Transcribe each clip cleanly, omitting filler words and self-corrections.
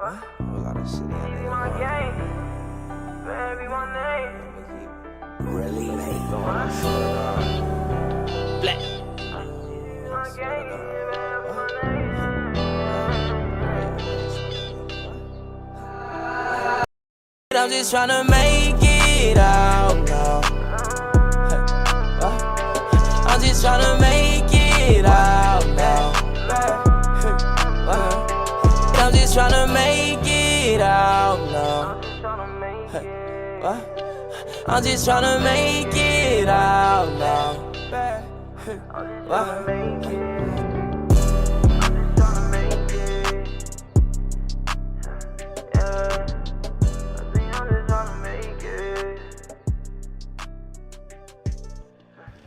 whole lot of shit in there. Really ain't going to Black. I'm just tryna make it out now. I'm just tryna make it out now. I'm just tryna make it out now. I'm just tryna make it out now.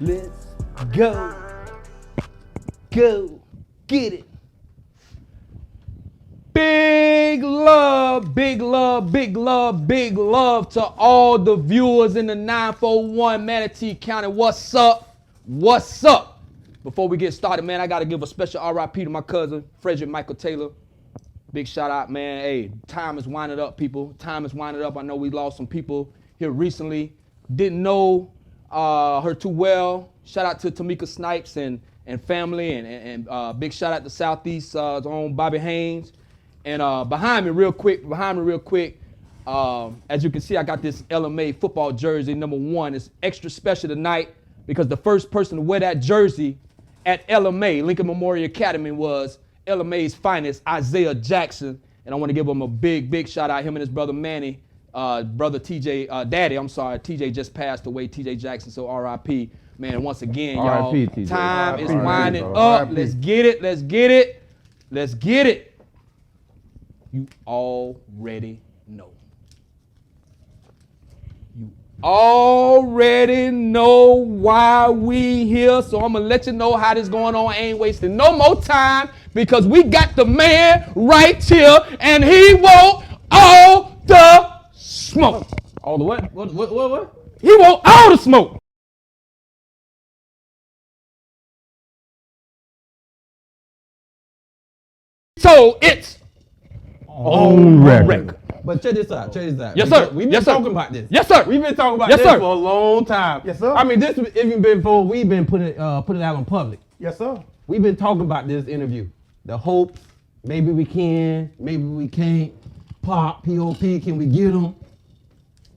Let's go. Go. Get it. Big love, big love, big love, big love to all the viewers in the 941 Manatee County. What's up? What's up? Before we get started, man, I got to give a special RIP to my cousin, Frederick Michael Taylor. Big shout out, man. Hey, time is winding up, people. Time is winding up. I know we lost some people here recently. Didn't know her too well. Shout out to Tamika Snipes and family, and big shout out to Southeast own Bobby Haynes. And behind me real quick, as you can see, I got this LMA football jersey, #1. It's extra special tonight because the first person to wear that jersey at LMA, Lincoln Memorial Academy, was LMA's finest, Isaiah Jackson. And I want to give him a big shout out, him and his brother Manny. Brother TJ, TJ just passed away, TJ Jackson, so RIP. Man, once again, y'all, time is winding up. Let's get it. You already know. You already know why we here, so I'm gonna let you know how this going on. I ain't wasting no more time because we got the man right here, and he want all the smoke. All the what? What? He want all the smoke. So it's on record. But check this out. Yes, sir. We've been talking about this. Yes, sir. We've been talking about this for a long time. Yes, sir. I mean, this even before we've been put it out in public. Yes, sir. We've been talking about this interview. The hopes, maybe we can, maybe we can't. POP, can we get them?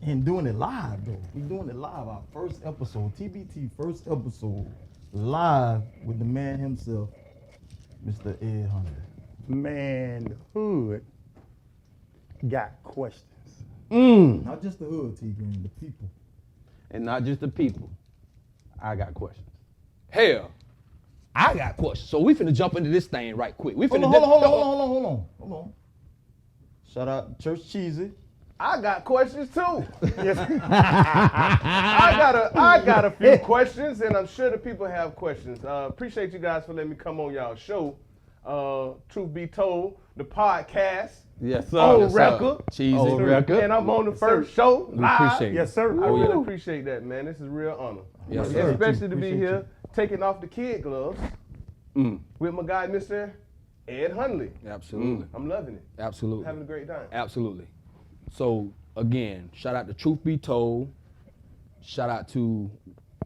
And doing it live, though. We're doing it live. Our first episode, TBT first episode, live with the man himself, Mr. Ed Hundley. Man, the hood got questions. Not just the hood, T-Green, the people. And not just the people. I got questions. Hell, I got questions. So we finna jump into this thing right quick. Hold on. Shout out to Church Cheesy. I got questions too. Yes. I got a few questions, and I'm sure the people have questions. Appreciate you guys for letting me come on y'all show. Troof Be Told, the podcast. Yes, sir. On record. Cheesy. On record. And I'm on the first show live. Appreciate it. Yes, sir. I really appreciate that, man. This is a real honor. Yes, sir. Especially to be here, taking off the kid gloves with my guy, Mr. Ed Hundley. Absolutely. I'm loving it. Absolutely. Having a great time. Absolutely. So again, shout out to Troof Be Told. Shout out to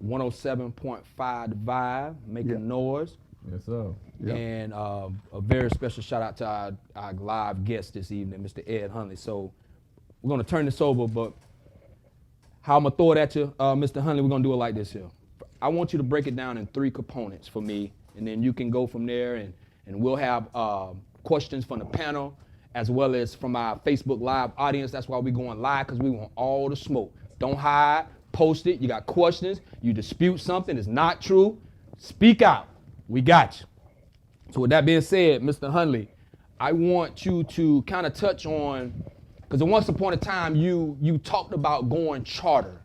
107.5 The Vibe, making noise. Yes, sir. Yep. And a very special shout out to our live guest this evening, Mr. Ed Hundley. So we're gonna turn this over, but how I'm gonna throw it at you, Mr. Hundley, we're gonna do it like this here. I want you to break it down in 3 components for me, and then you can go from there, and we'll have questions from the panel as well as from our Facebook Live audience. That's why we're going live, because we want all the smoke. Don't hide, post it. You got questions, you dispute something, it's not true, speak out. We got you. So with that being said, Mr. Hundley, I want you to kind of touch on, because once upon a time you talked about going charter,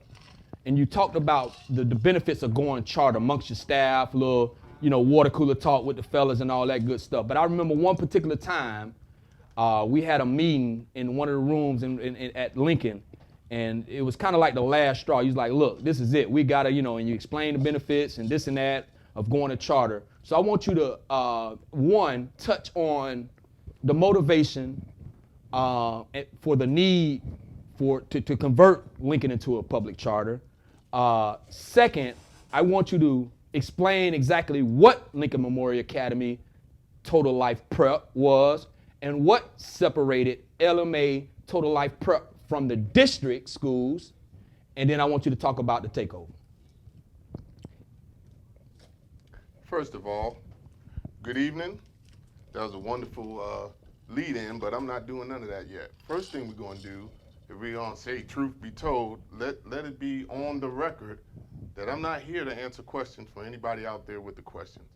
and you talked about the benefits of going charter amongst your staff, little, water cooler talk with the fellas and all that good stuff. But I remember one particular time, we had a meeting in one of the rooms at Lincoln, and it was kind of like the last straw. You was like, look, this is it. We got to, and you explain the benefits and this and that of going to charter. So I want you to, one, touch on the motivation for the need to convert Lincoln into a public charter. Second, I want you to explain exactly what Lincoln Memorial Academy Total Life Prep was and what separated LMA Total Life Prep from the district schools. And then I want you to talk about the takeover. First of all, good evening. That was a wonderful lead-in, but I'm not doing none of that yet. First thing we're going to do, if we're going to say truth be told, let it be on the record that I'm not here to answer questions for anybody out there with the questions.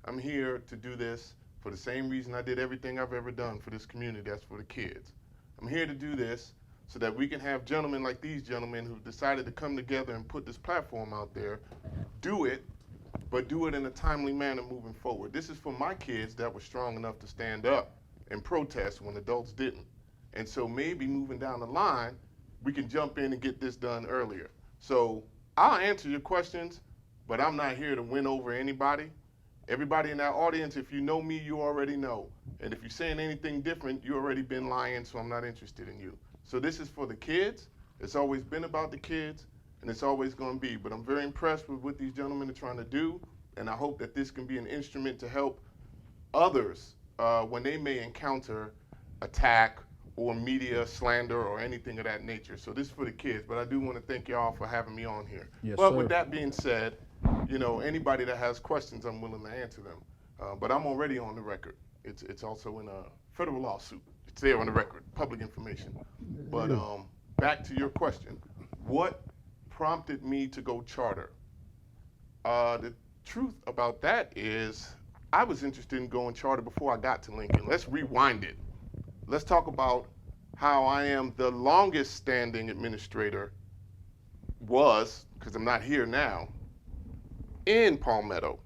I'm here to do this for the same reason I did everything I've ever done for this community, that's for the kids. I'm here to do this so that we can have gentlemen like these gentlemen who've decided to come together and put this platform out there, do it, but do it in a timely manner moving forward. This is for my kids that were strong enough to stand up and protest when adults didn't. And so maybe moving down the line, we can jump in and get this done earlier. So I'll answer your questions, but I'm not here to win over anybody. Everybody in that audience, if you know me, you already know. And if you're saying anything different, you already been lying, so I'm not interested in you. So this is for the kids. It's always been about the kids, and it's always going to be. But I'm very impressed with what these gentlemen are trying to do, and I hope that this can be an instrument to help others when they may encounter attack or media slander or anything of that nature. So this is for the kids, but I do want to thank y'all for having me on here. Yes, but sir. with that being said, you know, anybody that has questions, I'm willing to answer them. But I'm already on the record. It's also in a federal lawsuit. It's there on the record, public information. But back to your question, what prompted me to go charter? The truth about that is I was interested in going charter before I got to Lincoln. Let's rewind it. Let's talk about how I am the longest standing administrator was, because I'm not here now, in Palmetto.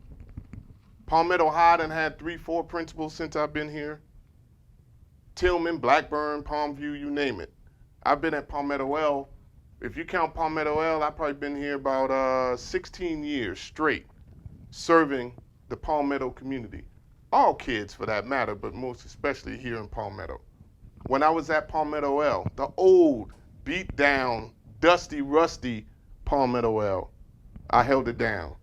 Palmetto High done had 3-4 principals since I've been here. Tillman, Blackburn, Palmview, you name it. I've been at Palmetto L. If you count Palmetto L, I've probably been here about 16 years straight, serving the Palmetto community. All kids for that matter, but most especially here in Palmetto. When I was at Palmetto L, the old, beat down, dusty, rusty Palmetto L, I held it down.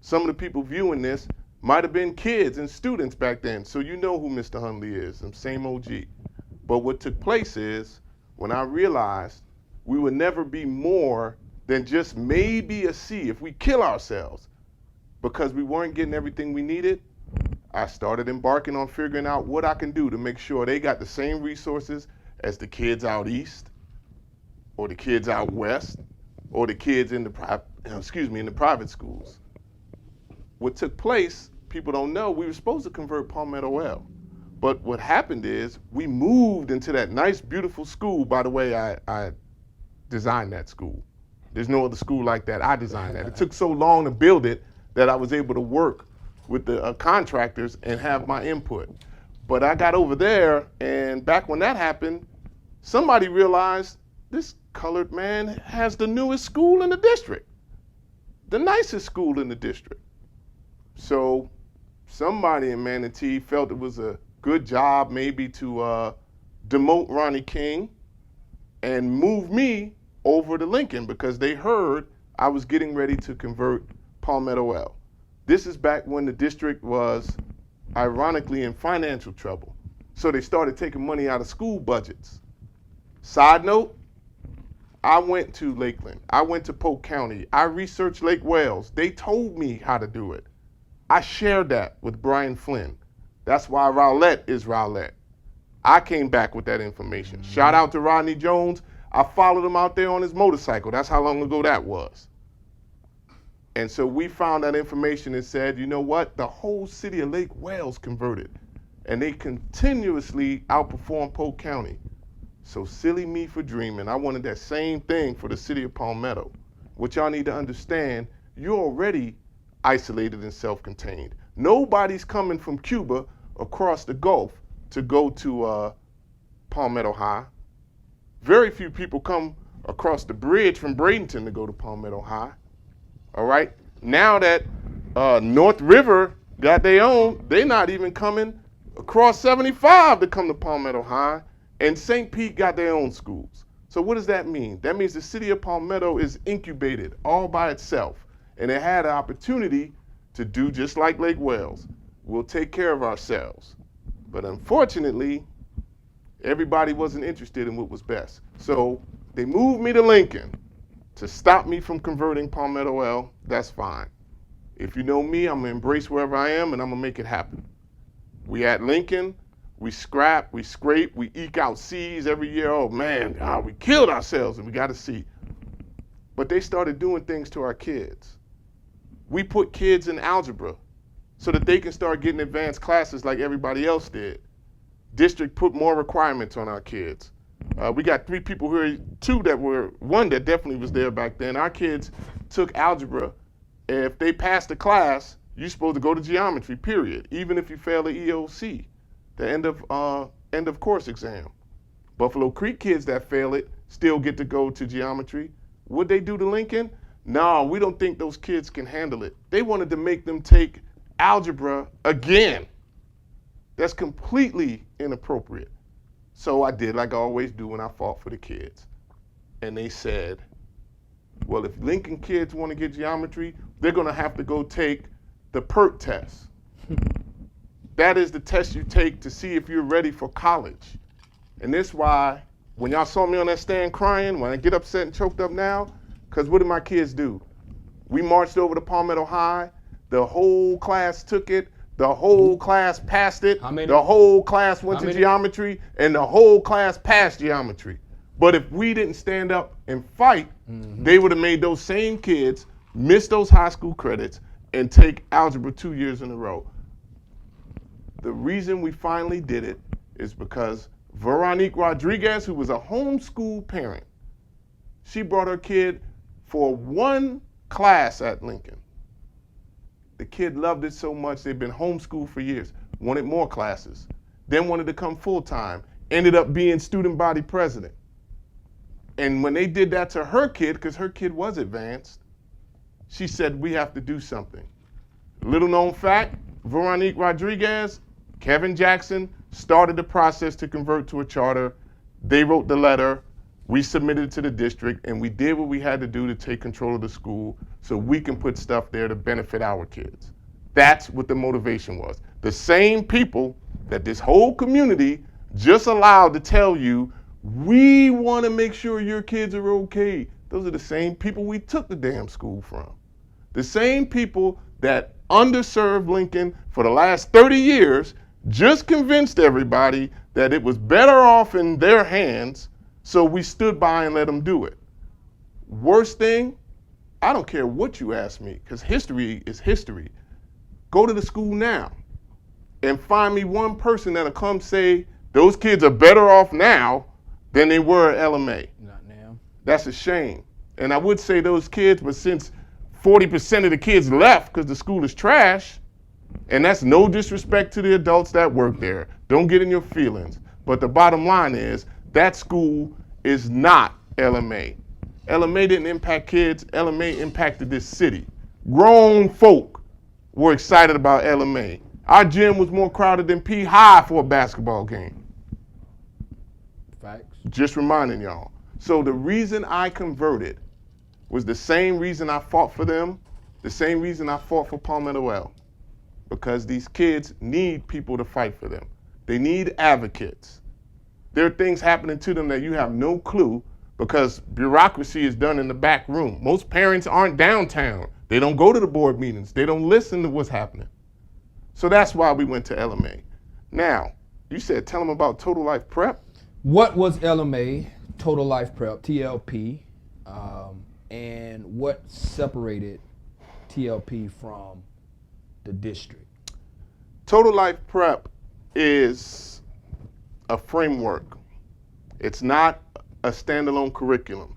Some of the people viewing this might have been kids and students back then, so you know who Mr. Hundley is, I'm same OG. But what took place is, when I realized we would never be more than just maybe a C if we kill ourselves because we weren't getting everything we needed, I started embarking on figuring out what I can do to make sure they got the same resources as the kids out east, or the kids out west, or the kids in the private schools. What took place, people don't know, we were supposed to convert Palmetto L. But what happened is we moved into that nice, beautiful school. By the way, I designed that school. There's no other school like that. I designed that. It took so long to build it that I was able to work with the contractors and have my input. But I got over there, and back when that happened, somebody realized this colored man has the newest school in the district, the nicest school in the district. So somebody in Manatee felt it was a good job maybe to demote Ronnie King and move me over to Lincoln because they heard I was getting ready to convert Palmetto L. This is back when the district was ironically in financial trouble. So they started taking money out of school budgets. Side note, I went to Lakeland. I went to Polk County. I researched Lake Wales. They told me how to do it. I shared that with Brian Flynn. That's why Rowlett is Rowlett. I came back with that information. Shout out to Rodney Jones. I followed him out there on his motorcycle. That's how long ago that was. And so we found that information and said, you know what? The whole city of Lake Wales converted. And they continuously outperformed Polk County. So silly me for dreaming. I wanted that same thing for the city of Palmetto. What y'all need to understand, you're already isolated and self-contained. Nobody's coming from Cuba across the Gulf to go to Palmetto High. Very few people come across the bridge from Bradenton to go to Palmetto High. All right, now that North River got their own, they're not even coming across 75 to come to Palmetto High. And St. Pete got their own schools. So what does that mean? That means the city of Palmetto is incubated all by itself. And it had an opportunity to do just like Lake Wales. We'll take care of ourselves. But unfortunately, everybody wasn't interested in what was best. So they moved me to Lincoln to stop me from converting Palmetto L. That's fine. If you know me, I'm gonna embrace wherever I am and I'm gonna make it happen. We at Lincoln, we scrap, we scrape, we eke out C's every year. Oh man, we killed ourselves and we got a C. But they started doing things to our kids. We put kids in algebra so that they can start getting advanced classes like everybody else did. District put more requirements on our kids. We got 3 people here, 2 that were, 1 that definitely was there back then. Our kids took algebra. If they passed the class, you're supposed to go to geometry, period, even if you fail the EOC, the end of course exam. Buffalo Creek kids that fail it still get to go to geometry. What'd they do to Lincoln? No, we don't think those kids can handle it. They wanted to make them take algebra again. That's completely inappropriate. So I did like I always do when I fought for the kids. And they said, well, if Lincoln kids want to get geometry, they're going to have to go take the PERT test. That is the test you take to see if you're ready for college. And that's why when y'all saw me on that stand crying, when I get upset and choked up now, because what did my kids do? We marched over to Palmetto High. The whole class took it. The whole class passed it. The whole class went to geometry, and the whole class passed geometry. But if we didn't stand up and fight, they would have made those same kids miss those high school credits and take algebra 2 years in a row. The reason we finally did it is because Veronique Rodriguez, who was a homeschool parent, she brought her kid for 1 class at Lincoln. The kid loved it so much, they'd been homeschooled for years, wanted more classes, then wanted to come full-time, ended up being student body president. And when they did that to her kid, because her kid was advanced, she said, we have to do something. Little known fact, Veronique Rodriguez, Kevin Jackson started the process to convert to a charter. They wrote the letter, we submitted it to the district, and we did what we had to do to take control of the school so we can put stuff there to benefit our kids. That's what the motivation was. The same people that this whole community just allowed to tell you, we want to make sure your kids are okay. Those are the same people we took the damn school from. The same people that underserved Lincoln for the last 30 years just convinced everybody that it was better off in their hands, so we stood by and let them do it. Worst thing, I don't care what you ask me, because history is history. Go to the school now and find me one person that'll come say those kids are better off now than they were at LMA. Not now. That's a shame. And I would say those kids, but since 40% of the kids left because the school is trash, and that's no disrespect to the adults that work there. Don't get in your feelings. But the bottom line is that school is not LMA. LMA didn't impact kids, LMA impacted this city. Grown folk were excited about LMA. Our gym was more crowded than P High for a basketball game. Facts. Just reminding y'all. So the reason I converted was the same reason I fought for them, the same reason I fought for Palmetto L. Because these kids need people to fight for them. They need advocates. There are things happening to them that you have no clue because bureaucracy is done in the back room. Most parents aren't downtown. They don't go to the board meetings. They don't listen to what's happening. So that's why we went to LMA. Now, you said tell them about Total Life Prep. What was LMA, Total Life Prep, TLP, and what separated TLP from the district? Total Life Prep is a framework. It's not a standalone curriculum.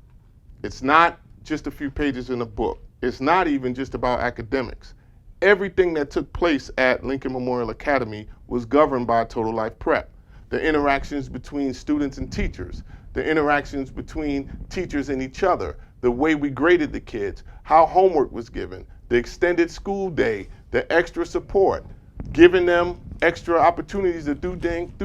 It's not just a few pages in a book. It's not even just about academics. Everything that took place at Lincoln Memorial Academy was governed by Total Life Prep. The interactions between students and teachers, the interactions between teachers and each other, the way we graded the kids, how homework was given, the extended school day, the extra support, giving them extra opportunities to do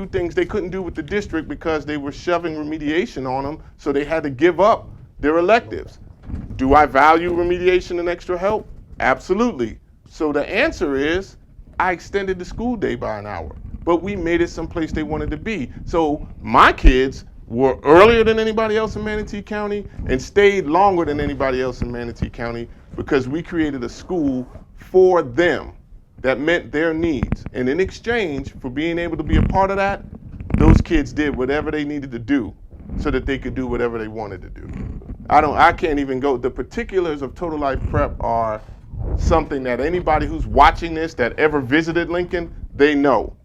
things they couldn't do with the district because they were shoving remediation on them, so they had to give up their electives. Do I value remediation and extra help? Absolutely. So the answer is, I extended the school day by an hour, but we made it someplace they wanted to be. So my kids were earlier than anybody else in Manatee County and stayed longer than anybody else in Manatee County because we created a school for them that met their needs. And in exchange for being able to be a part of that, those kids did whatever they needed to do so that they could do whatever they wanted to do. I can't even go. The particulars of Total Life Prep are something that anybody who's watching this that ever visited Lincoln, they know.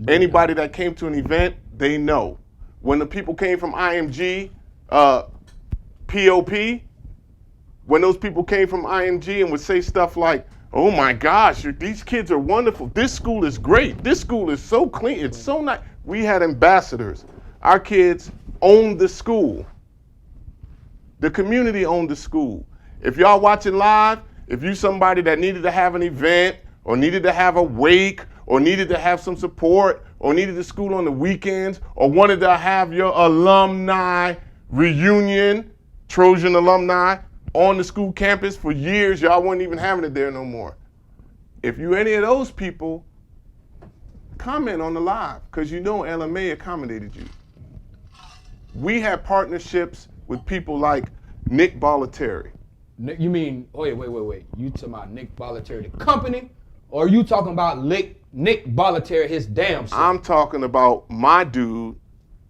Anybody that came to an event, they know. When the people came from IMG, POP, when those people came from IMG and would say stuff like, oh my gosh, these kids are wonderful. This school is great. This school is so clean. It's so nice. We had ambassadors. Our kids owned the school. The community owned the school. If y'all watching live, if you somebody that needed to have an event or needed to have a wake or needed to have some support or needed the school on the weekends or wanted to have your alumni reunion, Trojan alumni, on the school campus for years, y'all weren't even having it there no more. If you any of those people, comment on the live, because you know LMA accommodated you. We have partnerships with people like Nick Bollettieri. Nick, you mean, wait. You talking about Nick Bollettieri, the company? Or are you talking about Nick Bollettieri, his damn self? I'm talking about my dude,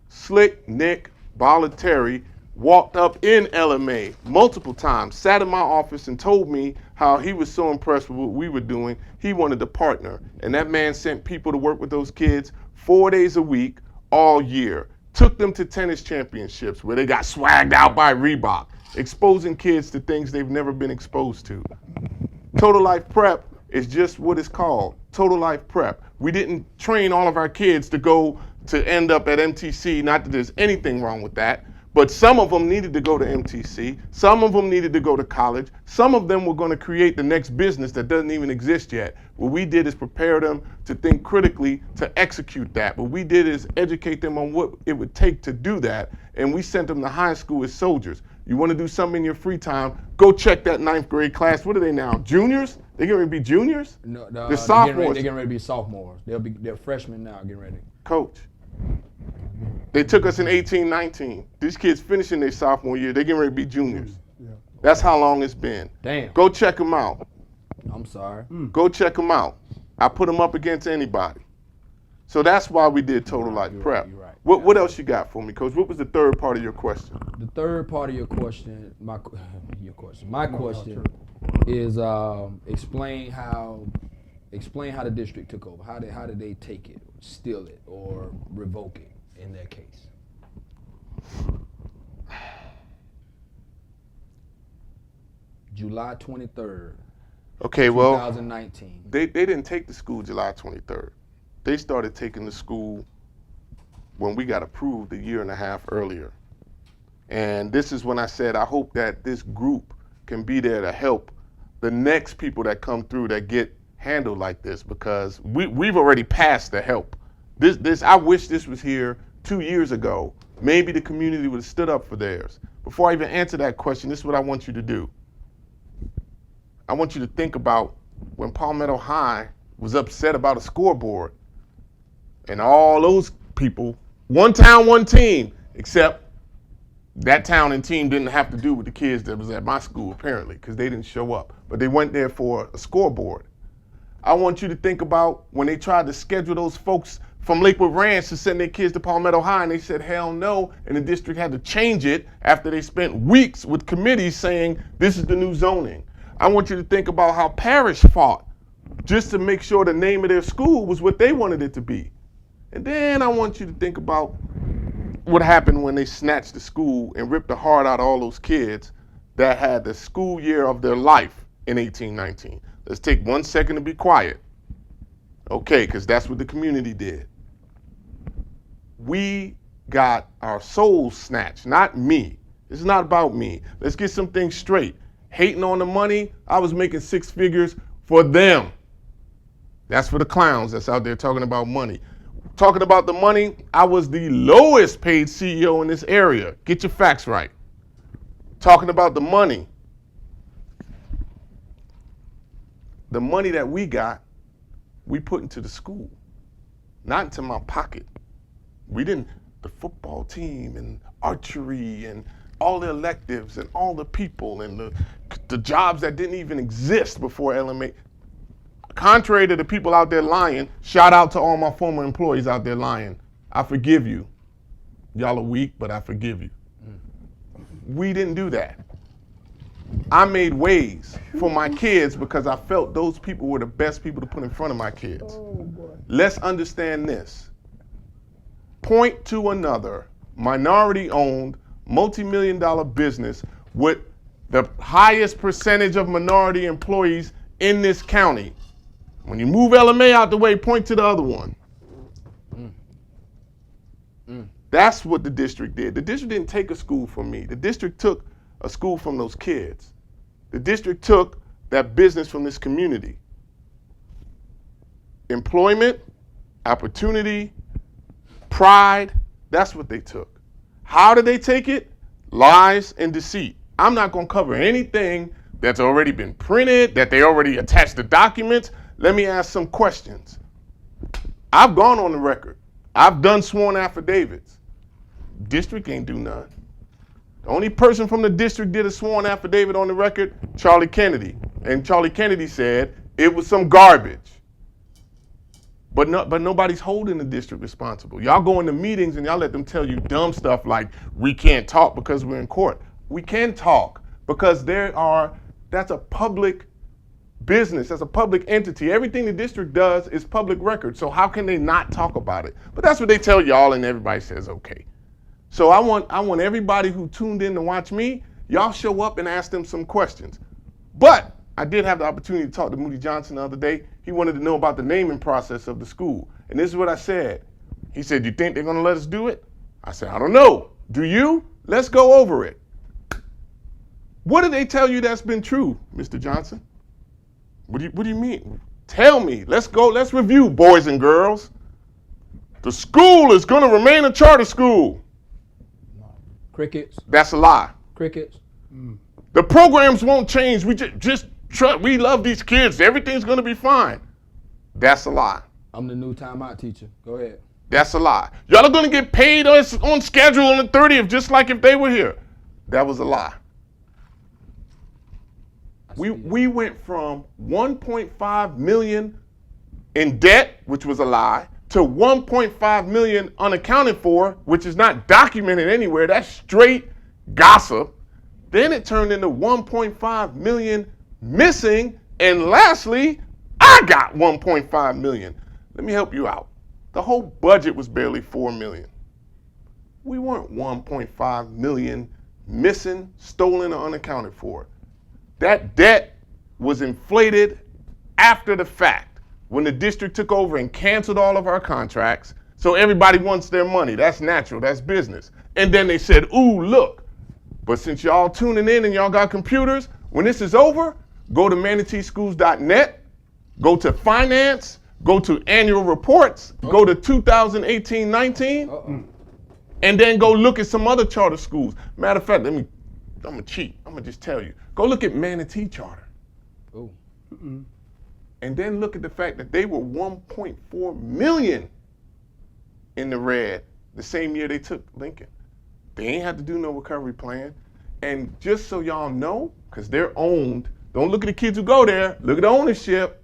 Slick Nick Bollettieri, walked up in LMA multiple times, sat in my office and told me how he was so impressed with what we were doing, he wanted to partner. And that man sent people to work with those kids 4 days a week, all year. Took them to tennis championships where they got swagged out by Reebok, exposing kids to things they've never been exposed to. Total Life Prep is just what it's called, Total Life Prep. We didn't train all of our kids to go to end up at MTC, not that there's anything wrong with that, but some of them needed to go to MTC, some of them needed to go to college, some of them were going to create the next business that doesn't even exist yet. What we did is prepare them to think critically to execute that. What we did is educate them on what it would take to do that, and we sent them to high school as soldiers. You want to do something in your free time, go check that 9th grade class. What are they now, juniors? They're getting ready to be juniors? No, They're sophomores. They're getting ready to be sophomores. They're freshmen now, getting ready. Coach, they took us in 18-19. These kids finishing their sophomore year, they're getting ready to be juniors. Yeah. That's how long it's been. Damn. Go check them out. I'm sorry. Go check them out. I put them up against anybody. So that's why we did Total Life Prep. You're right. What else you got for me, Coach? What was the third part of your question? The third part of your question, my question is explain how the district took over. How did they take it, steal it, or revoke it in their case? July 23rd. Okay, well, 2019. they didn't take the school July 23rd. They started taking the school when we got approved a year and a half earlier. And this is when I said, I hope that this group can be there to help the next people that come through that get handled like this, because we've already passed the help. I wish this was here 2 years ago. Maybe the community would have stood up for theirs. Before I even answer that question, this is what I want you to do. I want you to think about when Palmetto High was upset about a scoreboard, and all those people, one town, one team, except that town and team didn't have to do with the kids that was at my school, apparently, because they didn't show up. But they went there for a scoreboard. I want you to think about when they tried to schedule those folks from Lakewood Ranch to send their kids to Palmetto High, and they said, hell no, and the district had to change it after they spent weeks with committees saying, this is the new zoning. I want you to think about how Parrish fought just to make sure the name of their school was what they wanted it to be. And then I want you to think about what happened when they snatched the school and ripped the heart out of all those kids that had the school year of their life in 18-19. Let's take 1 second to be quiet. Okay, because that's what the community did. We got our souls snatched, not me. It's not about me. Let's get some things straight. Hating on the money, I was making 6 figures for them. That's for the clowns that's out there talking about money. Talking about the money, I was the lowest paid CEO in this area. Get your facts right. Talking about the money that we got, we put into the school, not into my pocket. We didn't, the football team and archery and all the electives and all the people and the jobs that didn't even exist before LMA. Contrary to the people out there lying, shout out to all my former employees out there lying. I forgive you. Y'all are weak, but I forgive you. We didn't do that. I made ways for my kids because I felt those people were the best people to put in front of my kids. Let's understand this. Point to another minority-owned, multi-million-dollar business with the highest percentage of minority employees in this county. When you move LMA out the way, point to the other one. That's what the district did. The district didn't take a school from me. The district took a school from those kids. The district took that business from this community. Employment, opportunity, pride, that's what they took. How did they take it? Lies and deceit. I'm not going to cover anything that's already been printed, that they already attached the documents. Let me ask some questions. I've gone on the record. I've done sworn affidavits. District ain't do none. The only person from the district did a sworn affidavit on the record, Charlie Kennedy. And Charlie Kennedy said it was some garbage. But nobody's holding the district responsible. Y'all go into meetings and y'all let them tell you dumb stuff like we can't talk because we're in court. We can talk because that's a public business, that's a public entity. Everything the district does is public record. So how can they not talk about it? But that's what they tell y'all and everybody says okay. So I want everybody who tuned in to watch me, y'all show up and ask them some questions. But I did have the opportunity to talk to Moody Johnson the other day. He wanted to know about the naming process of the school. And this is what I said. He said, you think they're gonna let us do it? I said, I don't know. Do you? Let's go over it. What did they tell you that's been true, Mr. Johnson? What do you mean? Tell me. Let's go. Let's review, boys and girls. The school is going to remain a charter school. Crickets. That's a lie. Crickets. The programs won't change. We love these kids. Everything's going to be fine. That's a lie. I'm the new timeout teacher. Go ahead. That's a lie. Y'all are going to get paid on schedule on the 30th, just like if they were here. That was a lie. We went from 1.5 million in debt, which was a lie, to 1.5 million unaccounted for, which is not documented anywhere. That's straight gossip. Then it turned into 1.5 million missing. And lastly, I got 1.5 million. Let me help you out. The whole budget was barely 4 million. We weren't 1.5 million missing, stolen, or unaccounted for. That debt was inflated after the fact when the district took over and canceled all of our contracts. So everybody wants their money. That's natural. That's business. And then they said, ooh, look. But since y'all tuning in and y'all got computers, when this is over, go to manateeschools.net, go to finance, go to annual reports, go to 2018-19, and then go look at some other charter schools. Matter of fact, I'm gonna cheat. I'm gonna just tell you. Go look at Manatee Charter. Oh. And then look at the fact that they were 1.4 million in the red the same year they took Lincoln. They ain't had to do no recovery plan. And just so y'all know, because they're owned, don't look at the kids who go there, look at the ownership.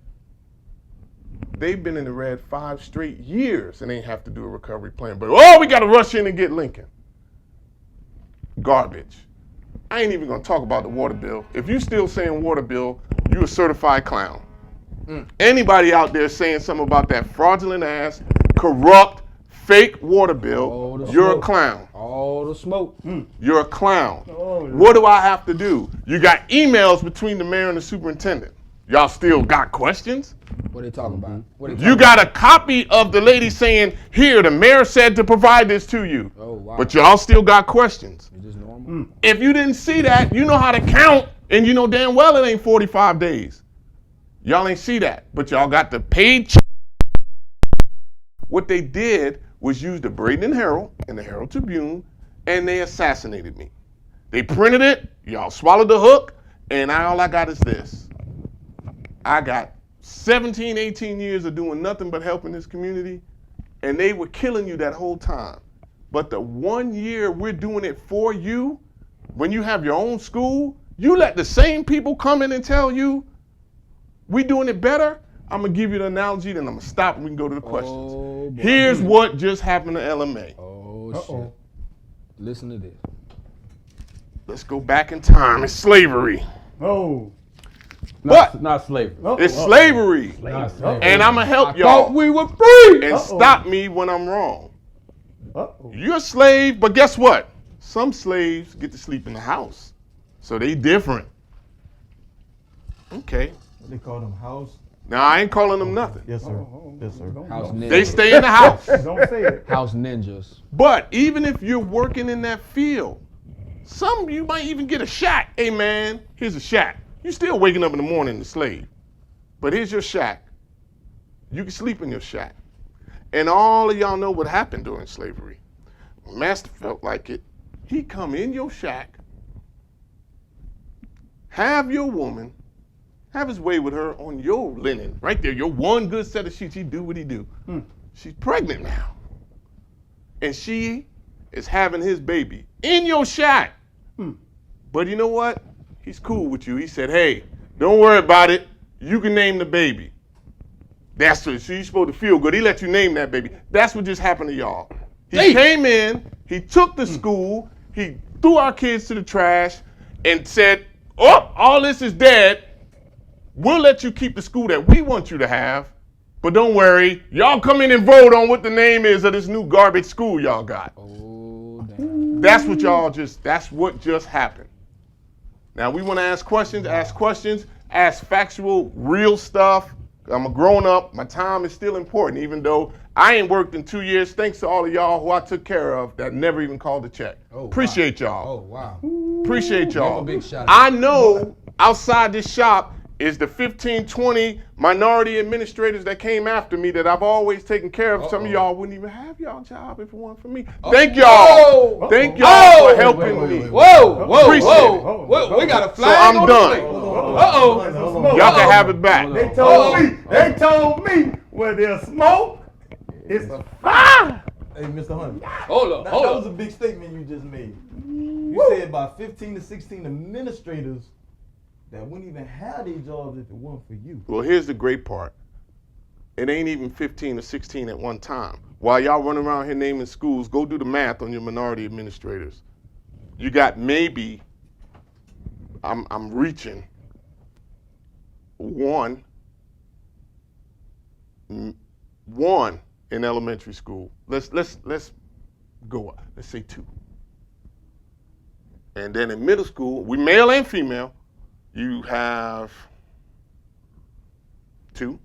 They've been in the red 5 straight years and ain't have to do a recovery plan. But, we got to rush in and get Lincoln. Garbage. I ain't even gonna talk about the water bill. If you still saying water bill, you a certified clown. Anybody out there saying something about that fraudulent ass, corrupt, fake water bill, you're a clown. All the smoke. You're a clown. What do I have to do? You got emails between the mayor and the superintendent. Y'all still got questions? What are they talking about? You got a copy of the lady saying, here, the mayor said to provide this to you. Oh, wow. But y'all still got questions. Is this normal? If you didn't see that, you know how to count, and you know damn well it ain't 45 days. Y'all ain't see that, but y'all got the paid. What they did was use the Braden Herald and the Herald Tribune, and they assassinated me. They printed it, y'all swallowed the hook, and all I got is this. I got 17, 18 years of doing nothing but helping this community, and they were killing you that whole time. But the 1 year we're doing it for you, when you have your own school, you let the same people come in and tell you, we doing it better. I'm gonna give you the analogy, then I'm gonna stop and we can go to the questions. Oh, boy. Here's what just happened to LMA. Oh, shit. Listen to this. Let's go back in time. It's slavery. Oh. But Not slavery. it's slavery. Not slavery. And I'm gonna help Thought y'all we were free. and stop me when I'm wrong. Uh-oh. You're a slave, but guess what? Some slaves get to sleep in the house. So they different. Okay. They call them house. Now I ain't calling them nothing. Yes, sir. Yes, sir. House ninjas. They stay in the house. Don't say it. House ninjas. But even if you're working in that field, some you might even get a shack. Hey man, here's a shack. You still waking up in the morning to slave. But here's your shack. You can sleep in your shack. And all of y'all know what happened during slavery. When Master felt like it, he come in your shack, have your woman, have his way with her on your linen, right there, your one good set of sheets. He do what he do. She's pregnant now. And she is having his baby in your shack. But you know what? He's cool with you. He said, hey, don't worry about it. You can name the baby. That's what, so you're supposed to feel good. He let you name that baby. That's what just happened to y'all. He came in, he took the school, he threw our kids to the trash and said, oh, all this is dead. We'll let you keep the school that we want you to have, but don't worry, y'all come in and vote on what the name is of this new garbage school y'all got. Oh, damn. That's what that's what just happened. Now we want to ask questions, ask factual, real stuff. I'm a grown up, my time is still important, even though I ain't worked in 2 years, thanks to all of y'all who I took care of that never even called a check. Oh, Appreciate y'all. Oh, wow. Appreciate y'all. Give a big shout out. I know outside this shop is the 15, 20 minority administrators that came after me that I've always taken care of. Some of y'all wouldn't even have y'all job if it weren't for me. Thank y'all. Thank y'all for helping me. Whoa, Appreciate it. whoa. We got a So flag. I'm on done. the plate. Y'all can have it back. They told me where there's smoke, it's a fire. Hey, Mr. Hundley. Hold That was a big statement you just made. You said about 15 to 16 administrators that wouldn't even have these jobs if it weren't for you. Well, here's the great part. It ain't even 15 or 16 at one time. While y'all running around here naming schools, go do the math on your minority administrators. You got maybe, I'm reaching, one in elementary school. Let's go up. Let's say 2. And then in middle school, we male and female, you have 2.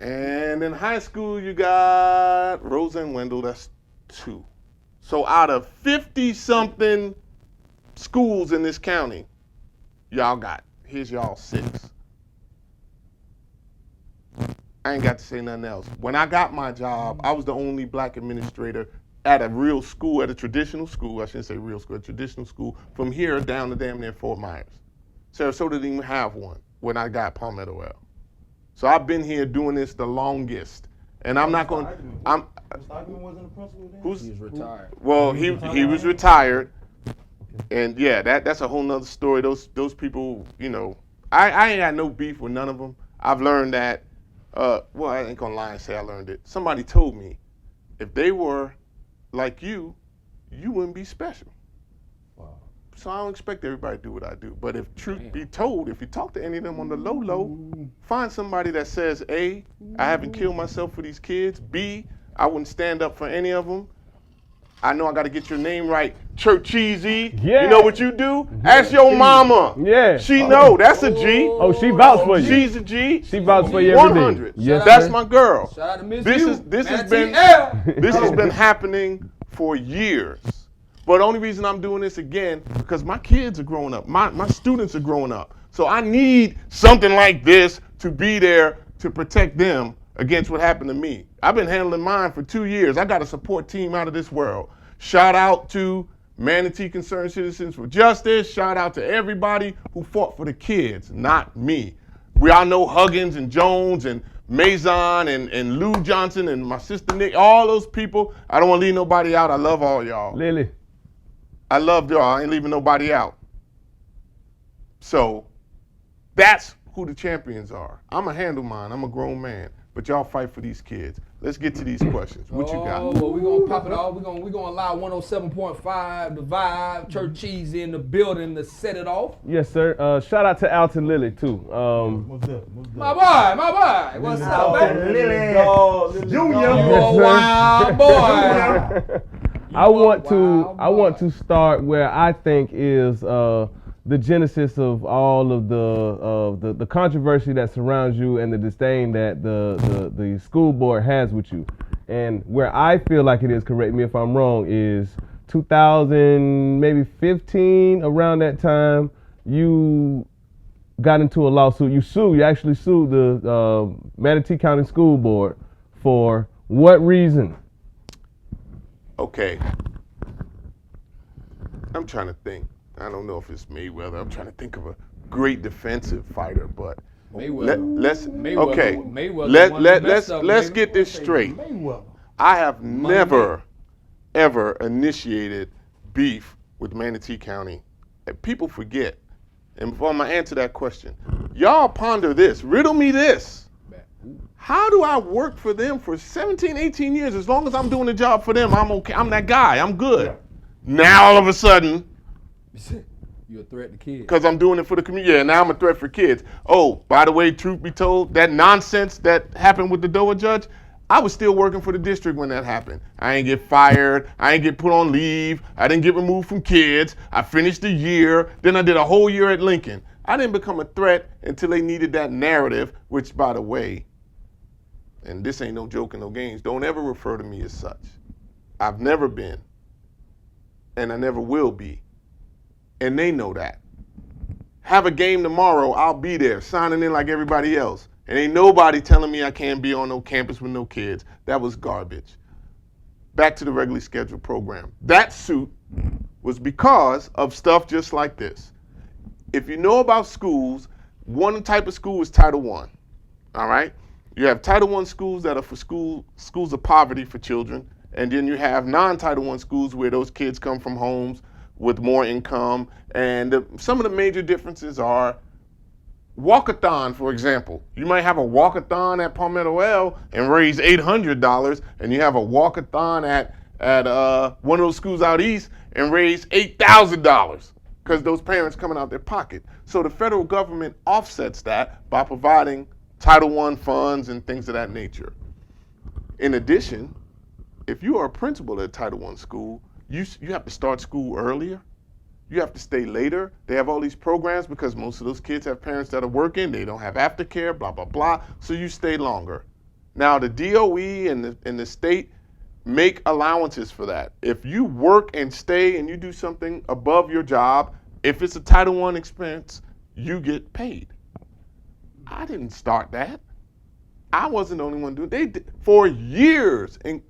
And in high school, you got Rosa and Wendell, that's 2. So out of 50-something schools in this county, y'all got, here's y'all 6. I ain't got to say nothing else. When I got my job, I was the only black administrator at a real school, at a traditional school, I shouldn't say real school, a traditional school, from here down to damn near Fort Myers. Sarasota didn't even have one when I got Palmetto L. So I've been here doing this the longest. And I'm not going to, Mr. Stockman wasn't the principal then? He's retired. well, he was retired. And yeah, that's a whole nother story. Those people, you know, I ain't got no beef with none of them. I've learned that, well, I ain't gonna lie and say I learned it. Somebody told me, if they were like you wouldn't be special. Wow. So I don't expect everybody to do what I do. But if truth be told, if you talk to any of them on the low, find somebody that says, A, I haven't killed myself for these kids. B, I wouldn't stand up for any of them. I know I got to get your name right. Churcheesy. Yeah. You know what you do? Ask your mama. Yeah. She know. That's a G. Oh, she vouched for you. She's a G. She vouched for you every day. 100. Yes, That's sir. my girl. Shout out to Miss This U, has Manatee this has been happening for years. But the only reason I'm doing this again, because my kids are growing up. My students are growing up. So I need something like this to be there to protect them against what happened to me. I've been handling mine for 2 years. I got a support team out of this world. Shout out to Manatee Concerned Citizens for Justice. Shout out to everybody who fought for the kids, not me. We all know Huggins and Jones and Mazon and Lou Johnson and my sister Nick, all those people. I don't want to leave nobody out. I love all y'all. Lily. I love y'all. I ain't leaving nobody out. So that's who the champions are. I'm going to handle mine. I'm a grown man. But y'all fight for these kids. Let's get to these questions. What you got? Oh, well, we're going to pop it off. We're going to allow 107.5, the vibe, Church Cheese in the building to set it off. Yes, sir. Shout out to Alton Lily, too. What's up? My boy. What's up, baby? Lily. Junior. You a wild boy. I want to start where I think is the genesis of all of the controversy that surrounds you and the disdain that the school board has with you. And where I feel like it is, correct me if I'm wrong, is 2000, maybe 15, around that time, you got into a lawsuit. You actually sued the Manatee County School Board for what reason? Okay. I'm trying to think. I don't know if it's Mayweather. I'm trying to think of a great defensive fighter, but let's get this straight. I have never ever initiated beef with Manatee County. And people forget. And before I answer that question, y'all ponder this. Riddle me this. How do I work for them for 17, 18 years? As long as I'm doing the job for them, I'm okay. I'm that guy. I'm good. Now all of a sudden, You're a threat to kids. because I'm doing it for the community. Yeah, now I'm a threat for kids. Oh, by the way, truth be told, that nonsense that happened with the DOA judge, I was still working for the district when that happened. I ain't get fired. I ain't get put on leave. I didn't get removed from kids. I finished the year. Then I did a whole year at Lincoln. I didn't become a threat until they needed that narrative, which, by the way, and this ain't no joke and no games, don't ever refer to me as such. I've never been, and I never will be. And they know that. Have a game tomorrow, I'll be there, signing in like everybody else. And ain't nobody telling me I can't be on no campus with no kids. That was garbage. Back to the regularly scheduled program. That suit was because of stuff just like this. If you know about schools, one type of school is Title I, all right? You have Title I schools that are for schools of poverty for children, and then you have non-Title I schools where those kids come from homes with more income. And some of the major differences are walkathon, for example. You might have a walkathon at Palmetto L and raise $800, and you have a walkathon at one of those schools out east and raise $8,000 because those parents coming out their pocket. So the federal government offsets that by providing Title I funds and things of that nature. In addition, if you are a principal at a Title I school, you have to start school earlier. You have to stay later. They have all these programs because most of those kids have parents that are working. They don't have aftercare, blah, blah, blah. So you stay longer. Now the DOE and the state make allowances for that. If you work and stay and you do something above your job, if it's a Title I expense, you get paid. I didn't start that. I wasn't the only one doing it. They did for years, and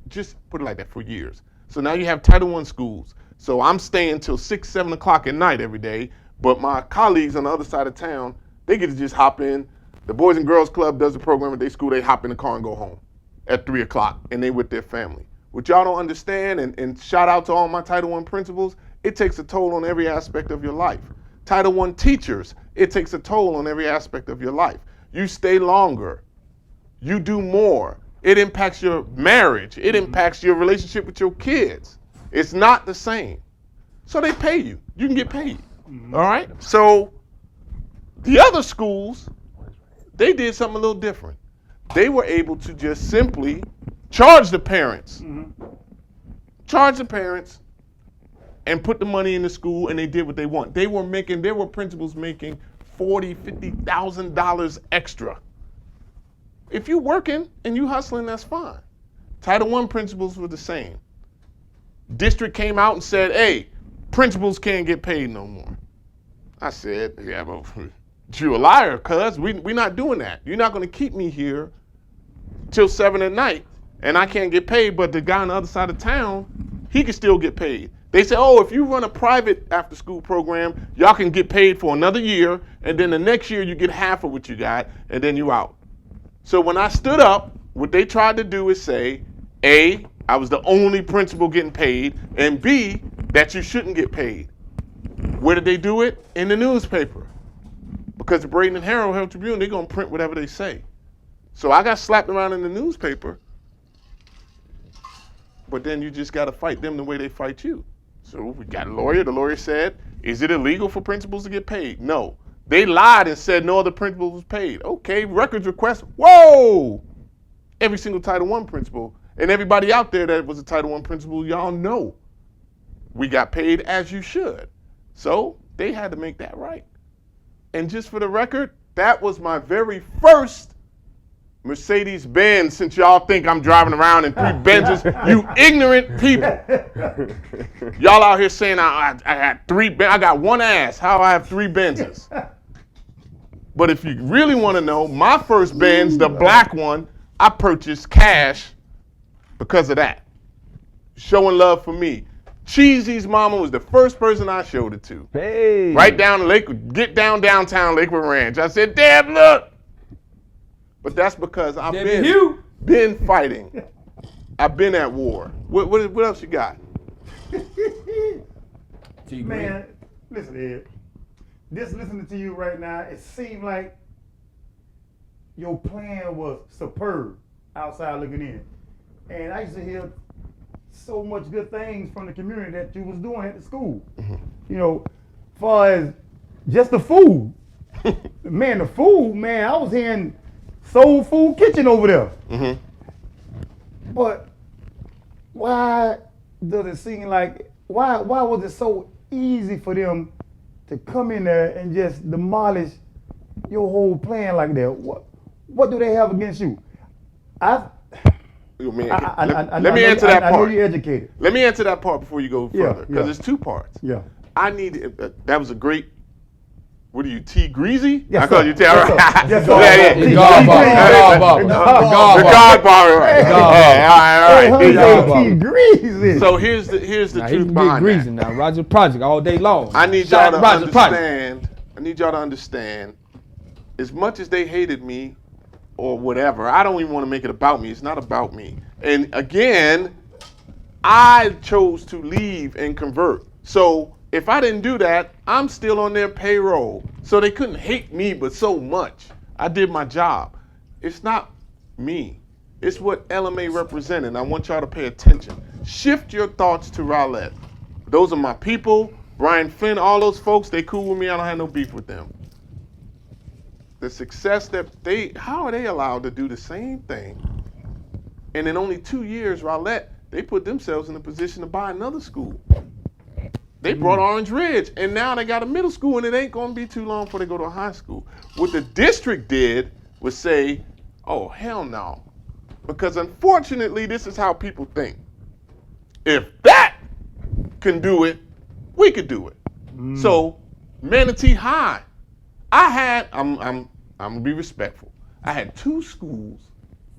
just put it like that, for years. So now you have Title I schools. So I'm staying till 6, 7 o'clock at night every day, but my colleagues on the other side of town, they get to just hop in. The Boys and Girls Club does the program at their school. They hop in the car and go home at 3 o'clock, and they with their family. What y'all don't understand, and shout out to all my Title I principals, it takes a toll on every aspect of your life. Title I teachers, it takes a toll on every aspect of your life. You stay longer. You do more. It impacts your marriage. It impacts your relationship with your kids. It's not the same. So they pay you. You can get paid. All right? So the other schools, they did something a little different. They were able to just simply charge the parents. Charge the parents and put the money in the school, and they did what they want. There were principals making $40,000, $50,000 extra. If you're working and you hustling, that's fine. Title I principals were the same. District came out and said, hey, principals can't get paid no more. I said, yeah, but You a liar, cuz. We not doing that. You're not going to keep me here till 7 at night, and I can't get paid, but the guy on the other side of town, he can still get paid. They say, oh, if you run a private after-school program, y'all can get paid for another year, and then the next year you get half of what you got, and then you out. So when I stood up, what they tried to do is say, A, I was the only principal getting paid, and B, that you shouldn't get paid. Where did they do it? In the newspaper. Because the Braden and Herald Tribune, they're going to print whatever they say. So I got slapped around in the newspaper, but then you just got to fight them the way they fight you. So we got a lawyer. The lawyer said, is it illegal for principals to get paid? No. They lied and said no other principal was paid. Okay, records request. Whoa! Every single Title I principal and everybody out there that was a Title I principal, y'all know we got paid as you should. So they had to make that right. And just for the record, that was my very first Mercedes-Benz, since y'all think I'm driving around in 3 Benzes, you ignorant people. Y'all out here saying I had 3 I got 1 ass. How I have 3 Benzes? But if you really want to know, my first Benz, the black one, I purchased cash because of that. Showing love for me. Cheesy's mama was the first person I showed it to. Hey. Right down Lakewood, get downtown Lakewood Ranch. I said, Dad, look. But that's because I've been fighting. I've been at war. What else you got? Man, listen, Ed. Just listening to you right now, it seemed like your plan was superb outside looking in. And I used to hear so much good things from the community that you was doing at the school. Mm-hmm. You know, far as just the food. Man, the food, man, I was hearing Soul Food Kitchen over there. Mm-hmm. But why does it seem like, why was it so easy for them to come in there and just demolish your whole plan like that? What do they have against you? Let me answer that part. I know you're educated. Let me answer that part before you go further, because it's 2 parts. Yeah. I need, that was a great, what are you, T Greasy? Yes, I call you T. All right. Yes, Yeah. The Godfather. The Godfather, right. All right. T Greasy. So here's the Now, he truth can get behind greasy that. now. Roger Project all day long. I need Shout y'all out to Roger Project. understand. I need y'all to understand. As much as they hated me or whatever, I don't even want to make it about me. It's not about me. And again, I chose to leave and convert. So if I didn't do that, I'm still on their payroll. So they couldn't hate me but so much. I did my job. It's not me. It's what LMA represented. I want y'all to pay attention. Shift your thoughts to Rowlett. Those are my people. Brian Flynn, all those folks, they cool with me. I don't have no beef with them. The success that how are they allowed to do the same thing? And in only 2 years, Rowlett, they put themselves in a position to buy another school. They brought Orange Ridge, and now they got a middle school, and it ain't gonna be too long before they go to a high school. What the district did was say, oh, hell no. Because unfortunately, this is how people think. If that can do it, we could do it. So, Manatee High, I'm gonna be respectful. I had 2 schools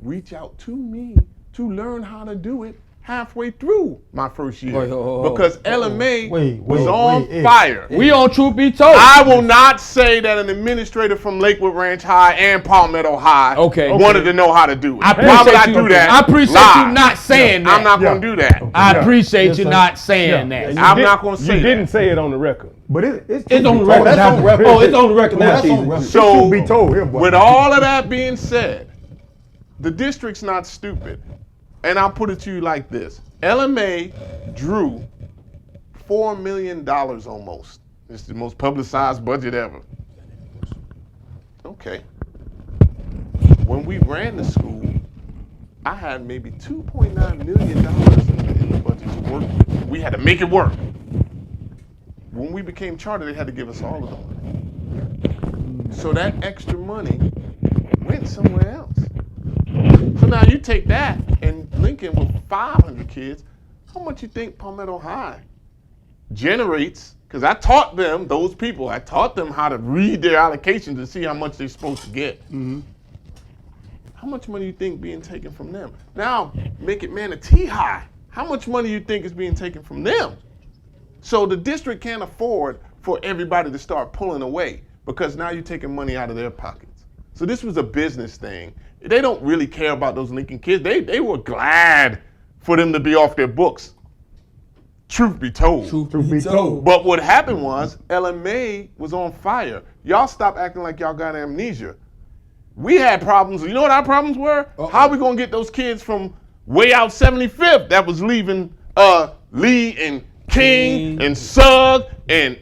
reach out to me to learn how to do it halfway through my first year. Because LMA was on fire. We on Troof Be Told. I will not say that an administrator from Lakewood Ranch High and Palmetto High wanted to know how to do it. Why would I do that? I appreciate you not saying that. I'm not going to do that. I appreciate you not saying that. I'm not going to say You that. didn't say it on the record. But it's on the record. That's on record. Oh, it's on the record now. So, Be told here, boy. with all of that being said, the district's not stupid. And I'll put it to you like this. LMA drew $4 million almost. It's the most publicized budget ever. Okay. When we ran the school, I had maybe $2.9 million in the budget to work with. We had to make it work. When we became charter, they had to give us all of them. So that extra money went somewhere else. So now you take that and Lincoln with 500 kids, how much you think Palmetto High generates, because I taught them, those people, I taught them how to read their allocations and see how much they're supposed to get. How much money do you think being taken from them? Now, make it Manatee High. How much money do you think is being taken from them? So the district can't afford for everybody to start pulling away because now you're taking money out of their pockets. So this was a business thing. They don't really care about those Lincoln kids. They were glad for them to be off their books. Truth be told. Truth be told. But what happened was LMA was on fire. Y'all stop acting like y'all got amnesia. We had problems. You know what our problems were? How are we going to get those kids from way out 75th that was leaving Lee and King and Sugg and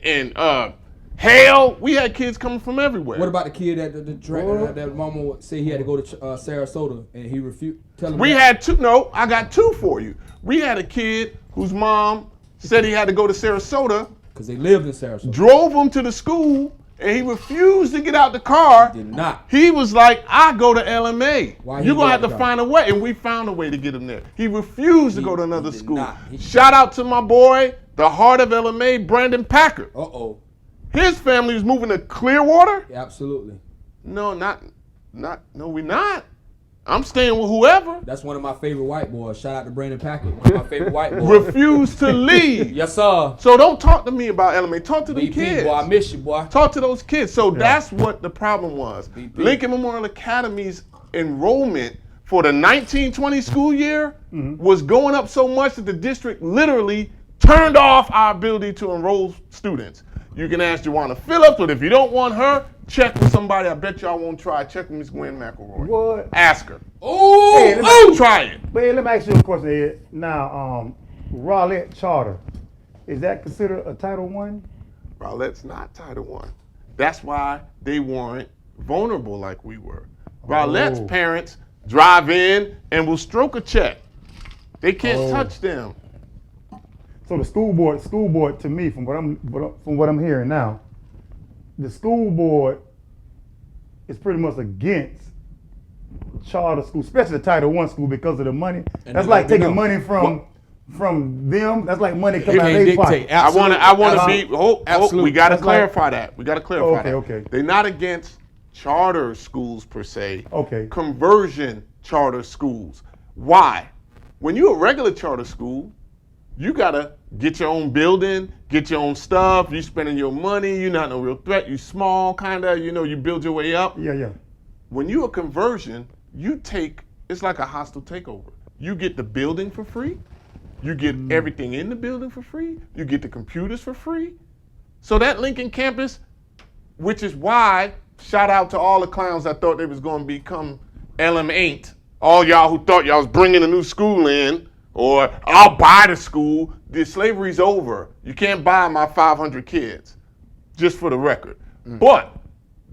Hale? We had kids coming from everywhere. What about the kid that mama said he had to go to Sarasota and he refused? We had two. No, I got two for you. We had a kid whose mom said he had to go to Sarasota. Because they lived in Sarasota. Drove him to the school, and he refused to get out the car. He did not. He was like, I go to LMA. Why You're going to have to find a way. And we found a way to get him there. He refused to go to another school. Shout out to my boy, the heart of LMA, Brandon Packard. His family is moving to Clearwater? Absolutely. No, we're not. I'm staying with whoever. That's one of my favorite white boys. Shout out to Brandon Packard, one of my favorite white boys. Refuse to leave. Yes, sir. So don't talk to me about LMA. Talk to the BP, kids. boy, I miss you, boy. Talk to those kids. So that's what the problem was. BP. Lincoln Memorial Academy's enrollment for the 1920 school year was going up so much that the district literally turned off our ability to enroll students. You can ask Joanna Phillips, but if you don't want her, check with somebody. I bet y'all won't try. Check with Miss Gwen McElroy. What? Ask her. Try it. But let me ask you a question, Ed. Now, Rowlett Charter, is that considered a Title I? Rowlett's not Title I. That's why they weren't vulnerable like we were. Rowlett's parents drive in and will stroke a check. They can't touch them. So the school board to me, from what I'm hearing now, the school board is pretty much against charter school, especially the Title I school, because of the money. And that's like taking money from them. That's like money coming out of their pocket. I want to be. Absolutely. We got to clarify that. We got to clarify that. Okay. They're not against charter schools per se. Okay. Conversion charter schools. Why? When you're a regular charter school, you gotta get your own building, get your own stuff. You spending your money. You're not no real threat. You small, kinda. You build your way up. Yeah. When you a conversion, it's like a hostile takeover. You get the building for free. You get everything in the building for free. You get the computers for free. So that Lincoln campus, which is why, shout out to all the clowns that thought they was going to become LM8. All y'all who thought y'all was bringing a new school in, or I'll buy the school. The slavery's over. You can't buy my 500 kids, just for the record. But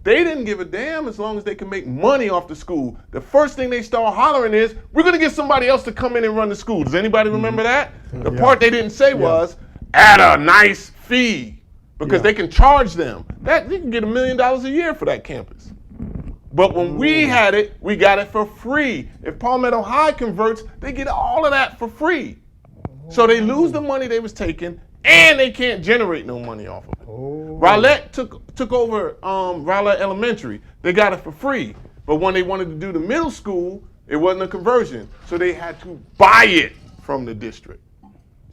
they didn't give a damn as long as they can make money off the school. The first thing they start hollering is, we're going to get somebody else to come in and run the school. Does anybody remember that? The part they didn't say was, at a nice fee, because they can charge them. They can get $1 million a year for that campus. But when we had it, we got it for free. If Palmetto High converts, they get all of that for free. So they lose the money they was taking, and they can't generate no money off of it. Rowlett took over Rowlett Elementary. They got it for free. But when they wanted to do the middle school, it wasn't a conversion. So they had to buy it from the district.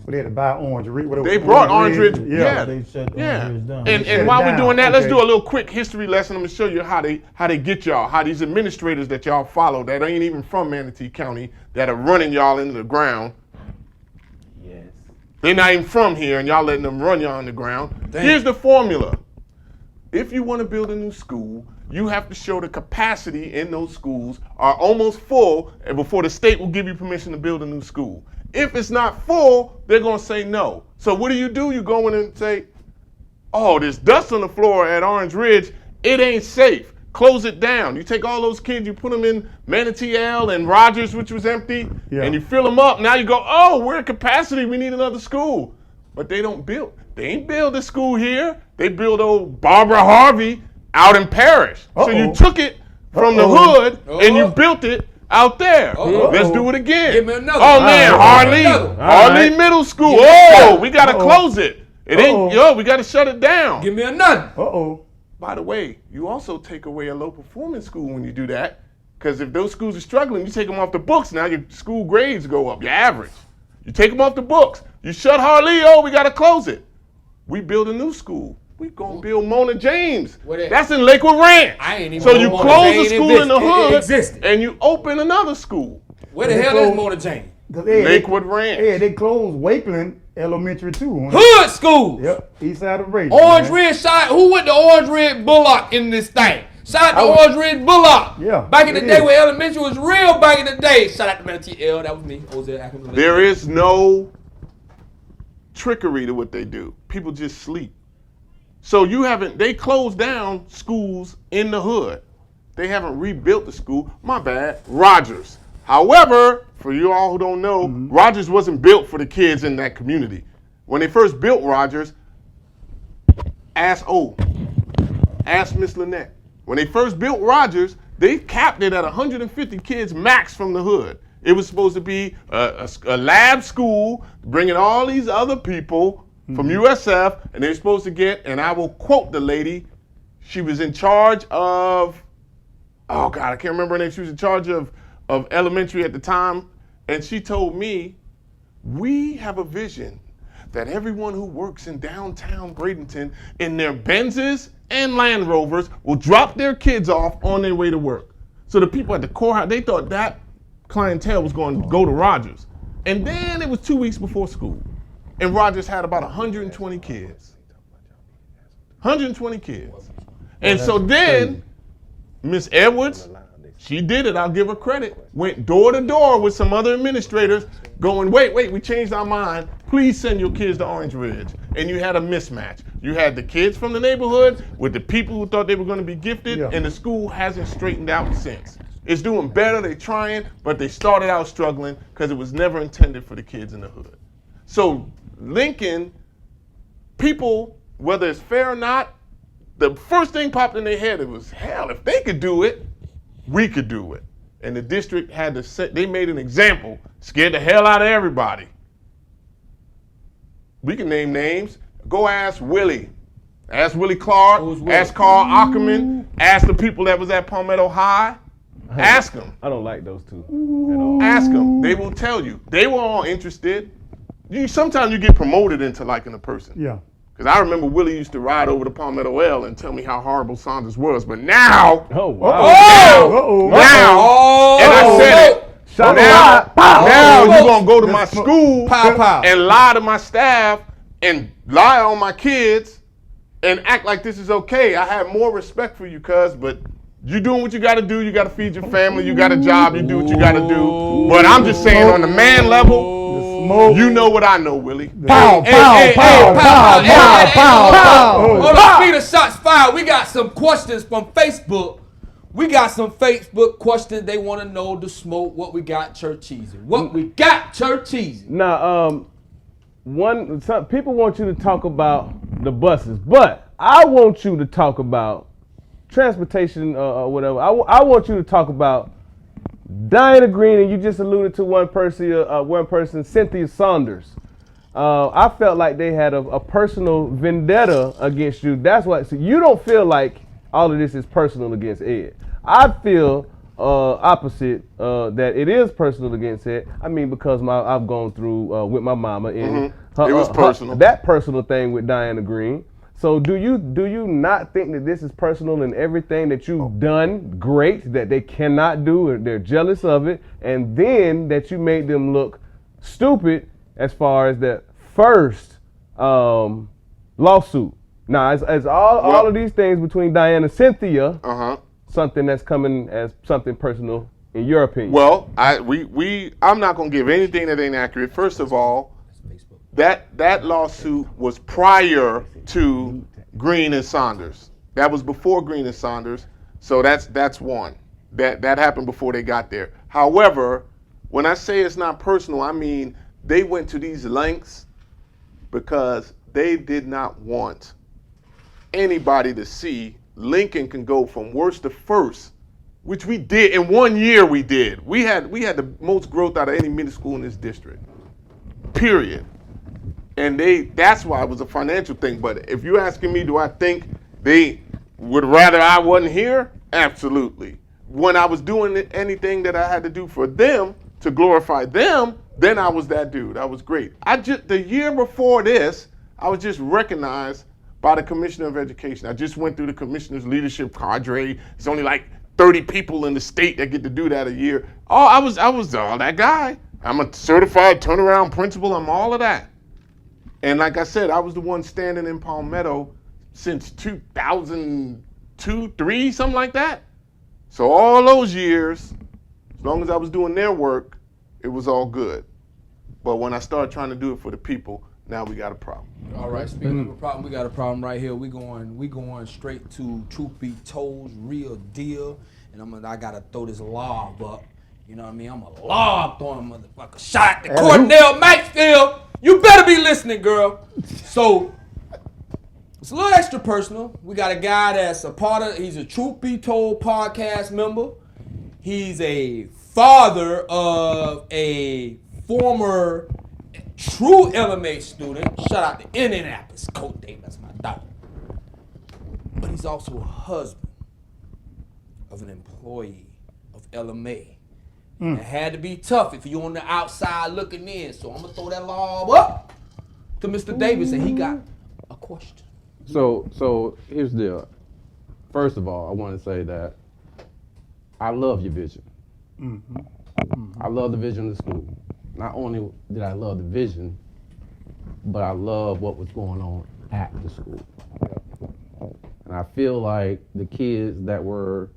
So they had to buy Orange Ridge. They brought Orange Ridge. They shut Orange Ridge down. And while we're doing that, let's do a little quick history lesson. I'm gonna show you how they get y'all, how these administrators that y'all follow that ain't even from Manatee County that are running y'all into the ground. Yes. They're not even from here, and y'all letting them run y'all on the ground. Here's the formula. If you want to build a new school, you have to show the capacity in those schools are almost full, and before the state will give you permission to build a new school. If it's not full, they're going to say no. So what do? You go in and say, oh, there's dust on the floor at Orange Ridge. It ain't safe. Close it down. You take all those kids, you put them in Manatee L and Rogers, which was empty, and you fill them up. Now you go, oh, we're at capacity. We need another school. But they ain't build a school here. They build old Barbara Harvey out in Parrish. So you took it from the hood and you built it out there. Let's do it again. Give me another. Oh man, Harley Middle School. We gotta close it. It ain't, yo, we got to shut it down. Give me another. Uh-oh. By the way, you also take away a low performance school when you do that. Because if those schools are struggling, you take them off the books. Now your school grades go up, your average. You take them off the books. You shut Harley, we got to close it. We build a new school. We gonna build Mona James. That's in Lakewood Ranch. I ain't even so know you Mona close James the school in the hood existed. and you open another school. Where the hell is Mona James? Lakewood Ranch. Yeah, they closed Wakeland Elementary too. Hood schools. Yep, east side of Ray. Orange Ridge side. Who went to Orange Ridge Bullock in this thing? Shout out to Orange Ridge Bullock. Yeah. Back in the day when elementary was real back in the day. Shout out to Manatee L. That was me. There is no trickery to what they do. People just sleep. So they closed down schools in the hood. They haven't rebuilt the school. My bad. Rogers. However, for you all who don't know, Rogers wasn't built for the kids in that community. When they first built Rogers, ask Miss Lynette. When they first built Rogers, they capped it at 150 kids max from the hood. It was supposed to be a lab school, bringing all these other people from USF, and they were supposed to get, and I will quote the lady, she was in charge of, oh God, I can't remember her name. She was in charge of elementary at the time, and she told me, we have a vision that everyone who works in downtown Bradenton in their Benzes and Land Rovers will drop their kids off on their way to work. So the people at the courthouse, they thought that clientele was going to go to Rogers. And then it was 2 weeks before school. And Rogers had about 120 kids. 120 kids. And so then, Miss Edwards, she did it, I'll give her credit, went door to door with some other administrators going, wait, we changed our mind. Please send your kids to Orange Ridge. And you had a mismatch. You had the kids from the neighborhood with the people who thought they were going to be gifted, and the school hasn't straightened out since. It's doing better, they're trying, but they started out struggling because it was never intended for the kids in the hood. So Lincoln, people, whether it's fair or not, the first thing popped in their head, it was, hell, if they could do it, we could do it. And the district had to set, they made an example, scared the hell out of everybody. We can name names. Go ask Willie. Ask Willie Clark, ask Carl Ackerman, ask the people that was at Palmetto High. Ask them. I don't like those two at all. Ask them. They will tell you. They were all interested. Sometimes you get promoted into liking a person. Yeah. Because I remember Willie used to ride over to Palmetto L and tell me how horrible Saunders was. But now, Oh, wow. now, and I said it. Now you're going to go to my school and lie to my staff and lie on my kids and act like this is okay. I have more respect for you, cuz, but you doing what you got to do. You got to feed your family. You got a job. You do what you got to do. But I'm just saying, on the man level, you know what I know, Willie. Hold on, Peter, shots fired. We got some questions from Facebook. We got some Facebook questions. They want to know the smoke. What we got, church cheesy. What we got, church cheesy. Now, some people want you to talk about the buses, but I want you to talk about transportation or whatever. I want you to talk about Diana Green, and you just alluded to one person, Cynthia Saunders. I felt like they had a personal vendetta against you. That's why. So you don't feel like all of this is personal against Ed. I feel opposite, that it is personal against Ed. I mean, because I've gone through with my mama and it was personal. That personal thing with Diana Green. So do you not think that this is personal in everything that you've done great that they cannot do, or they're jealous of it, and then that you made them look stupid as far as that first lawsuit? Now, as all of these things between Diana and Cynthia, something that's coming as something personal in your opinion? Well, I'm not gonna give anything that ain't accurate. First of all, that lawsuit was prior to Green and Saunders. That was before Green and Saunders. So that's one. That happened before they got there. However, when I say it's not personal, I mean they went to these lengths because they did not want anybody to see Lincoln can go from worst to first, which we did in 1 year. We did. We had the most growth out of any middle school in this district. Period. And that's why it was a financial thing. But if you're asking me, do I think they would rather I wasn't here? Absolutely. When I was doing anything that I had to do for them to glorify them, then I was that dude. I was great. The year before this, I was just recognized by the Commissioner of Education. I just went through the Commissioner's leadership cadre. It's only like 30 people in the state that get to do that a year. Oh, I was all that guy. I'm a certified turnaround principal. I'm all of that. And like I said, I was the one standing in Palmetto since 2002, 3, something like that. So all those years, as long as I was doing their work, it was all good. But when I started trying to do it for the people, now we got a problem. All right, speaking of a problem, we got a problem right here. We going straight to Troof Be Told, real deal. And I gotta throw this lob up. You know what I mean? I'm a lob throwing a motherfucker. Shot at the Cornell Maxfield. You better be listening, girl. So it's a little extra personal. We got a guy that's a part of, he's a Troof Be Told podcast member. He's a father of a former true LMA student. Shout out to Indianapolis. Coach Dave, that's my daughter. But he's also a husband of an employee of LMA. It had to be tough if you're on the outside looking in. So I'm going to throw that lob up to Mr. Davis, and he got a question. So here's the deal. First of all, I want to say that I love your vision. I love the vision of the school. Not only did I love the vision, but I love what was going on at the school. And I feel like the kids that were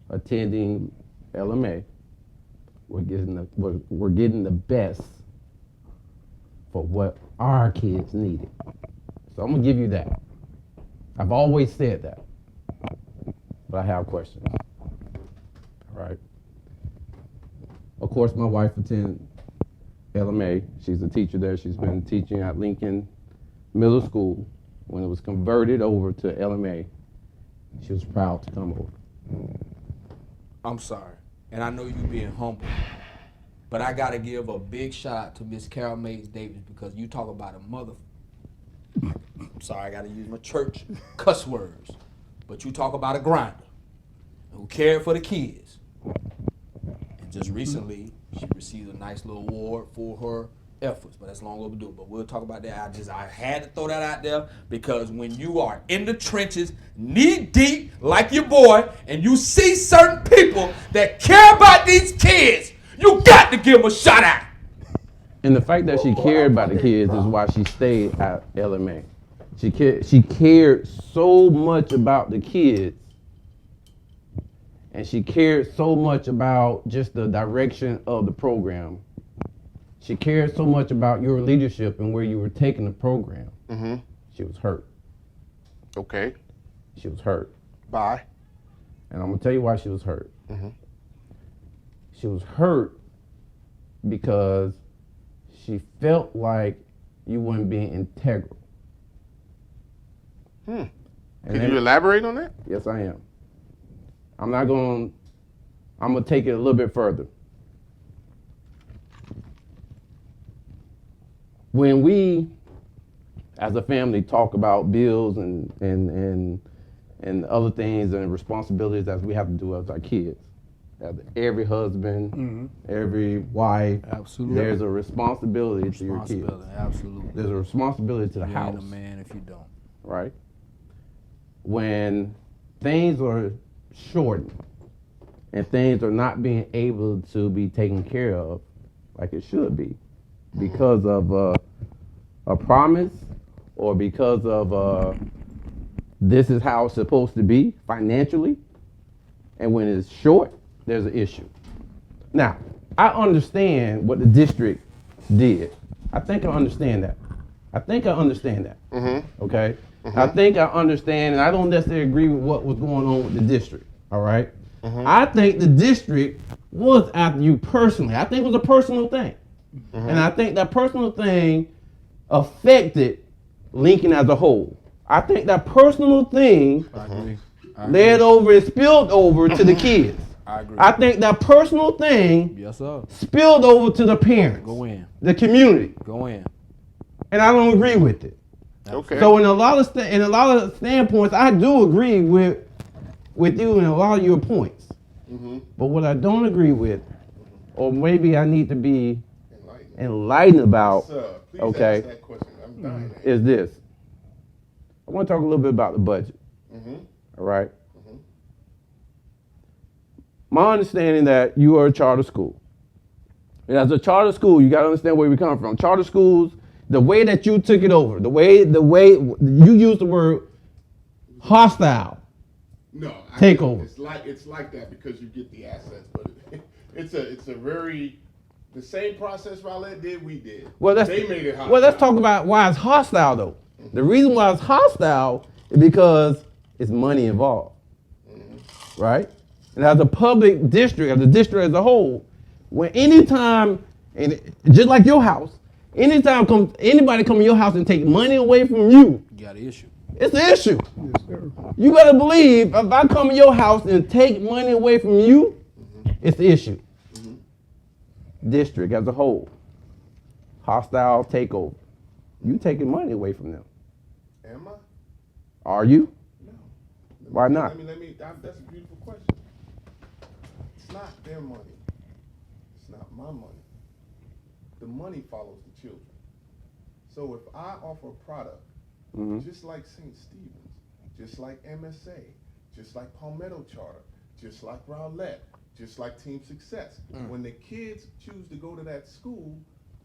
attending LMA were getting the best for what our kids needed. So I'm gonna give you that. I've always said that, but I have questions. All right. Of course, my wife attended LMA. She's a teacher there. She's been teaching at Lincoln Middle School. When it was converted over to LMA, she was proud to come over. I'm sorry, and I know you being humble, but I gotta give a big shout out to Miss Carol Mays Davis, because you talk about a mother. I'm sorry, I gotta use my church cuss words, but you talk about a grinder who cared for the kids. And just recently, she received a nice little award for her efforts, but that's long overdue. But we'll talk about that. I had to throw that out there, because when you are in the trenches, knee deep like your boy, and you see certain people that care about these kids, you got to give them a shout out. And the fact that she cared about the kids is why she stayed at LMA. She cared so much about the kids, and she cared so much about just the direction of the program. She cared so much about your leadership and where you were taking the program. She was hurt. Okay. She was hurt. Bye. And I'm gonna tell you why she was hurt. She was hurt because she felt like you weren't being integral. Can you elaborate on that? Yes, I am. I'm gonna take it a little bit further. When we, as a family, talk about bills and other things and responsibilities that we have to do with our kids, every husband, every wife, Absolutely. there's a responsibility to your kids. Absolutely. There's a responsibility to the You house. ain't a man if you don't. Right? When things are shortened and things are not being able to be taken care of like it should be, because of a promise or because of this is how it's supposed to be financially, and when it's short, there's an issue. Now, I understand what the district did. I think I understand that. Okay? I think I understand, and I don't necessarily agree with what was going on with the district, all right? I think the district was after you personally. I think it was a personal thing. And I think that personal thing affected Lincoln as a whole. I think that personal thing led over and spilled over to the kids. I agree. I think that personal thing Yes, sir. spilled over to the parents, Go in. the community. Go in. and I don't agree with it. Okay. So in a lot of standpoints, I do agree with you in a lot of your points. But what I don't agree with, or maybe I need to be enlightened about, Please okay, ask that question. I'm dying. is this. I want to talk a little bit about the budget. All right. My understanding that you are a charter school. And as a charter school, you got to understand where we come from. Charter schools, the way that you took it over, the way you used the word hostile. No, Takeover. It's like that because you get the assets, but it's a very the same process Rowlett did, we did. They made it hostile. Well, let's talk about why it's hostile though. The reason why it's hostile is because it's money involved, right? And as a public district, as a district as a whole, when anytime, and just like your house, anytime anybody come to your house and take money away from you, You got an issue. it's an issue. You better believe if I come to your house and take money away from you, it's the issue. District as a whole, hostile takeover. You taking money away from them. Am I? Are you? No. Why not? That's a beautiful question. It's not their money. It's not my money. The money follows the children. So if I offer a product, just like St. Stephen's, just like MSA, just like Palmetto Charter, just like Rowlett, just like Team Success, when the kids choose to go to that school,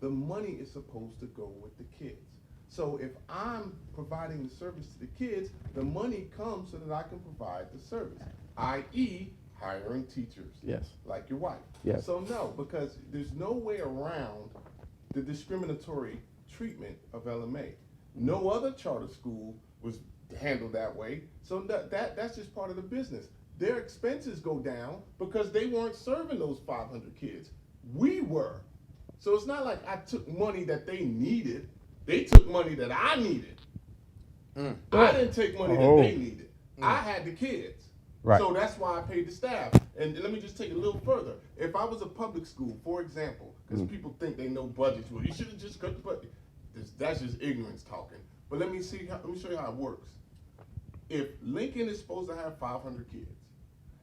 the money is supposed to go with the kids. So if I'm providing the service to the kids, the money comes so that I can provide the service, i.e. hiring teachers. Yes. Like your wife. Yes. So no, because there's no way around the discriminatory treatment of LMA. No other charter school was handled that way. So that's just part of the business. Their expenses go down because they weren't serving those 500 kids. We were. So it's not like I took money that they needed. They took money that I needed. I didn't take money that they needed. I had the kids. Right. So that's why I paid the staff. And let me just take it a little further. If I was a public school, for example, because people think they know budgets, well, you should have just cut the budget. That's just ignorance talking. But let me show you how it works. If Lincoln is supposed to have 500 kids,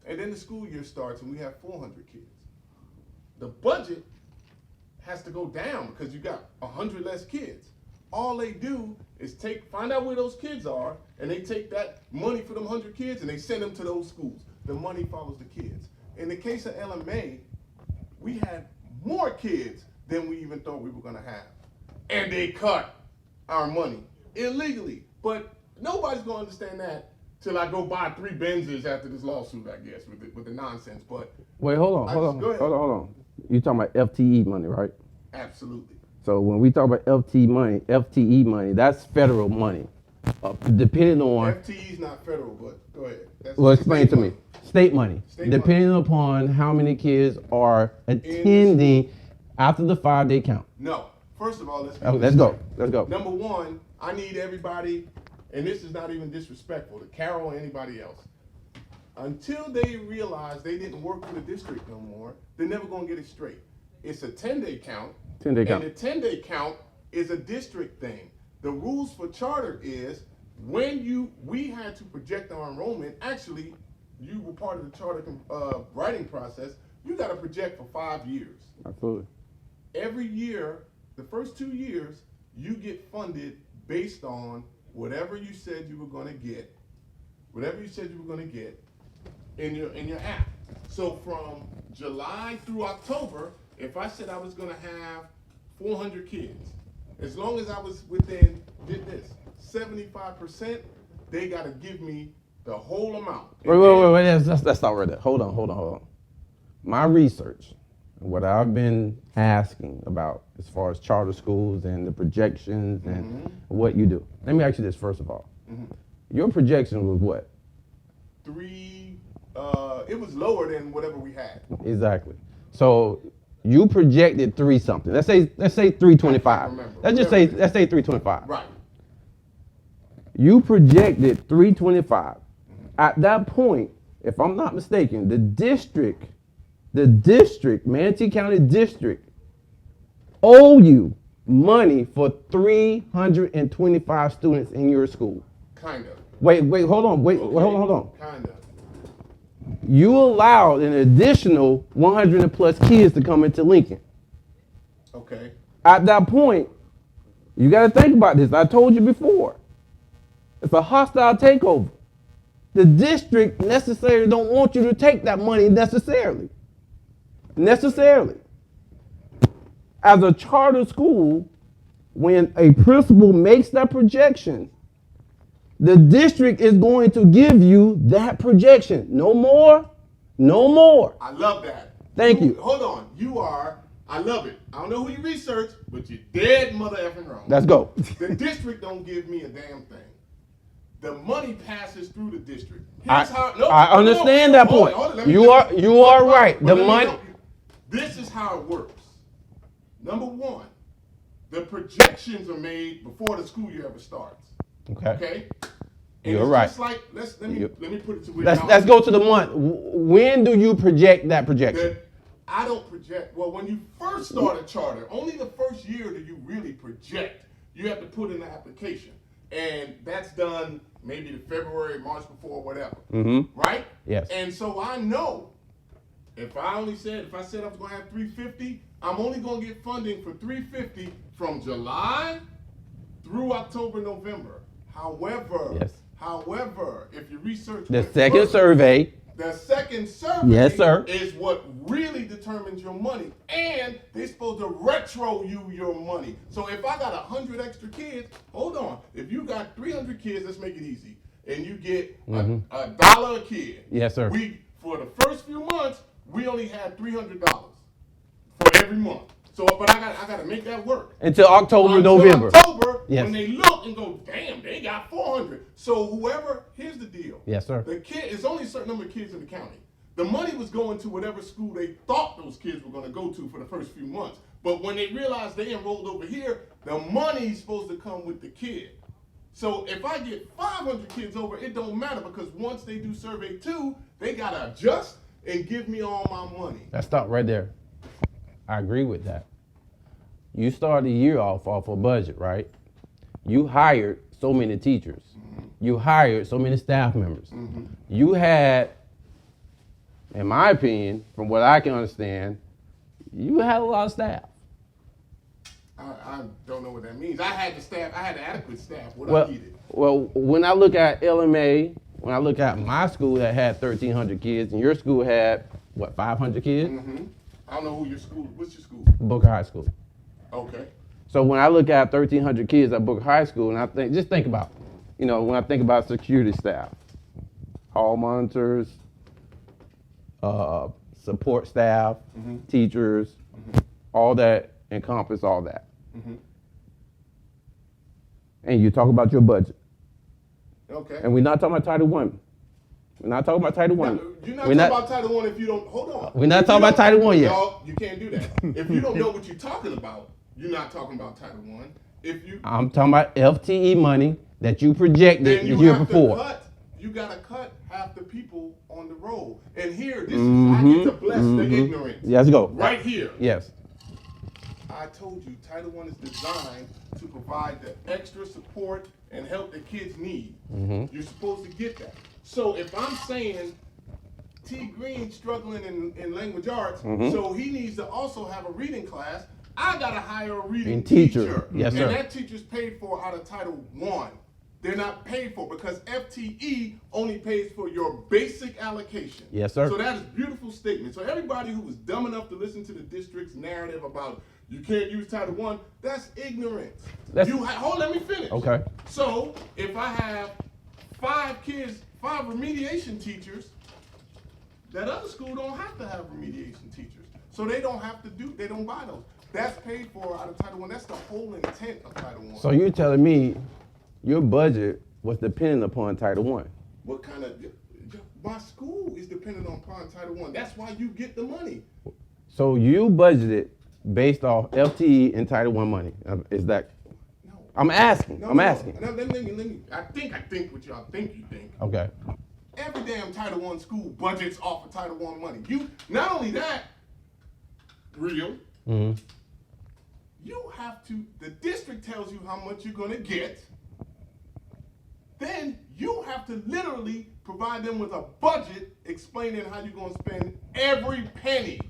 and then the school year starts and we have 400 kids, the budget has to go down because you got 100 less kids. All they do is find out where those kids are, and they take that money for them 100 kids and they send them to those schools. The money follows the kids. In the case of LMA, we had more kids than we even thought we were gonna have. And they cut our money illegally. But nobody's gonna understand that till I go buy 3 Benzes after this lawsuit, I guess, with the nonsense. But Wait, hold on. Go ahead. Hold on. You talking about FTE money, right? Absolutely. So when we talk about FTE money, that's federal money. Depending on, FTE's not federal, but go ahead. well, explain to me. money. State money. State Depending upon how many kids are attending after the 5-day count. No. First of all, let's go. Let's go. Number one, I need everybody, and this is not even disrespectful to Carol or anybody else. Until they realize they didn't work for the district no more, they're never gonna get it straight. It's a 10-day count. 10-day count. And the 10-day count is a district thing. The rules for charter is when we had to project our enrollment, actually, you were part of the charter writing process, you gotta project for 5 years. Absolutely. Every year, the first 2 years, you get funded based on whatever you said you were gonna get, in your app. So from July through October, if I said I was gonna have 400 kids, as long as I was within, get this, 75%, they gotta give me the whole amount. Wait. Let's stop right there. Hold on. My research, what I've been asking about as far as charter schools and the projections and what you do. Let me ask you this first of all. Your projection was what? It was lower than whatever we had. Exactly. So you projected 3 something. Let's say 325. Let's say 325. Right. You projected 325. At that point, if I'm not mistaken, the district, Manatee County District, owe you money for 325 students in your school. Kind of. Wait, hold on. Hold on. Kind of. You allowed an additional 100 and plus kids to come into Lincoln. Okay. At that point, you got to think about this. I told you before. It's a hostile takeover. The district necessarily don't want you to take that money necessarily. As a charter school, when a principal makes that projection, the district is going to give you that projection. No more, no more. I love that. Thank you. Hold on. I love it. I don't know who you research, but you're dead mother effing wrong. Let's go. The district don't give me a damn thing. The money passes through the district. I understand that point. You are right. The money. This is how it works. Number one, the projections are made before the school year ever starts. Okay. And You're it's right. Just like let me put it to you. Let's go to the month. When do you project that projection? I don't project. Well, when you first start a charter, only the first year do you really project. You have to put in the application, and that's done maybe the February, March before, whatever. Right? Yes. And so I know if I said I was going to have 350, I'm only going to get funding for 350 from July through October, November. However, if you research the second survey. The second survey Yes, sir. is what really determines your money. And they're supposed to retro you your money. So if I got 100 extra kids, hold on. If you got 300 kids, let's make it easy. And you get $1 a kid. Yes, sir. For the first few months, we only had $300 for every month. So, but I got to make that work. Until October, November. Yes. When they look and go, damn, they got 400. So here's the deal. Yes, sir. It's only a certain number of kids in the county. The money was going to whatever school they thought those kids were going to go to for the first few months. But when they realized they enrolled over here, the money's supposed to come with the kid. So if I get 500 kids over, it don't matter because once they do survey 2, they got to adjust and give me all my money. Let's stop right there. I agree with that. You start the year off a budget, right? You hired so many teachers. You hired so many staff members. You had, in my opinion, from what I can understand, you had a lot of staff. I don't know what that means. I had adequate staff. I needed. Well, when I look at LMA, when I look at my school that had 1,300 kids, and your school had, 500 kids? I don't know what's your school? Booker High School. Okay. So when I look at 1,300 kids at Booker High School, and I think about, when I think about security staff, hall monitors, support staff, teachers, all that encompass all that. And you talk about your budget. Okay. And we're not talking about Title I. We're not talking about Title I. You're not talking about Title I if you don't, hold on. We're not talking about Title I yet. No, you can't do that. If you don't know what you're talking about, you're not talking about Title I. I'm talking about FTE money that you projected the year before. You gotta cut half the people on the roll. And here, this is, I get to bless the ignorance. Let's go. Right here. Yes. I told you Title I is designed to provide the extra support and help that kids need. You're supposed to get that. So if I'm saying T. Green's struggling in language arts, so he needs to also have a reading class, I gotta hire a reading teacher. Yes, sir. And that teacher's paid for out of Title I. They're not paid for because FTE only pays for your basic allocation. Yes, sir. So that is a beautiful statement. So everybody who was dumb enough to listen to the district's narrative about you can't use Title I, that's ignorance. Let me finish. Okay. So if I have 5 remediation teachers, that other school don't have to have remediation teachers. So they don't buy those. That's paid for out of Title I. That's the whole intent of Title I. So you're telling me your budget was dependent upon Title I? What kind of, my school is dependent upon Title I. That's why you get the money. So you budgeted based off FTE and Title I money. Is that? No. I'm asking. No, I'm asking. Let me. I think what y'all think you think. Okay. Every damn Title I school budgets off of Title I money. Not only that, real. the district tells you how much you're gonna get. Then you have to literally provide them with a budget explaining how you're gonna spend every penny.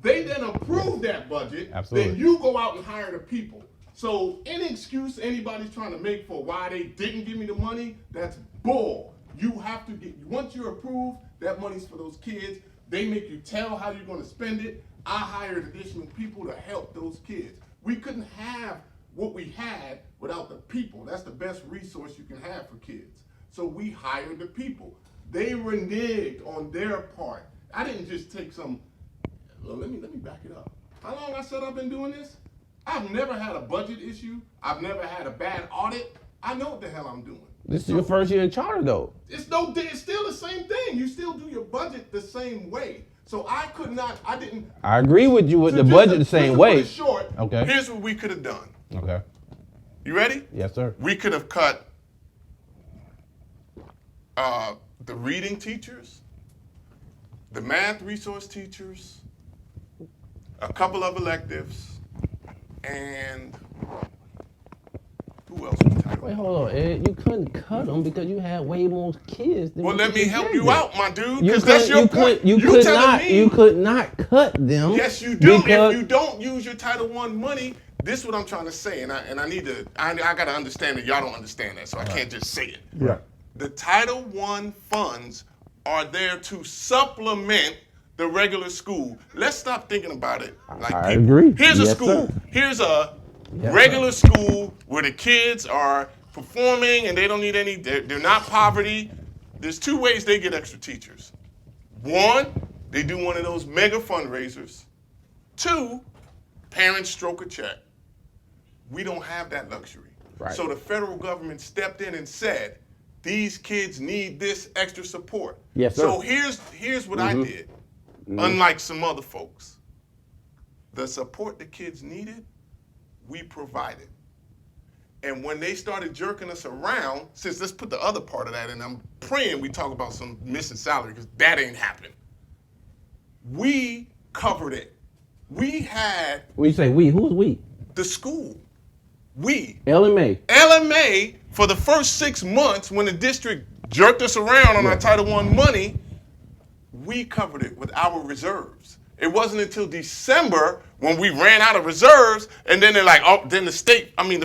They then approve that budget. Absolutely. Then you go out and hire the people. So any excuse anybody's trying to make for why they didn't give me the money, that's bull. You have to get, once you're approved, that money's for those kids. They make you tell how you're gonna spend it. I hired additional people to help those kids. We couldn't have what we had without the people. That's the best resource you can have for kids. So we hired the people. They reneged on their part. I didn't just take some, well, let me back it up. How long I said I've been doing this? I've never had a budget issue. I've never had a bad audit. I know what the hell I'm doing. This is your first year in charter, though. It's still the same thing. You still do your budget the same way. So I didn't. I agree with you with the budget the same way. Short, Okay. Here's what we could have done. Okay. You ready? Yes, sir. We could have cut the reading teachers, the math resource teachers, a couple of electives, and who else was title? Wait, hold on, Ed. You couldn't cut them because you had way more kids than Well, what let me help projected. you out, my dude, You because that's your point. You could not cut them. Yes, you do. because- If you don't use your Title I money, this is what I'm trying to say, and I got to understand that y'all don't understand that, so I can't just say it. Yeah. The Title I funds are there to supplement the regular school. Let's stop thinking about it like I people. agree. Here's a Yes, school. sir. Here's a Yes, regular school where the kids are performing and they don't need any, they're not poverty. There's two ways they get extra teachers. One, they do one of those mega fundraisers. Two, parents stroke a check. We don't have that luxury. Right. So the federal government stepped in and said, these kids need this extra support. Yes, sir. So here's what I did, unlike some other folks. The support the kids needed, we provided. And when they started jerking us around, since let's put the other part of that in, I'm praying we talk about some missing salary because that ain't happened. We covered it. We had When you say we, who's we? the school. We. LMA. LMA, for the first 6 months when the district jerked us around on our Title I money, we covered it with our reserves. It wasn't until December when we ran out of reserves, and then they're like, oh, then the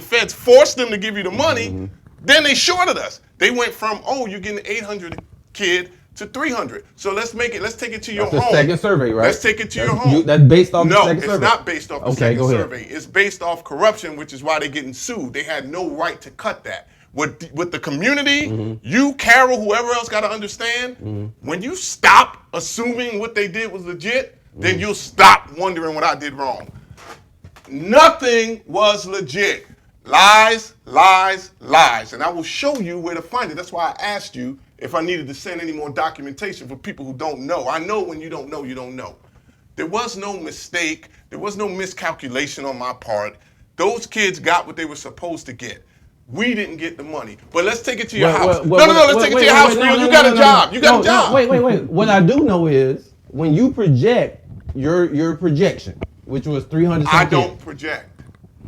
feds forced them to give you the money, then they shorted us. They went from, oh, you're getting 800 kid to 300. So let's take it to your That's home. the second survey, right? Let's take it to your home. That's based off the No, second it's survey. not based off the Okay, second go ahead. survey. It's based off corruption, which is why they're getting sued. They had no right to cut that. With the community, you, Carol, whoever else got to understand, when you stop assuming what they did was legit, then you'll stop wondering what I did wrong. Nothing was legit. Lies, lies, lies. And I will show you where to find it. That's why I asked you if I needed to send any more documentation for people who don't know. I know when you don't know, you don't know. There was no mistake. There was no miscalculation on my part. Those kids got what they were supposed to get. We didn't get the money. But let's take it to your house. Let's take it to your house, Real. You got a job. You got a job. Wait. What I do know is when you project your projection, which was 300. I don't project.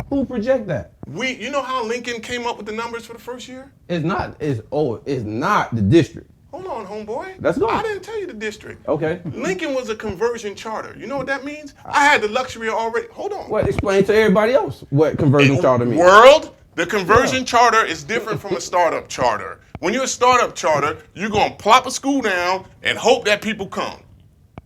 Who project that? You know how Lincoln came up with the numbers for the first year? It's not the district. Hold on, homeboy. Let's go. I didn't tell you the district. Okay. Lincoln was a conversion charter. You know what that means? I had the luxury of already. Hold on. Well, explain to everybody else what conversion charter means. World, the conversion charter is different from a startup charter. When you're a startup charter, you're gonna plop a school down and hope that people come.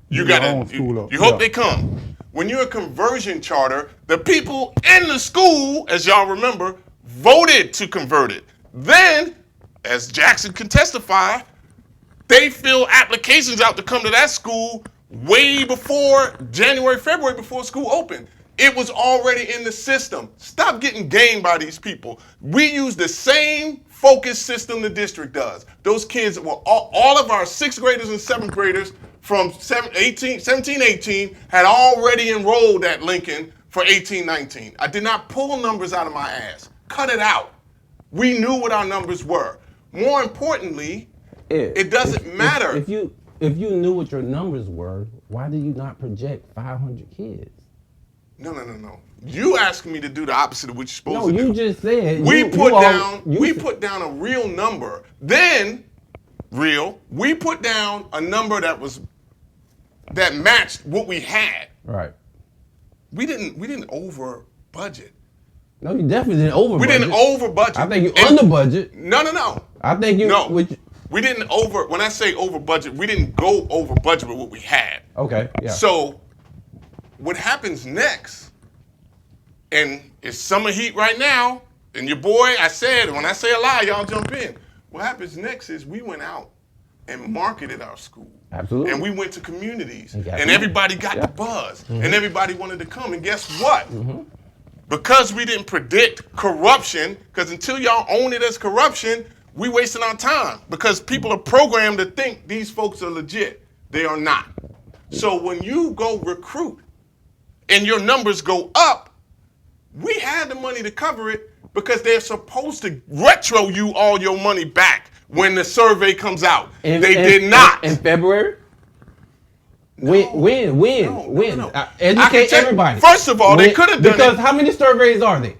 You hope they come. When you're a conversion charter, the people in the school, as y'all remember, voted to convert it. Then, as Jackson can testify, they fill applications out to come to that school way before January, February, before school opened. It was already in the system. Stop getting gamed by these people. We use the same focus system the district does. Those kids were all of our 6th graders and 7th graders from 17-18 had already enrolled at Lincoln for 18-19. I did not pull numbers out of my ass. Cut it out. We knew what our numbers were. More importantly, it doesn't matter. If you knew what your numbers were, why did you not project 500 kids? No. You asking me to do the opposite of what you're supposed No, to do. you just said We you put down a real number. Then, we put down a number that matched what we had. Right. We didn't over budget. No, you definitely didn't over. We didn't over budget. I think you under budget. No. I think you. No. We didn't over. When I say over budget, we didn't go over budget with what we had. Okay. Yeah. So, what happens next? And it's summer heat right now. And your boy, when I say a lie, y'all jump in. What happens next is we went out and marketed our school. Absolutely. And we went to communities. And everybody got the buzz. Mm-hmm. And everybody wanted to come. And guess what? Mm-hmm. Because we didn't predict corruption, because until y'all own it as corruption, we wasting our time. Because people are programmed to think these folks are legit. They are not. So when you go recruit and your numbers go up, we had the money to cover it because they're supposed to retro you all your money back when the survey comes out. They did not. In February? No, When? No. Educate everybody. First of all, they could have done because it. how many surveys are they?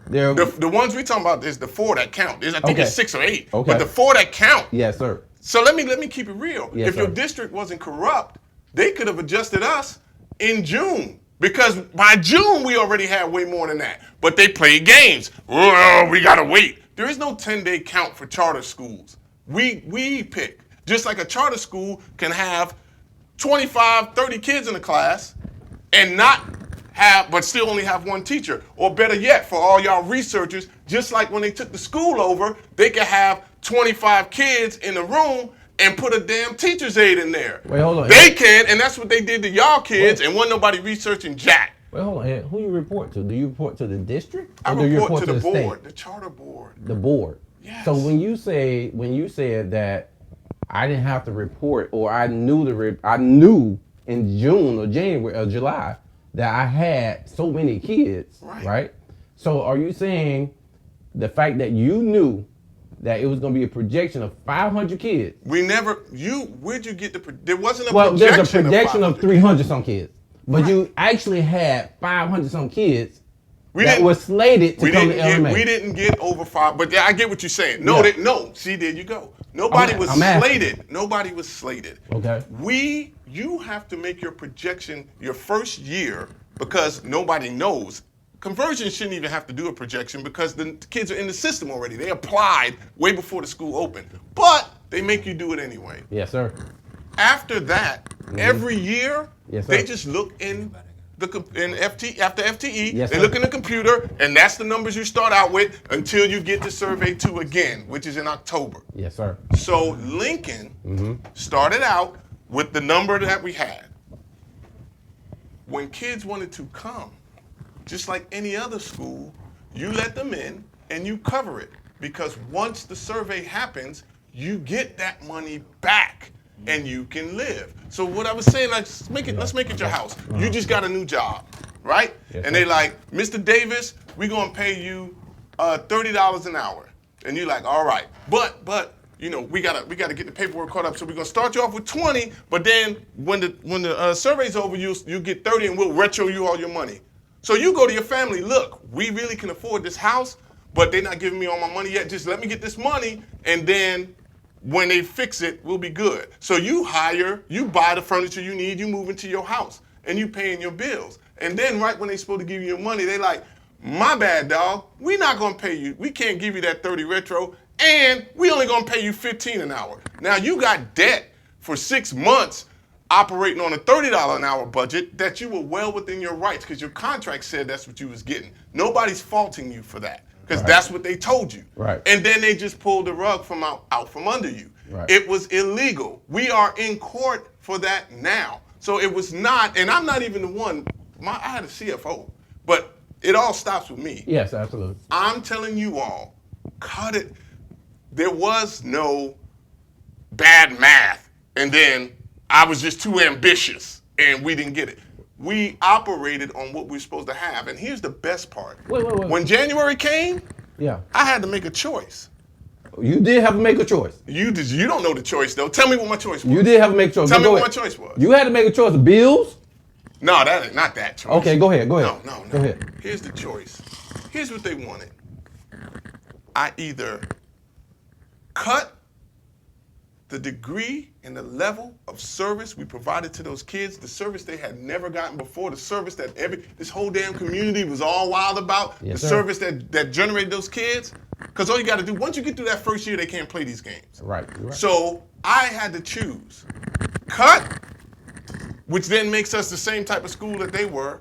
The ones we talking about is the 4 that count. I think it's 6 or 8. Okay. But the 4 that count. Yes, sir. So let me keep it real. Yes, if your sir. district wasn't corrupt, they could have adjusted us in June. Because by June, we already had way more than that. But they played games. Oh, we got to wait. There is no 10-day count for charter schools. We pick. Just like a charter school can have 25, 30 kids in a class and but still only have one teacher. Or better yet, for all y'all researchers, just like when they took the school over, they could have 25 kids in a room and put a damn teacher's aide in there. Wait, hold on. They can, and that's what they did to y'all kids, and wasn't nobody researching jack. Wait, hold on. Who you report to? Do you report to the district? I Or do you report to the state? board, the charter board. The board. Yes. So when you said that I didn't have to report, or I knew in June or January or July that I had so many kids, right? So are you saying the fact that you knew that it was going to be a projection of 500 kids? Where'd you get there wasn't a projection. Well, there's a projection of of 300 some kids, but you actually had 500 some kids that were slated to come to LMA. We didn't get over 5, but I get what you're saying. No, see, there you go. Nobody was slated. Nobody was slated. Okay. You have to make your projection your first year because nobody knows. Conversion shouldn't even have to do a projection because the kids are in the system already. They applied way before the school opened, but they make you do it anyway. Yes, sir. After that, every year, Yes, sir. they just look after FTE, Yes, they sir. look in the computer, and that's the numbers you start out with until you get to survey 2 again, which is in October. Yes, sir. So Lincoln started out with the number that we had. When kids wanted to come, just like any other school, you let them in and you cover it. Because once the survey happens, you get that money back and you can live. So what I was saying, let's make it your house. You just got a new job, right? Yes, and they like, Mr. Davis, we're gonna pay you $30 an hour. And you're like, all right, but you know, we gotta get the paperwork caught up. So we're gonna start you off with 20, but then when the survey's over, you get 30 and we'll retro you all your money. So you go to your family, look, we really can afford this house, but they're not giving me all my money yet. Just let me get this money, and then when they fix it, we'll be good. So you buy the furniture you need, you move into your house, and you paying your bills. And then right when they're supposed to give you your money, they like, my bad, dog, we not gonna pay you. We can't give you that 30 retro, and we only gonna pay you 15 an hour. Now you got debt for 6 months operating on a $30 an hour budget that you were well within your rights because your contract said that's what you was getting. Nobody's faulting you for that because that's what they told you. Right. And then they just pulled the rug from out from under you. Right. It was illegal. We are in court for that now. So it was not, and I'm not even the one, I had a CFO, but it all stops with me. Yes, absolutely. I'm telling you all, cut it. There was no bad math, and then I was just too ambitious, and we didn't get it. We operated on what we were supposed to have, and here's the best part. Wait. When January came, Yeah. I had to make a choice. You did have to make a choice. You don't know the choice, though. Tell me what my choice was. You did have to make a choice. Tell me Go what my ahead. choice was. You had to make a choice of bills No, that ain't not that choice. Okay, go ahead. No. Go ahead. Here's the choice. Here's what they wanted. I either cut the degree and the level of service we provided to those kids, the service they had never gotten before, the service that this whole damn community was all wild about, Yes, the sir. service that generated those kids. Because all you got to do, once you get through that first year, they can't play these games. Right. So I had to choose cut, which then makes us the same type of school that they were,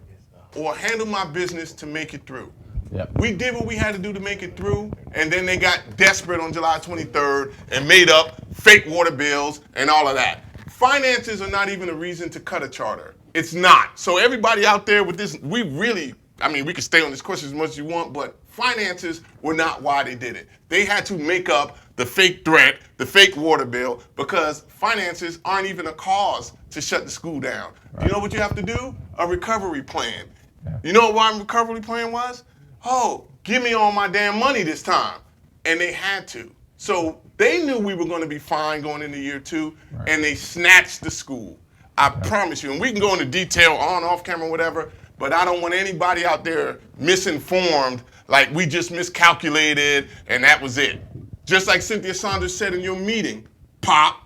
or handle my business to make it through. Yep. We did what we had to do to make it through, and then they got desperate on July 23rd and made up fake water bills and all of that. Finances are not even a reason to cut a charter. It's not. So everybody out there with this, we can stay on this question as much as you want, but finances were not why they did it. They had to make up the fake threat, the fake water bill, because finances aren't even a cause to shut the school down. Right. You know what you have to do? A recovery plan. Yeah. You know what my recovery plan was? Oh, give me all my damn money this time. And they had to. So they knew we were going to be fine going into year 2, right. And they snatched the school. I promise you. And we can go into detail on, off camera, whatever, but I don't want anybody out there misinformed, like we just miscalculated and that was it. Just like Cynthia Saunders said in your meeting, Pop,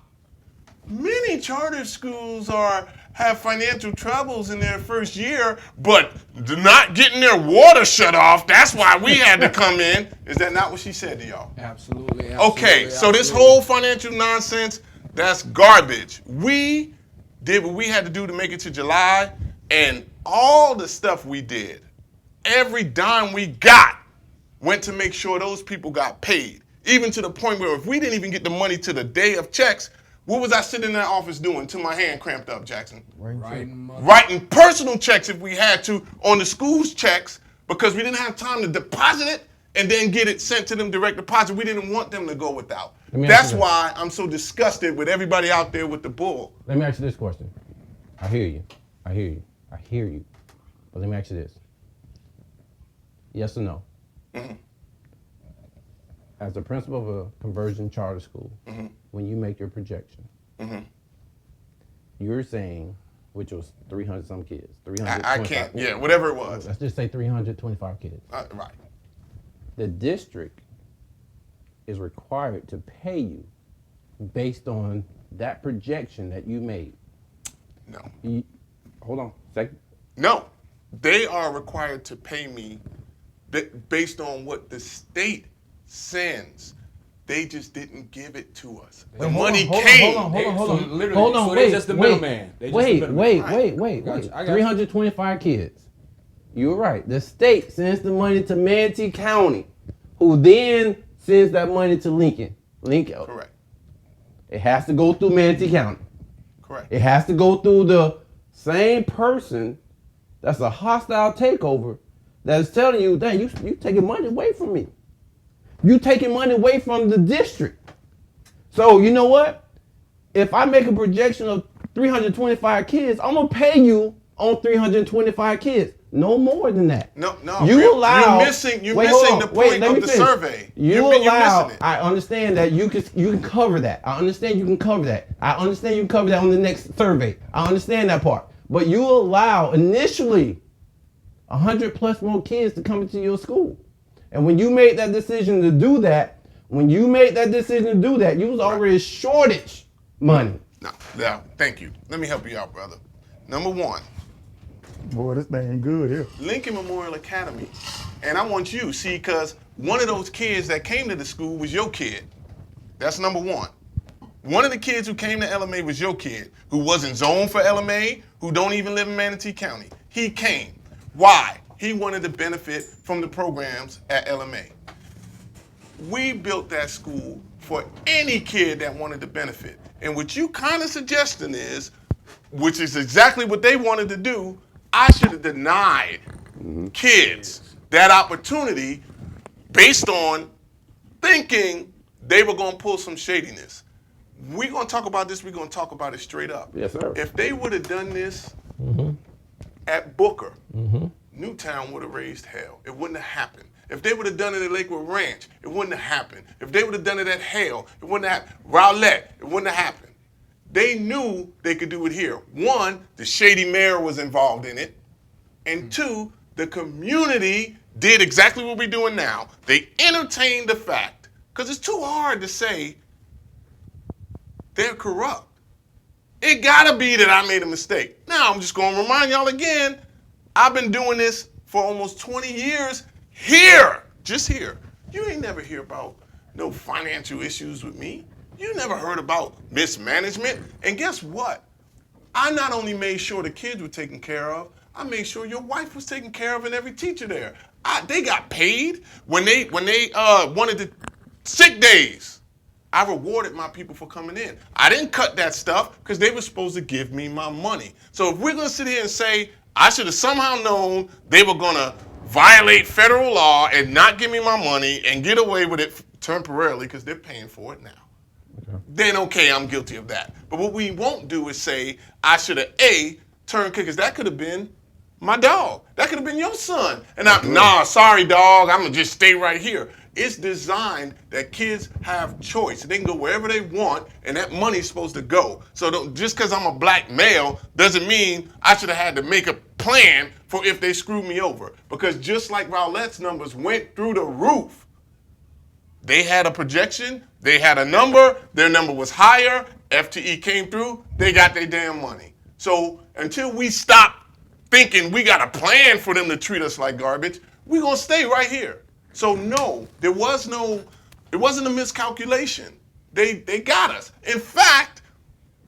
many charter schools have financial troubles in their first year, but not getting their water shut off, that's why we had to come in. Is that not what she said to y'all? Absolutely. Okay, so this whole financial nonsense, that's garbage. We did what we had to do to make it to July, and all the stuff we did, every dime we got went to make sure those people got paid. Even to the point where if we didn't even get the money to the day of checks, what was I sitting in that office doing till my hand cramped up, Jackson? Writing personal checks if we had to on the school's checks because we didn't have time to deposit it and then get it sent to them direct deposit. We didn't want them to go without. That's why I'm so disgusted with everybody out there with the bull. Let me ask you this question. I hear you. But let me ask you this. Yes or no? Mm-hmm. As the principal of a conversion charter school, mm-hmm. when you make your projection, mm-hmm. you're saying, which was 300 some kids, 300. I can't, yeah, whatever it was. Let's just say 325 kids. Right. The district is required to pay you based on that projection that you made. No. Hold on a second. No, they are required to pay me based on what the state sends. They just didn't give it to us. The money came. Hold on. They just the middleman. Wait. 325 kids. You're right. The state sends the money to Manatee County, who then sends that money to Lincoln. Correct. It has to go through Manatee County. Correct. It has to go through the same person that's a hostile takeover that's telling you, dang, you taking money away from me. You taking money away from the district. So you know what? If I make a projection of 325 kids, I'm gonna pay you on 325 kids. No more than that. No. You're missing the point of the survey. You're missing it. I understand that you can cover that. I understand you can cover that. I understand you can cover that on the next survey. I understand that part. But you allow initially 100 plus more kids to come into your school. And when you made that decision to do that, you was already shortage money. No, thank you. Let me help you out, brother. Number one. Boy, this thing good here. Lincoln Memorial Academy. And I want you, see, because one of those kids that came to the school was your kid. That's number one. One of the kids who came to LMA was your kid, who wasn't zoned for LMA, who don't even live in Manatee County. He came. Why? He wanted to benefit from the programs at LMA. We built that school for any kid that wanted to benefit. And what you kind of suggesting is, which is exactly what they wanted to do, I should have denied kids that opportunity based on thinking they were going to pull some shadiness. We're going to talk about this. We're going to talk about it straight up. Yes, sir. If they would have done this at Booker, Newtown would have raised hell. It wouldn't have happened. If they would have done it at Lakewood Ranch, it wouldn't have happened. If they would have done it at Hale, it wouldn't have happened. Rowlett, it wouldn't have happened. They knew they could do it here. One, the shady mayor was involved in it. And two, the community did exactly what we're doing now. They entertained the fact, because it's too hard to say they're corrupt. It gotta be that I made a mistake. Now, I'm just gonna remind y'all again, I've been doing this for almost 20 years here, just here. You ain't never hear about no financial issues with me. You never heard about mismanagement. And guess what? I not only made sure the kids were taken care of, I made sure your wife was taken care of and every teacher there. They got paid when they wanted the sick days. I rewarded my people for coming in. I didn't cut that stuff because they were supposed to give me my money. So if we're gonna sit here and say, I should have somehow known they were gonna violate federal law and not give me my money and get away with it temporarily because they're paying for it now. Then okay, I'm guilty of that. But what we won't do is say, I should have turned kickers. That could have been my dog. That could have been your son. And sorry dog, I'm gonna just stay right here. It's designed that kids have choice. They can go wherever they want and that money's supposed to go. So just because I'm a black male doesn't mean I should have had to make a plan for if they screwed me over. Because just like Rowlett's numbers went through the roof, they had a projection, they had a number, their number was higher, FTE came through, they got their damn money. So until we stop thinking we got a plan for them to treat us like garbage, we're gonna stay right here. So no, it wasn't a miscalculation. They got us. In fact,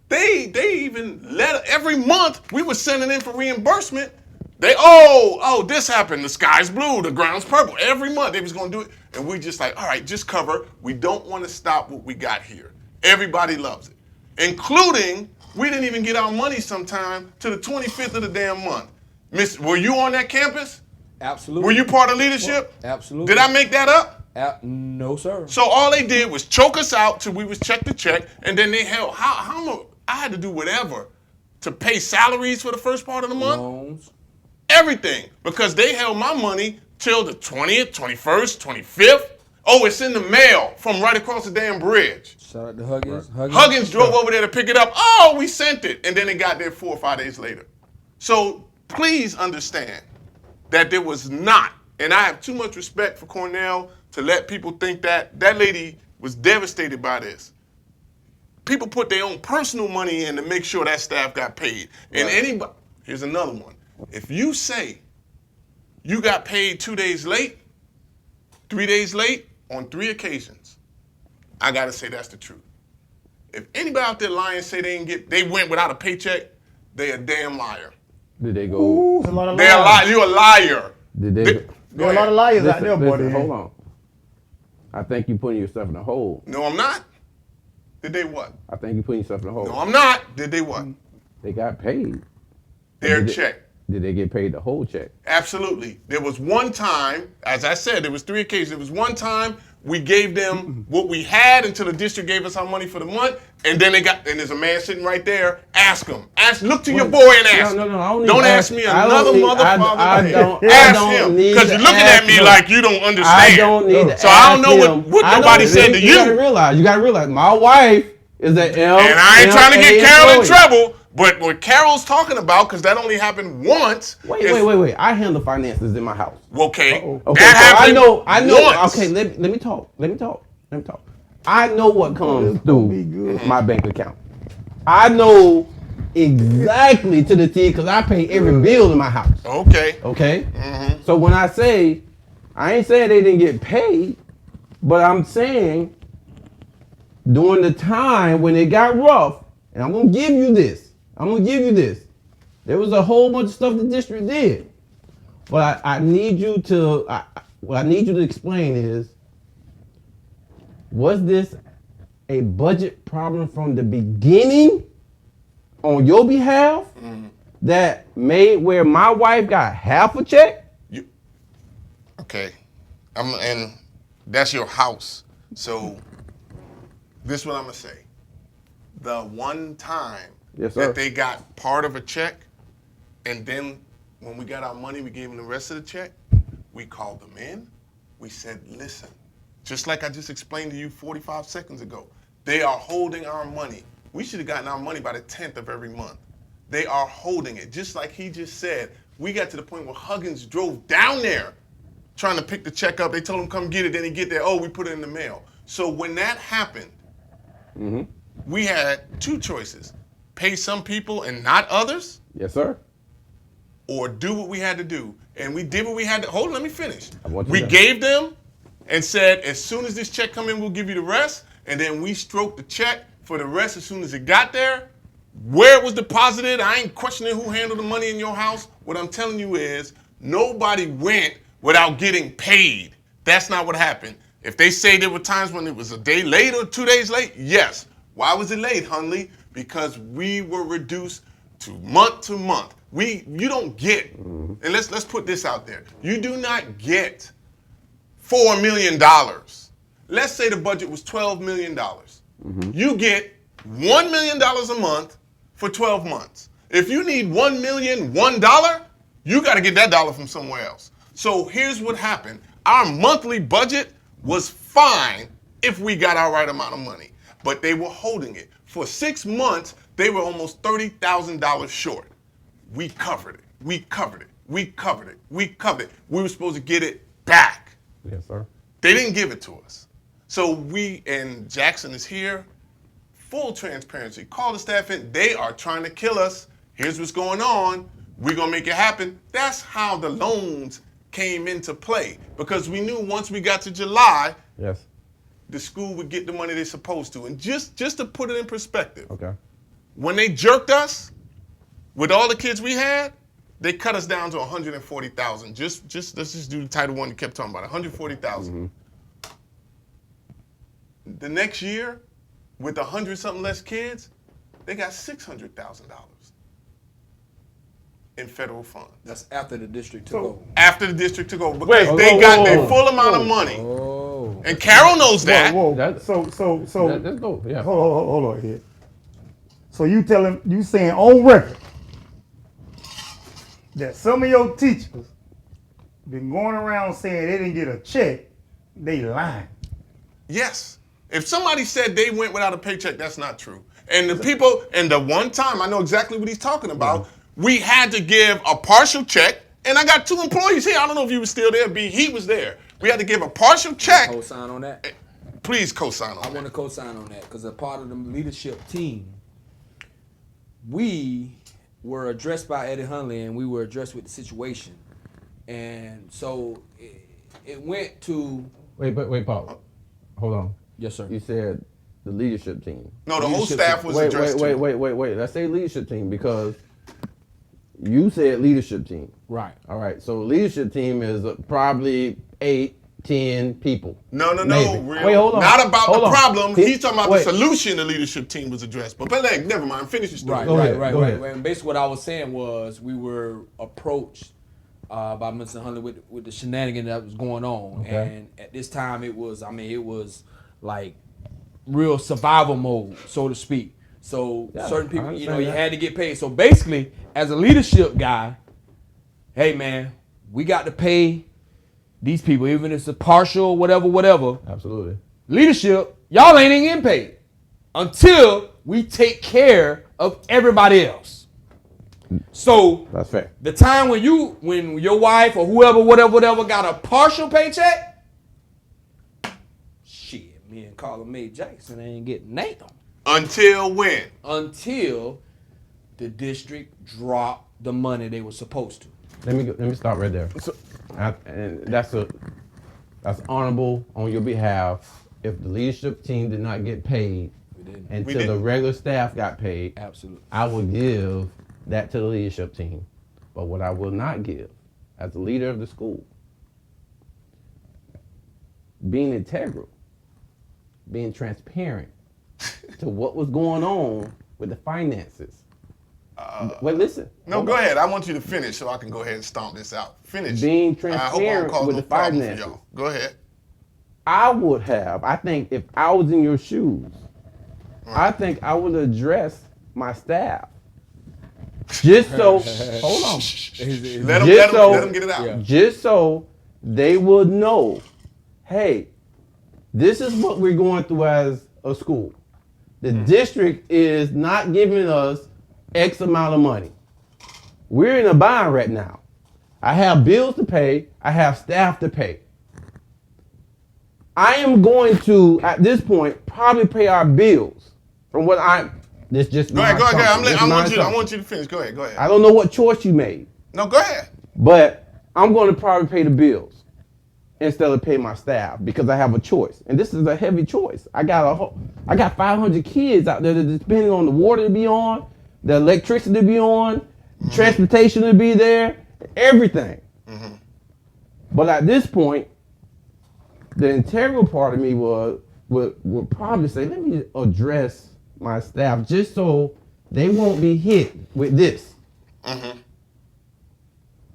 they even every month we were sending in for reimbursement. This happened, the sky's blue, the ground's purple. Every month they was gonna do it. And we just like, all right, just cover. We don't want to stop what we got here. Everybody loves it. Including, we didn't even get our money sometime to the 25th of the damn month. Were you on that campus? Absolutely. Were you part of leadership? Absolutely. Did I make that up? No, sir. So all they did was choke us out till we was check to check, and then they held, I had to do whatever to pay salaries for the first part of the month. Loans. Everything, because they held my money till the 20th, 21st, 25th. Oh, it's in the mail from right across the damn bridge. Shout out to Huggins. Huggins drove over there to pick it up. Oh, we sent it. And then it got there 4 or 5 days later. So please understand that there was not, and I have too much respect for Cornell to let people think that lady was devastated by this. People put their own personal money in to make sure that staff got paid. And anybody, here's another one. If you say you got paid 2 days late, 3 days late, on 3 occasions, I gotta say that's the truth. If anybody out there lying say they went without a paycheck, they a damn liar. Did they go? Ooh, there's a lot of liars. You're a liar. Did they? There are a lot of liars out there, boy. Hold on. I think you're putting yourself in a hole. No, I'm not. Did they what? I think you're putting yourself in a hole. No, I'm not. Did they what? They got paid. Their check. Did they get paid the whole check? Absolutely. There was one time, as I said, there was 3 occasions. There was one time we gave them what we had until the district gave us our money for the month, and then and there's a man sitting right there. Ask him. Look to your boy and ask him. No, don't ask me another motherfucker. Ask him. Because you're looking at me like you don't understand. I don't need to So I don't know what nobody said to you. You gotta realize, my wife is an LMA. And I ain't trying to get Carol in trouble. But what Carol's talking about, because that only happened once. Wait. I handle finances in my house. Okay. Okay, That so happened I know. once. Okay, let me talk. I know what comes through my bank account. I know exactly to the T because I pay every bill in my house. Okay. Okay? So when I say, I ain't saying they didn't get paid, but I'm saying during the time when it got rough, and I'm going to give you this. There was a whole bunch of stuff the district did. But I need you to, what I need you to explain is, was this a budget problem from the beginning on your behalf that made where my wife got half a check? Okay. And that's your house. So this is what I'm going to say. The one time that they got part of a check, and then when we got our money, we gave them the rest of the check, we called them in. We said, listen, just like I just explained to you 45 seconds ago, they are holding our money. We should have gotten our money by the 10th of every month. They are holding it. Just like he just said, we got to the point where Huggins drove down there trying to pick the check up. They told him come get it. Then he get there, oh, we put it in the mail. So when that happened, we had two choices. Pay some people and not others, Yes, sir. or do what we had to do. And we did what we had to. Hold on, let me finish. want you We to- gave them and said, as soon as this check come in, we'll give you the rest. And then we stroked the check for the rest as soon as it got there. Where it was deposited, I ain't questioning who handled the money in your house. What I'm telling you is nobody went without getting paid. That's not what happened. If they say there were times when it was a day late or 2 days late, yes. Why was it late, Hundley? Because we were reduced to month. You don't get, and let's put this out there. You do not get $4 million. Let's say the budget was $12 million. You get $1 million a month for 12 months. If you need $1 million, $1, you got to get that dollar from somewhere else. So here's what happened. Our monthly budget was fine if we got our right amount of money, but they were holding it. For 6 months, they were almost $30,000 short. We covered it. We covered it. We covered it. We covered it. We were supposed to get it back. Yes, sir. They didn't give it to us. So and Jackson is here, full transparency. Call the staff in. They are trying to kill us. Here's what's going on. We're going to make it happen. That's how the loans came into play, because we knew once we got to July, Yes. the school would get the money they're supposed to. And just to put it in perspective, Okay. when they jerked us with all the kids we had, they cut us down to 140,000. Let's just do the Title I you kept talking about, 140,000. The next year, with 100-something less kids, they got $600,000 in federal funds. That's after the district took over. After the district took over, because Wait, they whoa, got whoa, their whoa. full amount of money. Oh. And Carol knows that. Whoa. That- So Let's go. Yeah. hold on here. So you saying on record that some of your teachers been going around saying they didn't get a check, they lying. Yes. If somebody said they went without a paycheck, that's not true. And the people, and the one time, I know exactly what he's talking about, we had to give a partial check, and I got 2 employees here. I don't know if you were still there, B. He was there. We had to give a partial check. Co-sign on that. Please co-sign on I want that. to co-sign on that because as part of the leadership team, we were addressed by Eddie Hundley and we were addressed with the situation. And so it went to... Wait, Paul. Hold on. Yes, sir. You said the leadership team. No, the whole Leadership staff was addressed too. Wait. Let's say leadership team because you said leadership team. Right. All right. So leadership team is probably 8, 10 people. No. Maybe. Real. Wait, hold on. Not about Hold the on. problem. He- He's talking about wait. the solution the leadership team was addressed. But never mind. Finish your story. Right. Go ahead. And basically what I was saying was we were approached by Mr. Hundley with the shenanigan that was going on. Okay. And at this time it was like real survival mode, so to speak. So Yeah, certain I people, understand you that. had to get paid. So basically, as a leadership guy, hey man, we got to pay these people, even if it's a partial, whatever. Absolutely. Leadership, y'all ain't even getting paid until we take care of everybody else. So That's fair. the time when your wife or whatever got a partial paycheck, shit, me and Carla Mae Jackson ain't getting nothing Until when? until the district dropped the money they were supposed to. Let me stop right there. And that's honorable on your behalf. If the leadership team did not get paid didn't. We until the didn't. regular staff got paid, Absolutely. I will give that to the leadership team. But what I will not give, as the leader of the school, being integral, being transparent to what was going on with the finances. Wait, listen. No, go ahead. I want you to finish so I can go ahead and stomp this out. Finish. Being I hope I don't transparent cause with no the problem for finances. y'all. Go ahead. I think if I was in your shoes, I think I would address my staff. Just so, hold on. Let him get it out. Yeah. Just so they would know, hey, this is what we're going through as a school. The district is not giving us X amount of money. We're in a bind right now. I have bills to pay. I have staff to pay. I am going to, at this point, probably pay our bills. From what this just Go ahead. I I want you to finish. Go ahead. I don't know what choice you made, No, go ahead. but I'm going to probably pay the bills instead of pay my staff because I have a choice. And this is a heavy choice. I got 500 kids out there that's depending on the water to be on, the electricity to be on, transportation to be there, everything. But at this point, the integral part of me would probably say, let me address my staff just so they won't be hit with this.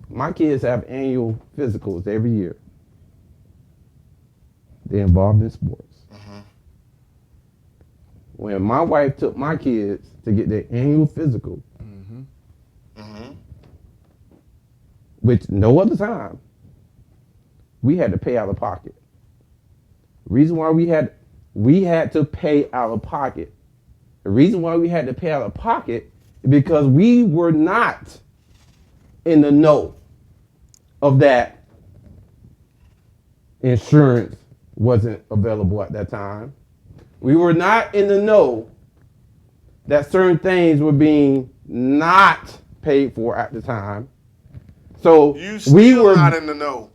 My kids have annual physicals every year. They're involved in sports. When my wife took my kids to get their annual physical, which no other time, we had to pay out of pocket. Reason why we had to pay out of pocket. The reason why we had to pay out of pocket is because we were not in the know of that insurance wasn't available at that time. We were not in the know that certain things were being not paid for at the time. So we were not in the know.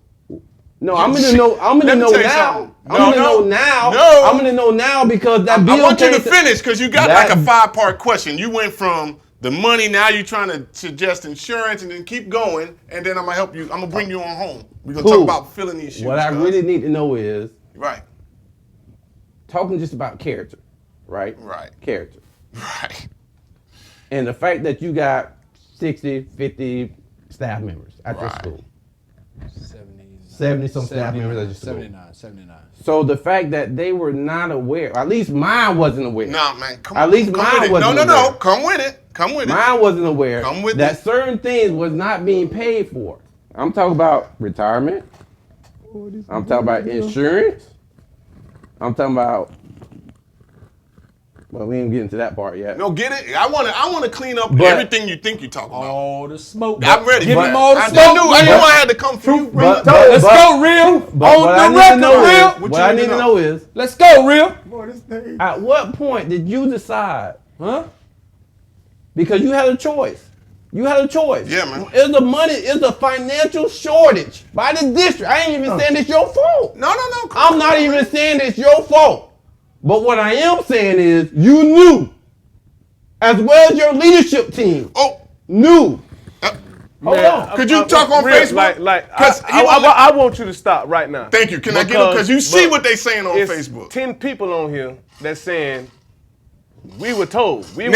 No, I'm in the know. I'm in the know now. I'm in the know now. No. I'm in the know now because that bill. I want you to finish because you got like a 5-part question. You went from the money, now you're trying to suggest insurance, and then keep going, and then I'm gonna help you. I'm gonna bring you on home. We're gonna talk about filling these shoes. What I really need to know is talking just about character, right? Right. Character. Right. And the fact that you got 60, 50 staff members at your school. 70 some staff members at your school. 79. So the fact that they were not aware, at least mine wasn't aware. Nah, man, come At least mine wasn't aware. No, come with it. Mine wasn't aware that certain things was not being paid for. I'm talking about retirement. I'm talking about insurance. I'm talking about, well, we ain't getting to that part yet. No, get it? I want to clean up everything you think you're talking about. All the smoke. I'm ready. Give for him that. all the smoke. I knew I had to come from you. Let's go, real. On the record, real. What I need to know is, let's go, real. At what point did you decide? Huh? Because you had a choice. You had a choice. Yeah, man. It's a financial shortage by the district. I ain't even saying it's your fault. No. I'm not even saying it's your fault. But what I am saying is you knew, as well as your leadership team, knew. Hold on. Could you talk on Facebook? I want you to stop right now. Thank you. Can I get them? Because you see what they saying on Facebook. 10 people on here that's saying, we were told. Hold on,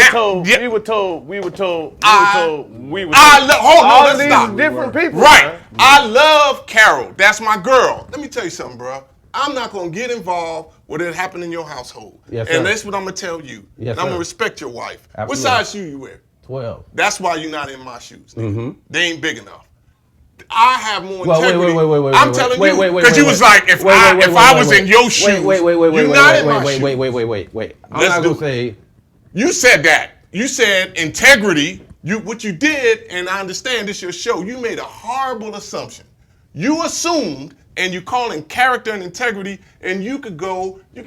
let's stop. Different people. Right. Man. I love Carol. That's my girl. Let me tell you something, bro. I'm not going to get involved with it happening in your household. Yes, and sir. that's what I'm going to tell you. Yes, and I'm going sir. to respect your wife. Absolutely. What size shoe you wear? 12. That's why you're not in my shoes. Mm-hmm. They ain't big enough. I have more integrity. I'm telling you, wait, because you was like, if I was in your shoes, you're not in my shoes. Wait. I'm not going to say. You said that. You said integrity. What you did, and I understand this your show, you made a horrible assumption. You assumed, and you calling character and integrity, and you could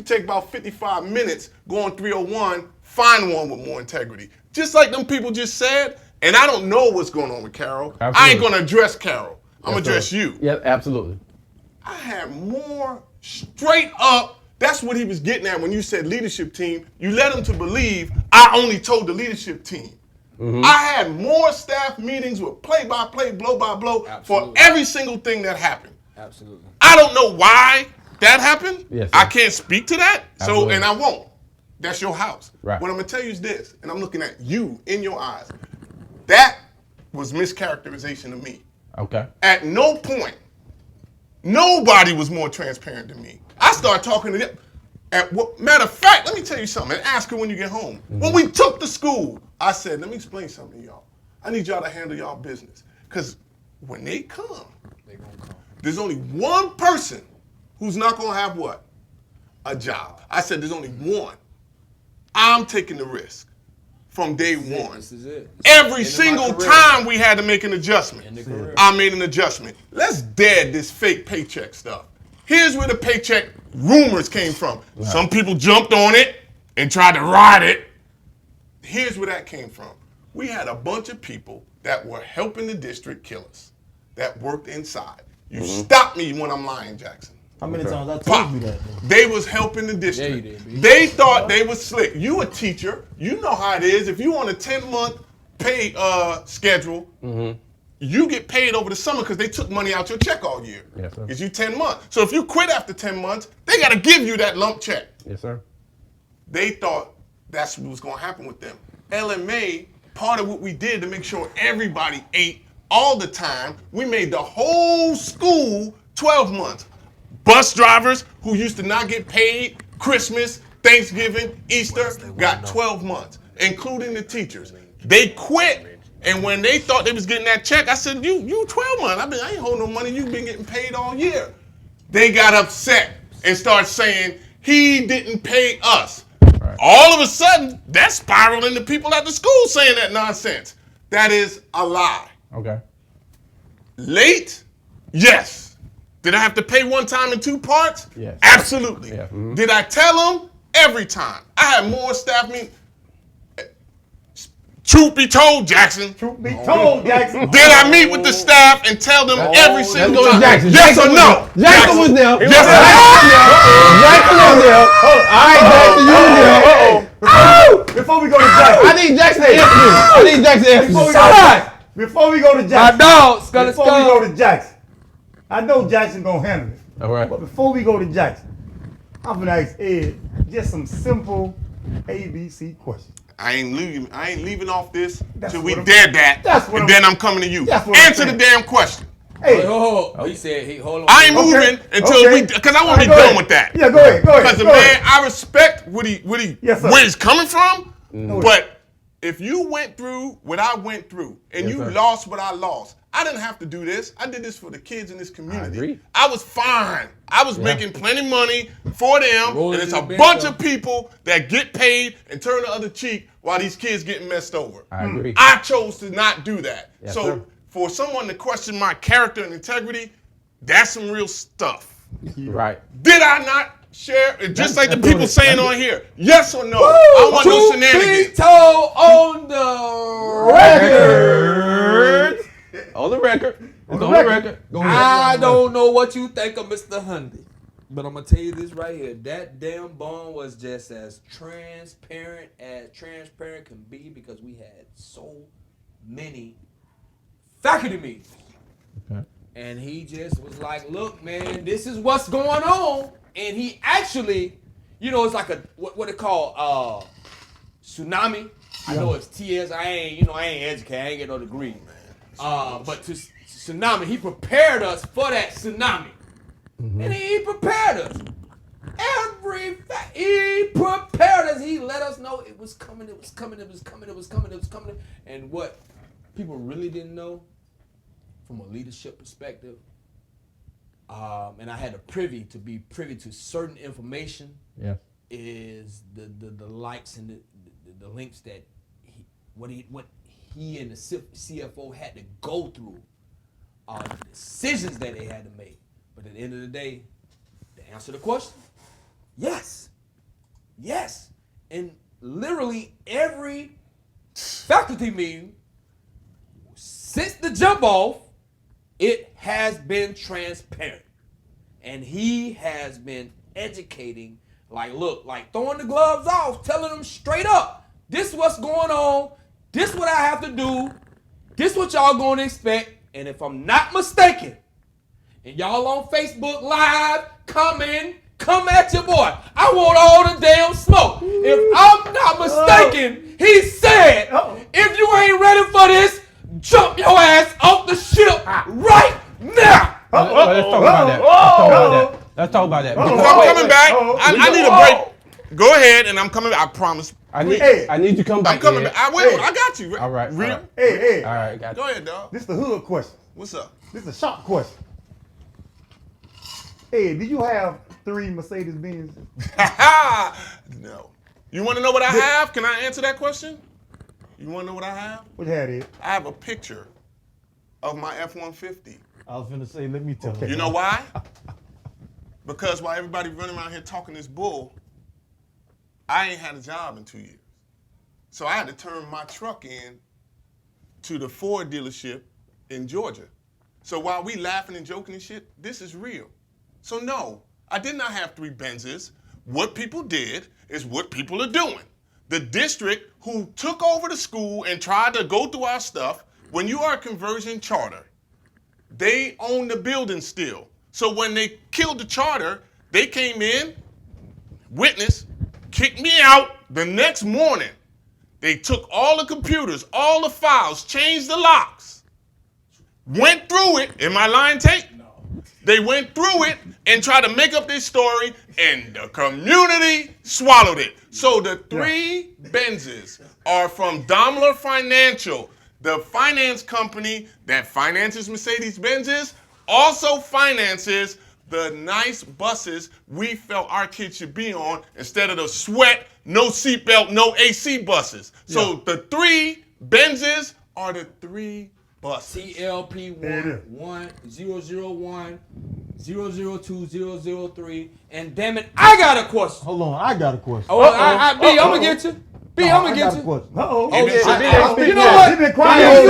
take about 55 minutes, go on 301, find one with more integrity. Just like them people just said, and I don't know what's going on with Carol. Absolutely. I ain't going to address Carol. I'm going to address you. Yeah, absolutely. I had more straight up. That's what he was getting at when you said leadership team. You led him to believe I only told the leadership team. Mm-hmm. I had more staff meetings with play-by-play, blow-by-blow for every single thing that happened. Absolutely. I don't know why that happened. Yes, sir. I can't speak to that. Absolutely. And I won't. That's your house. Right. What I'm going to tell you is this, and I'm looking at you in your eyes. That was mischaracterization of me. Okay. At no point, nobody was more transparent than me. I started talking to them. Matter of fact, let me tell you something, and ask her when you get home. Mm-hmm. When we took the school, I said, let me explain something to y'all. I need y'all to handle y'all business. Because when they come, there's only one person who's not going to have what? A job. I said there's only one. I'm taking the risk from day one. This is it. Every single time we had to make an adjustment, I made an adjustment. Let's dead this fake paycheck stuff. Here's where the paycheck rumors came from. Right. Some people jumped on it and tried to ride it. Here's where that came from. We had a bunch of people that were helping the district kill us, that worked inside. You stop me when I'm lying, Jackson. How many times I told you that? They was helping the district. Yeah, you did, they thought they was slick. You a teacher, you know how it is. If you on a 10-month pay schedule, you get paid over the summer because they took money out your check all year. Yes, sir. Because you 10 months. So if you quit after 10 months, they got to give you that lump check. Yes, sir. They thought that's what was going to happen with them. LMA, part of what we did to make sure everybody ate all the time, we made the whole school 12 months. Bus drivers who used to not get paid Christmas, Thanksgiving, Easter got 12 months, including the teachers. They quit, and when they thought they was getting that check, I said, you 12 months. I ain't holding no money. You've been getting paid all year. They got upset and started saying, he didn't pay us. Right. All of a sudden, that spiraled into people at the school saying that nonsense. That is a lie. Okay. Late? Yes. Did I have to pay one time in 2 parts? Yes. Absolutely. Yeah. Did I tell them? Every time. I had more staff meetings. Truth be told, Jackson. Truth be told, Jackson. Did I meet with the staff and tell them every single time? Jackson. Yes or no? Jackson was there. Yes Jackson was there. All right, Jackson, you was there. Before we go to Jackson. I need Jackson to answer this. I need Jackson to answer this. Before we go to Jackson. My dog, Scottie Before we go to Jackson. I know Jackson gonna handle it. All right. But before we go to Jackson, I'm gonna ask Ed just some simple ABC questions. I ain't leaving off this That's till we what I'm- dead that, that's what and I'm- then I'm coming to you. that's what I'm Answer the saying. damn question. Hey, He said, hold on. I ain't moving until we, because I want to be All right, done go with that. Yeah, go ahead. Because the man, I respect what he Yes, sir. where he's coming from, Mm. but if you went through what I went through and Yes, you sir. lost what I lost, I didn't have to do this. I did this for the kids in this community. agree. I was fine. I was making plenty money for them, Rolling and it's in a the bunch bed, of people that get paid and turn the other cheek while these kids getting messed over. I agree. I chose to not do that. Yes, so sir. for someone to question my character and integrity, that's some real stuff. Right. Did I not share? Just like the that's people good. saying on here, yes or no? I want no shenanigans. Be told on the record. On the record. It's on the record. Go ahead. I don't know what you think of Mr. Hundley, but I'm gonna tell you this right here. That damn bond was just as transparent can be because we had so many faculty meetings. Okay. And he just was like, look, man, this is what's going on. And he actually, it's like a, what they call tsunami. I know it's TS. I ain't educated. I ain't get no degree. But to tsunami, he prepared us for that tsunami. And he prepared us. He prepared us. He let us know it was coming, it was coming, it was coming, it was coming, it was coming. And what people really didn't know, from a leadership perspective, and I had to be privy to certain information, Yeah. is the likes and the links that what he and the CFO had to go through, the decisions that they had to make. But at the end of the day, to answer the question, yes. And literally every faculty meeting since the jump off, it has been transparent. And he has been educating, like throwing the gloves off, telling them straight up, this is what's going on, this is what I have to do, this is what y'all gonna expect. And if I'm not mistaken, and y'all on Facebook Live, come at your boy. I want all the damn smoke. If I'm not mistaken, he said, if you ain't ready for this, jump your ass off the ship right now. Let's talk about that. Let's talk about that. I'm coming back. I need a break. Go ahead, and I'm coming back. I promise. I need you to come back. I'm coming back. I got you. All right. Real? Hey. All right, got you. Go ahead, dog. This is the hood question. What's up? This is a shop question. Hey, did you have 3 Mercedes-Benz? No. You want to know what I have? Can I answer that question? You want to know what I have? What you had here? I have a picture of my F-150. I was finna say, let me tell you. You know why? Because while everybody running around here talking this bull, I ain't had a job in 2 years. So I had to turn my truck in to the Ford dealership in Georgia. So while we laughing and joking and shit, this is real. So no, I did not have 3 Benzes. What people did is what people are doing. The district who took over the school and tried to go through our stuff, when you are a conversion charter, they own the building still. So when they killed the charter, they came in, witness, kicked me out the next morning. They took all the computers, all the files, changed the locks, went through it. Am I lying, Tate? No. They went through it and tried to make up this story, and the community swallowed it. So the 3 Benzes are from Daimler Financial, the finance company that finances Mercedes-Benzes, also finances the nice buses we felt our kids should be on instead of the sweat, no seatbelt, no AC buses. So the 3 Benzes are the 3 buses. CLP 1001 002 003. And damn it, I got a question. Hold on, I got a question. B, I'm gonna get you. B, I'm gonna get you. Uh-oh. Oh, yeah. you know what? You've been quiet.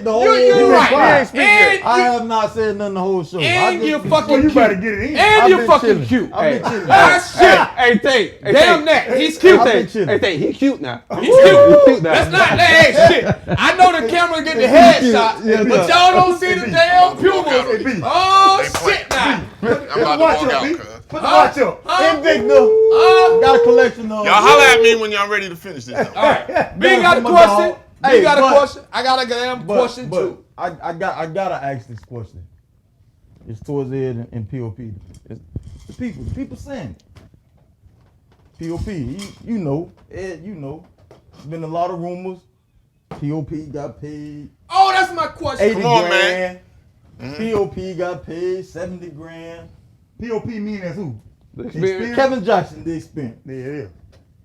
You're right. And I have not said nothing the whole show. And you're Well, fucking you cute. better get it in. And I've you're been fucking chilling. cute. I've been chilling. Ah, shit. Hey, Tate. Damn that. He's Cute, cute. been Tate. chilling. Hey, Tate, he cute now. He's cute. Cute now. That's not that shit. I know the camera get the headshot, Yeah, but y'all don't see the damn pupils. They Oh playing. shit now. I'm about to Watch walk up, out, B. cuz. Put the watch up. Invicta. Got a collection of. Y'all holler at me when y'all ready to finish this. All right. B got a my question. dog. B Hey, got a but- question. I got a damn question too. I gotta ask this question. It's towards Ed and POP. It's the people saying it. POP, you know, Ed, you know. There's been a lot of rumors. POP got paid Oh, that's my question. 80 Come on, grand. man. POP got paid 70 grand. POP mean as who? Experience. Kevin Jackson, the experience. Yeah.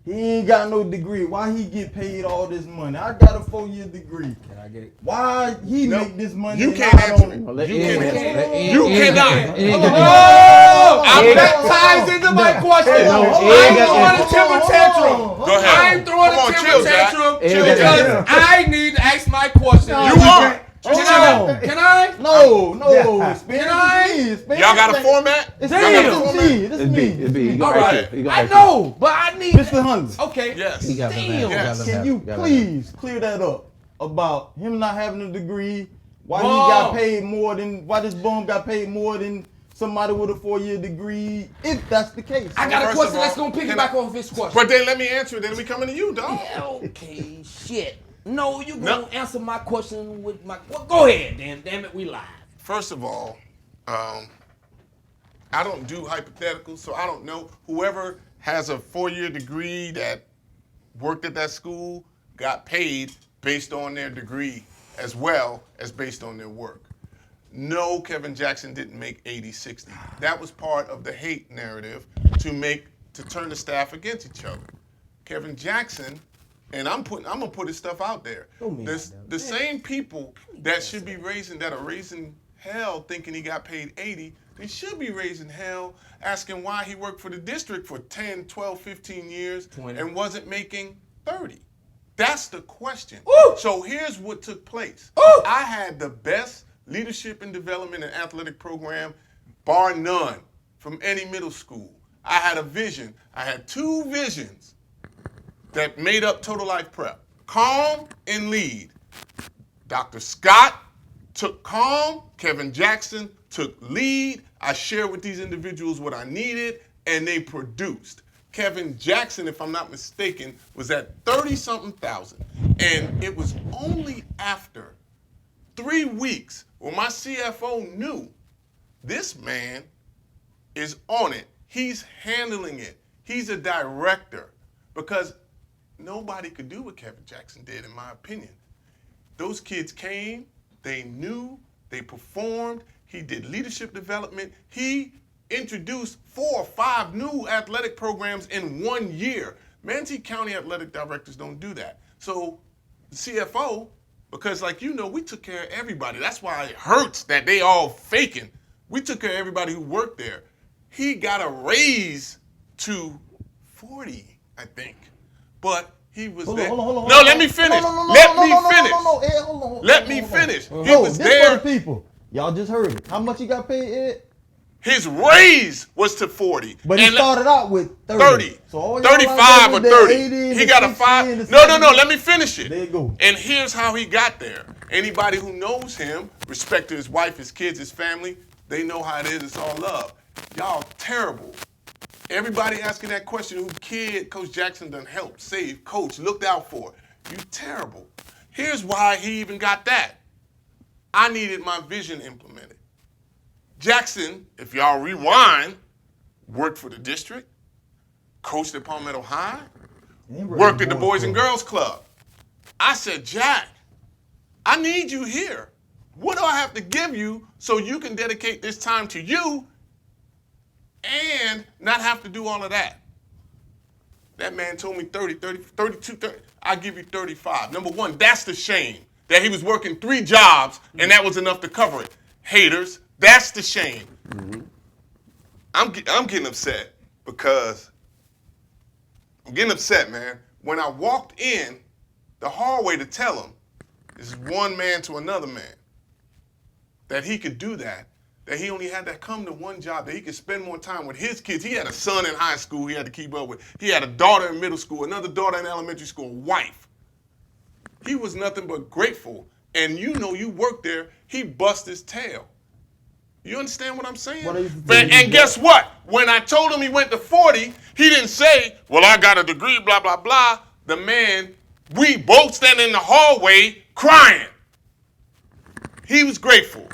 He ain't got no degree. Why he get paid all this money? I got a 4-year degree. Can I get it? Why he No, make this money? you and can't I answer don't- it. You can't answer it. You cannot. Oh, I'm that ties into my question. No, I ain't throwing a temper tantrum. Go ahead. I ain't throwing Come a on, temper chill, Jack. tantrum Chill, because Jack. I need to ask my question. You are. Can I? Can I? No, Yeah. Experience Can I? is me. Experience Y'all got a ain't- format? It's Damn. me. Y'all got a It's format? me. It's me. It's B. You All got right. it. You got I it. know, but I need. Mr. Hundley, Okay. Yes. Damn. Yes. can you please clear that up about him not having a degree? Why he Bum. got paid more than? Why this bum got paid more than somebody with a 4-year degree? If that's the case, I got a First question of all, that's gonna piggyback off his question. But then let me answer it. Then we coming to you, dog. Okay, shit. No, you gonna answer my question with my. Well, go ahead, then. Damn it, we live. First of all, I don't do hypotheticals, so I don't know. Whoever has a 4-year degree that worked at that school got paid based on their degree as well as based on their work. No, Kevin Jackson didn't make 80, 60. That was part of the hate narrative to turn the staff against each other. Kevin Jackson, and I'm gonna put his stuff out there. The same people that should be that are raising hell thinking he got paid 80, they should be raising hell asking why he worked for the district for 10, 12, 15 years 20. and wasn't making 30. That's the question. Ooh. So here's what took place. Ooh. I had the best leadership and development and athletic program, bar none, from any middle school. I had a vision. I had 2 visions that made up Total Life Prep. Calm and lead. Dr. Scott took calm, Kevin Jackson took lead. I shared with these individuals what I needed, and they produced. Kevin Jackson, if I'm not mistaken, was at 30-something thousand. And it was only after 3 weeks when my CFO knew this man is on it. He's handling it. He's a director. Because nobody could do what Kevin Jackson did, in my opinion. Those kids came, they knew, they performed. He did leadership development. He introduced 4 or 5 new athletic programs in 1 year. Manatee County athletic directors don't do that. So the CFO, because like we took care of everybody. That's why it hurts that they all faking. We took care of everybody who worked there. He got a raise to 40, I think. But he was there. Hold on. No, let me finish. Let me finish. Ed, hold on. Let me finish. He was this there. for the people. Y'all just heard it. How much he got paid, Ed? His raise was to 40. But he started out with 30. So all 35 or 30. He got a 5. No. Let me finish it. There you go. And here's how he got there. Anybody who knows him, respect to his wife, his kids, his family, they know how it is. It's all love. Y'all terrible. Everybody asking that question, who kid Coach Jackson done helped, saved, coach, looked out for. You terrible. Here's why he even got that. I needed my vision implemented. Jackson, if y'all rewind, worked for the district, coached at Palmetto High, worked at the Boys and Girls Club. I said, Jack, I need you here. What do I have to give you so you can dedicate this time to you and not have to do all of that? That man told me 32, 30. I'll give you 35. Number one, that's the shame, that he was working 3 jobs and that was enough to cover it. Haters, that's the shame. Mm-hmm. I'm getting upset because I'm getting upset, man. When I walked in the hallway to tell him, this is one man to another man, that he could do that he only had to come to one job, that he could spend more time with his kids. He had a son in high school he had to keep up with. He had a daughter in middle school, another daughter in elementary school, wife. He was nothing but grateful. And you worked there, he bust his tail. You understand what I'm saying? And guess what? When I told him he went to 40, he didn't say, well, I got a degree, blah, blah, blah. The man, we both standing in the hallway crying. He was grateful.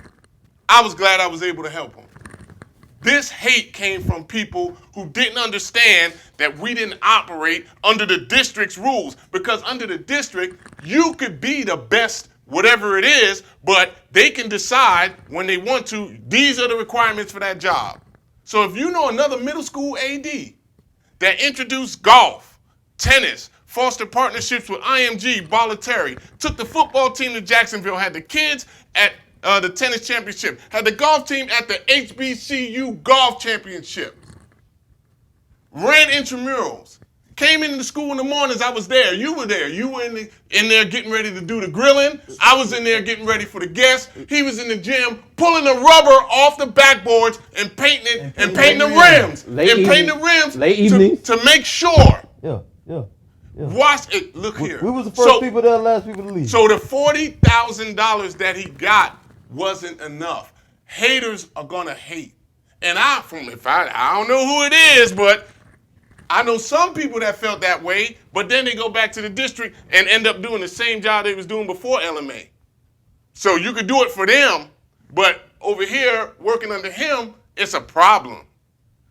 I was glad I was able to help him. This hate came from people who didn't understand that we didn't operate under the district's rules. Because under the district, you could be the best whatever it is, but they can decide when they want to, these are the requirements for that job. So if you know another middle school AD that introduced golf, tennis, fostered partnerships with IMG, Bolletary, took the football team to Jacksonville, had the kids at the tennis championship, had the golf team at the HBCU golf championship, ran intramurals, came into the school in the mornings. I was there. You were there. You were in there getting ready to do the grilling. I was in there getting ready for the guests. He was in the gym pulling the rubber off the backboards and painting the rims. Late evenings. To make sure. Yeah. Watch it. Look here. We was the first people there, last people to leave. So the $40,000 that he got wasn't enough. Haters are gonna hate, and I don't know who it is, but I know some people that felt that way. But then they go back to the district and end up doing the same job they was doing before LMA. So you could do it for them, but over here working under him, it's a problem.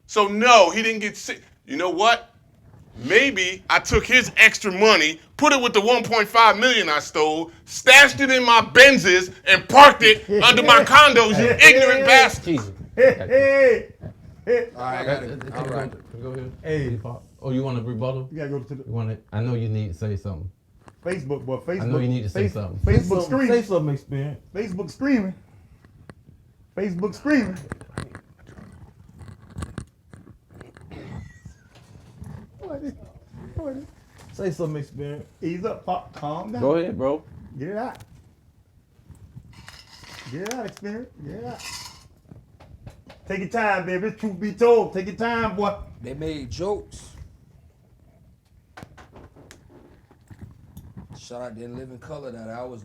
So no, he didn't get sick. You know what? Maybe I took his extra money, put it with the $1.5 million I stole, stashed it in my Benzes, and parked it under my condos, you ignorant bastard. Hey. All right. Go ahead. Hey. Oh, you want a rebuttal? You gotta go to the I know you need to say something. Facebook, boy. Facebook. I know you need to say something. Facebook screaming. Say something, experience. Facebook screaming. Facebook screaming. What? Say something, experience. Ease up, Pop. Calm down. Go ahead, bro. Get it out. Get it out, experience. Get it out. Take your time, baby. It's Troof Be Told. Take your time, boy. They made jokes. Shout out to In Living Color that I was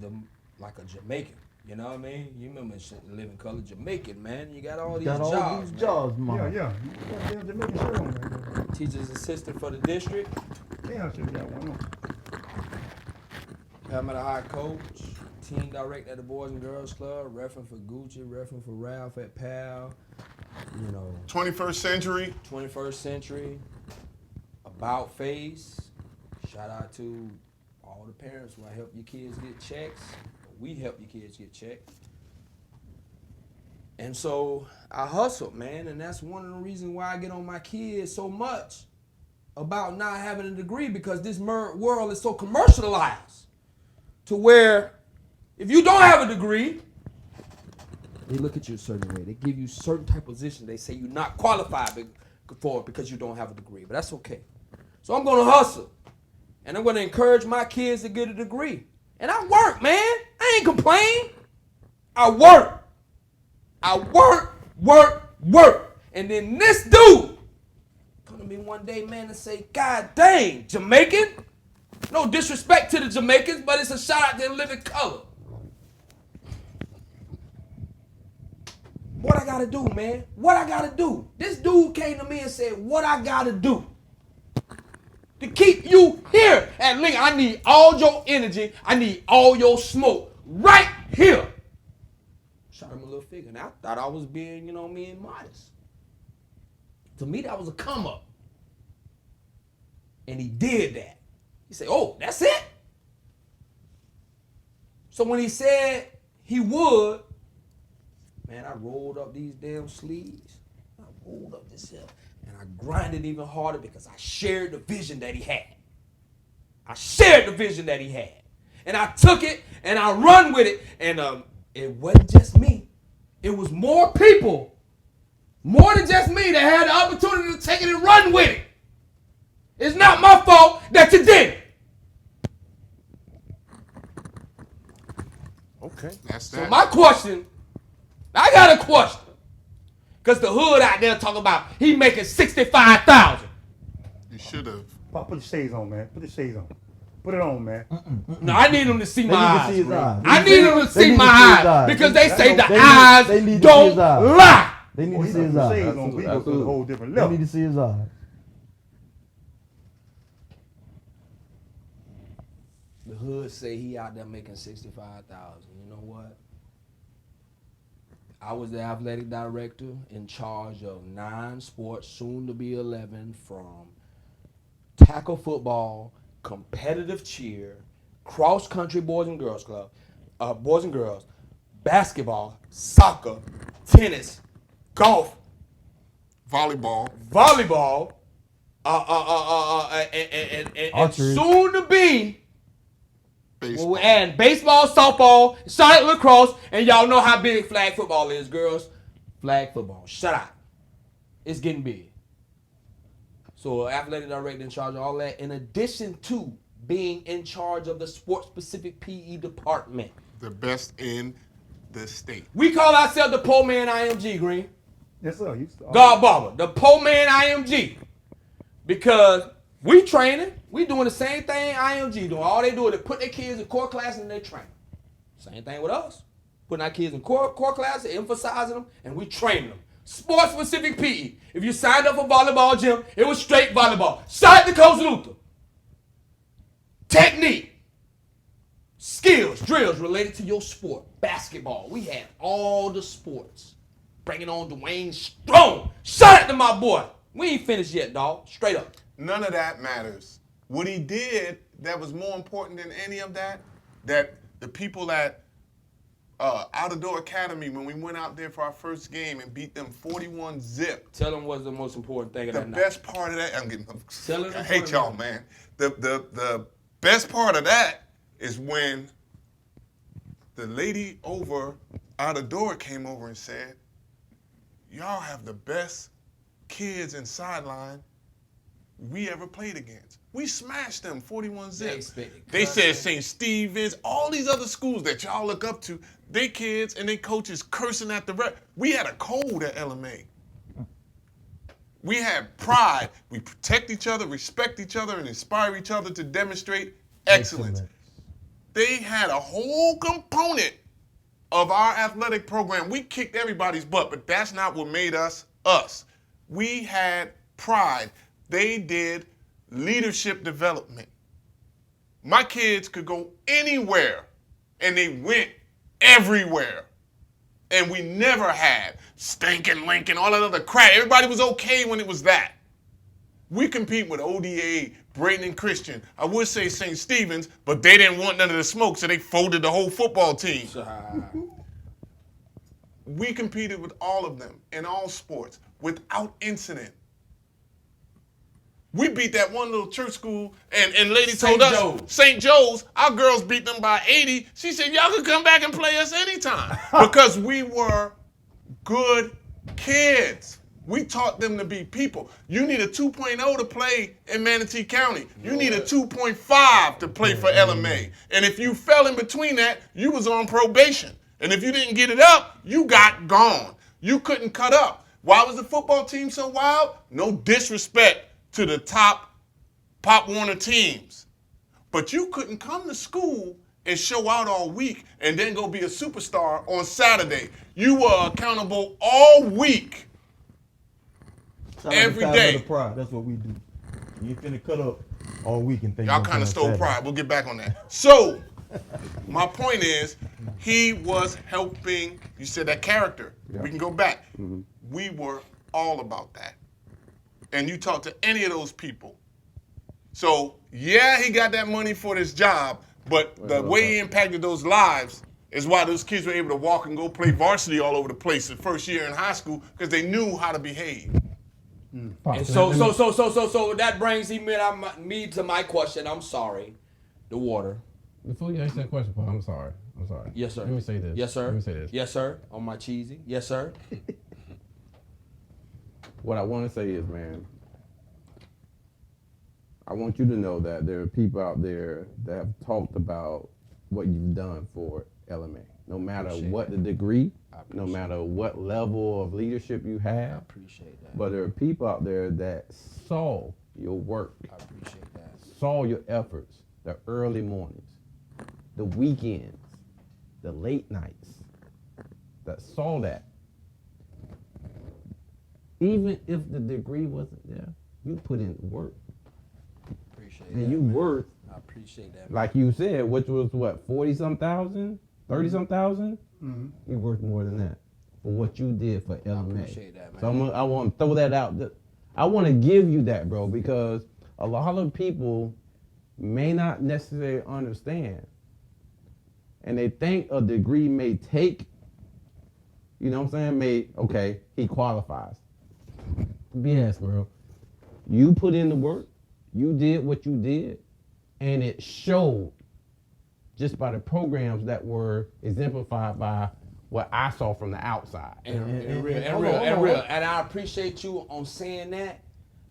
like a Jamaican. You know what I mean? You remember In Living Color Jamaican, man. You got all these jobs, man. Yeah. You got damn Jamaican shirt on there. Teacher's assistant for the district. Damn, shit got one on. Palmetto High coach. Team director at the Boys and Girls Club. Reference for Gucci. Reference for Ralph at PAL. 21st century. 21st century. About face. Shout out to all the parents who help your kids get checks. We help your kids get checked. And so I hustled, man, and that's one of the reasons why I get on my kids so much. about not having a degree because this world is so commercialized to where if you don't have a degree, they look at you a certain way. They give you certain type of position. They say you're not qualified for it because you don't have a degree. But that's okay. So I'm going to hustle. And I'm going to encourage my kids to get a degree. And I work, man. I ain't complain. I work. I work. And then this dude come to me one day, man, and say, God dang, Jamaican? No disrespect to the Jamaicans, but it's a shout out to the living color. What I gotta do, man? What I gotta do? This dude came to me and said, what I gotta do to keep you here at Lincoln? I need all your energy. I need all your smoke right here. Shot him a little figure. And I thought I was being, modest. To me, that was a come up. And he did that. He said, oh, that's it? So when he said he would, man, I rolled up these damn sleeves. I rolled up this hill. And I grinded even harder because I shared the vision that he had. And I took it and I run with it. And it wasn't just me. It was more people, more than just me, that had the opportunity to take it and run with it. It's not my fault that you did it. Okay. That's that. So my question, I got a question. Because the hood out there talking about he making $65,000. You should have. Put the shades on, man. Put the shades on. Put it on, man. No, I need him to see my eyes. eyes. I need him to see my eyes. Because they say the eyes don't lie. They need Oh, to he see put his the eyes. shades on. We go to a whole different They level. need to see his eyes. The hood say he out there making $65,000. You know what? I was the athletic director in charge of 9 sports, soon to be 11, from tackle football, competitive cheer, cross country boys and girls club, basketball, soccer, tennis, golf, Volleyball. and Archery. soon to be. Baseball. Well, and baseball, softball, Charlotte lacrosse, and y'all know how big flag football is, girls. Flag football. Shut up. It's getting big. So athletic director in charge of all that, in addition to being in charge of the sports-specific PE department. The best in the state. We call ourselves the Poor Man IMG, Green. Yes, sir. God Barber, the Poor Man IMG. Because we training, we doing the same thing IMG doing. All they do is put their kids in core classes and they train. Same thing with us. Putting our kids in core classes, emphasizing them, and we training them. Sports-specific PE. If you signed up for volleyball gym, it was straight volleyball. Shout out to Coach Luther. Technique. Skills, drills related to your sport. Basketball. We had all the sports. Bringing on Dwayne Strong. Shout out to my boy. We ain't finished yet, dog. Straight up. None of that matters. What he did that was more important than any of that, that the people at Out of Door Academy, when we went out there for our first game and beat them 41-zip. Tell them what's the most important thing of The that night. best part of that, Tell them I the hate part y'all, of man. The best part of that is when the lady over Out of Door came over and said, y'all have the best kids in sideline we ever played against. We smashed them 41-zip. They said St. Stephen's, all these other schools that y'all look up to, they kids and they coaches cursing at the rep. We had a code at LMA. We had pride. We protect each other, respect each other, and inspire each other to demonstrate excellence. They had a whole component of our athletic program. We kicked everybody's butt, but that's not what made us us. We had pride. They did leadership development. My kids could go anywhere, and they went everywhere. And we never had stinking Lincoln, all that other crap. Everybody was okay when it was that. We compete with ODA, Brayton and Christian. I would say St. Stephen's, but they didn't want none of the smoke, so they folded the whole football team. We competed with all of them in all sports without incident. We beat that one little church school, and lady St. told us, Joe's. St. Joe's, our girls beat them by 80. She said, y'all can come back and play us anytime. Because we were good kids. We taught them to be people. You need a 2.0 to play in Manatee County. You need a 2.5 to play for LMA. And if you fell in between that, you was on probation. And if you didn't get it up, you got gone. You couldn't cut up. Why was the football team so wild? No disrespect to the top Pop Warner teams. But you couldn't come to school and show out all week and then go be a superstar on Saturday. You were accountable all week. Every day. Pride. That's what we do. You ain't finna cut up all week and think Y'all kind of stole pride. We'll get back on that. So, my point is, he was helping, you said that character. Yeah. We can go back. Mm-hmm. We were all about that. And you talk to any of those people. So, yeah, he got that money for this job, but the way he impacted those lives is why those kids were able to walk and go play varsity all over the place the first year in high school, because they knew how to behave. And so that brings me to my question. I'm sorry, the water. Before you answer that question, Paul, I'm sorry. Yes, sir. Let me say this. Yes, sir. Let me say this. Yes, sir. On my cheesy. Yes, sir. What I want to say is, man, I want you to know that there are people out there that have talked about what you've done for LMA. No matter what the degree, no matter what level of leadership you have. I appreciate that. But there are people out there that saw your work. I appreciate that. Saw your efforts, the early mornings, the weekends, the late nights, that saw that. Even if the degree wasn't there, you put in work. Appreciate and that. you worth, I appreciate that. like you said, which was what, 40-some thousand, 30-some thousand? Mm-hmm. You worth more than that for what you did for LMA. I appreciate that, man. So I want to throw that out. I want to give you that, bro, because a lot of people may not necessarily understand. And they think a degree may take, you know what I'm saying, okay, he qualifies. BS, bro. You put in the work, you did what you did, and it showed just by the programs that were exemplified by what I saw from the outside. And real. And I appreciate you on saying that.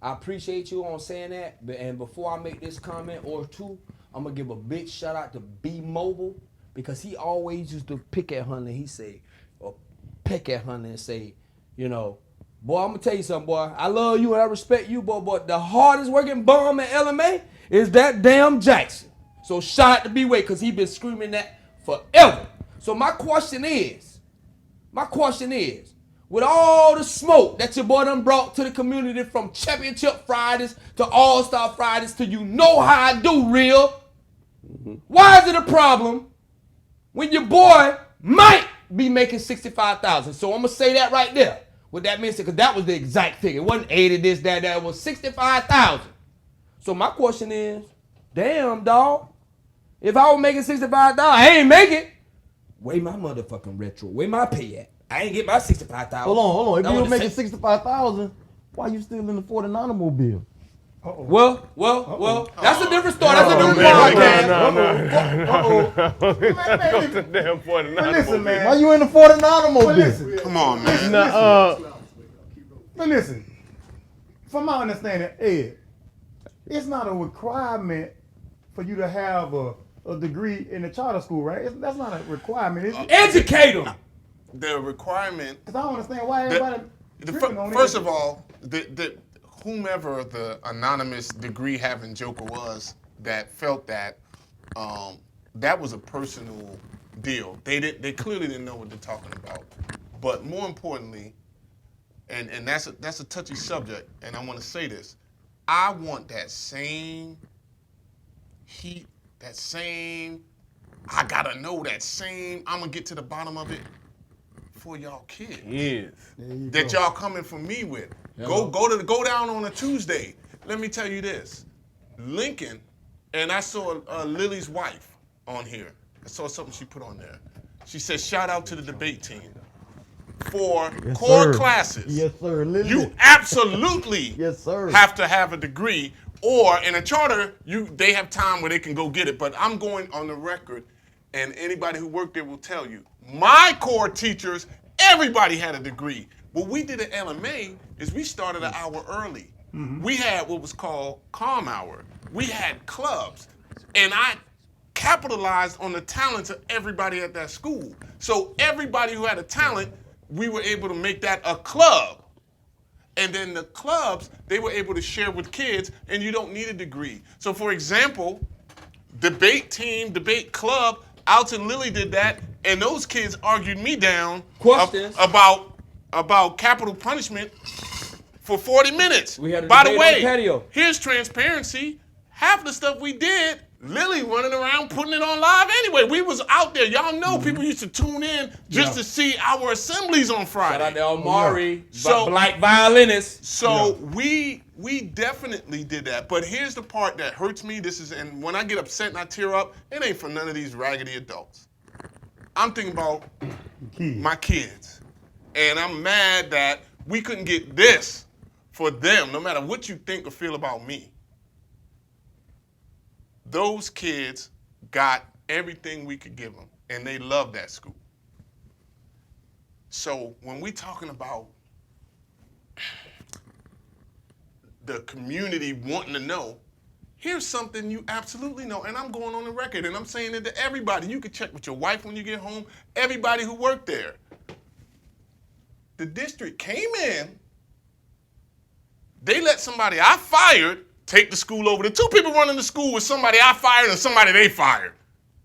And before I make this comment or two, I'm going to give a big shout out to B Mobile, because he always used to pick at Hundley. He say, or pick at Hundley and say, you know, boy, I'm going to tell you something, boy. I love you and I respect you, boy, but the hardest working bum at LMA is that damn Jackson. So shout out to B-Way, because he been screaming that forever. So my question is, with all the smoke that your boy done brought to the community from Championship Fridays to All-Star Fridays to you know how I do real, why is it a problem when your boy might be making $65,000? So I'm going to say that right there. What that means, because that was the exact figure. It wasn't 80, this, that, it was $65,000. So my question is, damn, dog. If I was making $65,000, I ain't make it. Where my motherfucking retro? Where my pay at? I ain't get my $65,000. Hold on. If you were making $65,000, why you still in the 49 mobile? Well, that's a different story. That's a different podcast. Go to damn 49. Listen, man. Why you in the 49 mobile? Come on, man. But listen, from my understanding, Ed, it's not a requirement for you to have a degree in the charter school, right? That's not a requirement, is it? Educate them. The requirement. Because I don't understand why everybody tripping on First of all, whomever the anonymous degree having joker was that felt that, that was a personal deal. They clearly didn't know what they're talking about. But more importantly, and that's a touchy subject, and I want to say this, I want that same heat, that same, I gotta know that same, I'm gonna get to the bottom of it for y'all kids. Yes. That y'all coming from me with. Go down on a Tuesday. Let me tell you this. Lincoln, and I saw Lily's wife on here. I saw something she put on there. She said, shout out to the debate team. for Yes, core sir. classes, Yes, sir. Listen. you absolutely Yes, sir. have to have a degree. Or in a charter, they have time where they can go get it. But I'm going on the record, and anybody who worked there will tell you, my core teachers, everybody had a degree. What we did at LMA is we started an hour early. We had what was called Calm Hour. We had clubs. And I capitalized on the talents of everybody at that school. So everybody who had a talent, we were able to make that a club. And then the clubs, they were able to share with kids, and you don't need a degree. So for example, debate team, debate club, Alton Lilly did that, and those kids argued me down about capital punishment for 40 minutes. We had a By the debate way, on the patio. here's transparency. Half the stuff we did, Lily running around putting it on live anyway. We was out there. Y'all know people used to tune in just to see our assemblies on Friday. Shout out to Omari, So- black violinist. So we definitely did that. But here's the part that hurts me. And when I get upset and I tear up, it ain't for none of these raggedy adults. I'm thinking about my kids. And I'm mad that we couldn't get this for them, no matter what you think or feel about me. Those kids got everything we could give them, and they love that school. So when we talking about the community wanting to know, here's something you absolutely know, and I'm going on the record, and I'm saying it to everybody. You can check with your wife when you get home, everybody who worked there. The district came in, they let somebody I fired take the school over. The two people running the school was somebody I fired and somebody they fired.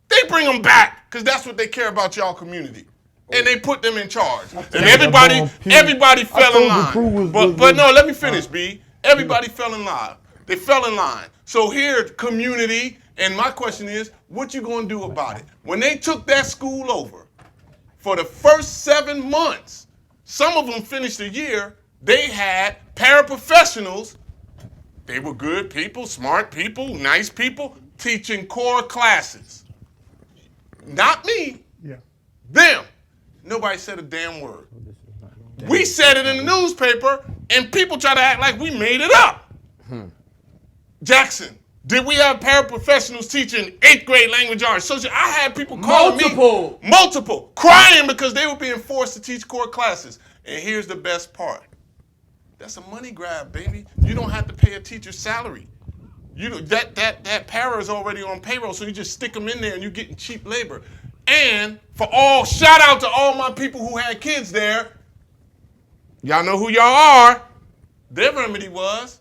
They bring them back because that's what they care about y'all community. And they put them in charge. And everybody fell in line. But no, let me finish, B. Everybody fell in line. They fell in line. So here, community, and my question is, what you gonna do about it? When they took that school over, for the first 7 months, some of them finished the year, they had paraprofessionals. They were good people, smart people, nice people, teaching core classes. Not me, them. Nobody said a damn word. We said it in the newspaper, and people try to act like we made it up. Jackson, did we have paraprofessionals teaching 8th grade language arts? Social? I had people calling me multiple, crying because they were being forced to teach core classes. And here's the best part. That's a money grab, baby. You don't have to pay a teacher's salary. That para is already on payroll, so you just stick them in there and you're getting cheap labor. And shout out to all my people who had kids there. Y'all know who y'all are. Their remedy was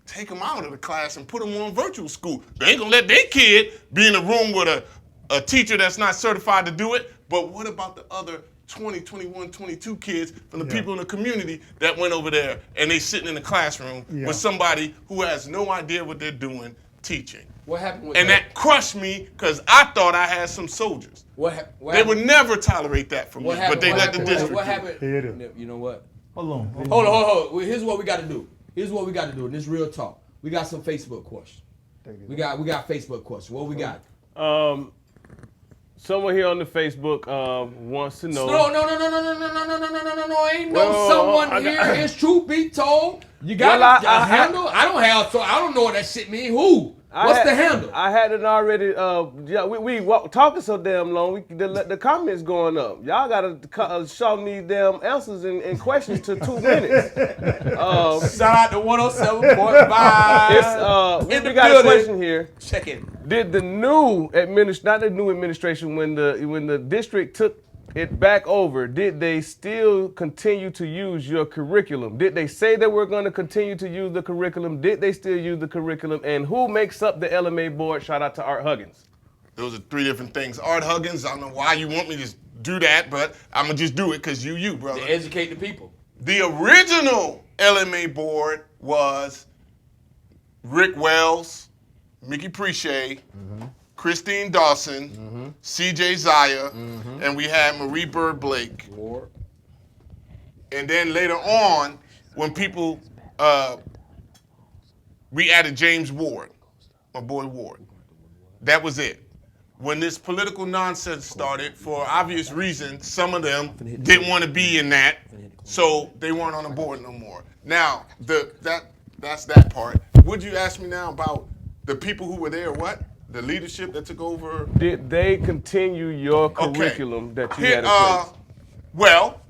take them out of the class and put them on virtual school. They ain't gonna let their kid be in a room with a teacher that's not certified to do it. But what about the other 20, 21, 22 kids from the people in the community that went over there and they sitting in the classroom with somebody who has no idea what they're doing teaching? What happened with that crushed me because I thought I had some soldiers. They would never tolerate that from me, but they let the district do it. What happened? You know what? Hold on. Hold on. Well, here's what we got to do. And this real talk. We got some Facebook questions. We got Facebook questions. What we got? Someone here on the Facebook wants to know. No. Ain't someone here. It's Troof Be Told. You got a handle? I don't know what that shit mean. Who? What's the handle? I hadn't already. We talking so damn long. The comments going up. Y'all gotta show me damn answers and questions to 2 minutes. Shout out to 107.5. We got a question here. Check it. Did the new administration, when the district took it back over, did they still continue to use your curriculum? Did they say they were going to continue to use the curriculum? Did they still use the curriculum? And who makes up the LMA board? Shout out to Art Huggins. Those are 3 different things. Art Huggins, I don't know why you want me to do that, but I'm going to just do it because you, brother. To educate the people. The original LMA board was Rick Wells, Mickey Preche, Christine Dawson, CJ Zaya, and we had Marie Bird Blake. And then later on, when people, we added James Ward, my boy Ward. That was it. when this political nonsense started, for obvious reasons, some of them didn't want to be in that, so they weren't on the board no more. Now, that's that part. Would you ask me now about the people who were there, what? The leadership that took over? Did they continue your curriculum that you had in place? Well,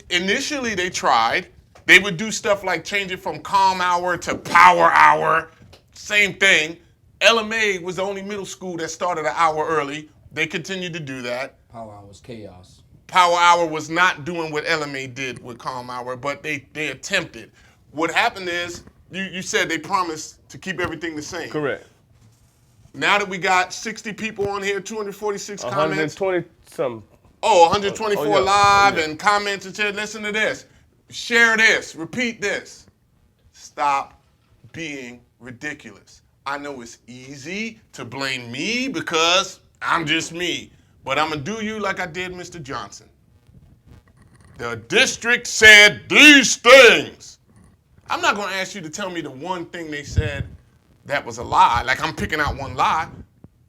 initially they tried. They would do stuff like change it from calm hour to power hour. Same thing. LMA was the only middle school that started an hour early. They continued to do that. Power hour was chaos. Power hour was not doing what LMA did with calm hour, but they attempted. What happened is, you said they promised to keep everything the same. Correct. Now that we got 60 people on here, 246 comments. 120 something. Oh, 124 yeah. live and comments and shit. Listen to this. Share this. Repeat this. Stop being ridiculous. I know it's easy to blame me because I'm just me. But I'm going to do you like I did Mr. Johnson. The district said these things. I'm not going to ask you to tell me the one thing they said that was a lie, like I'm picking out one lie.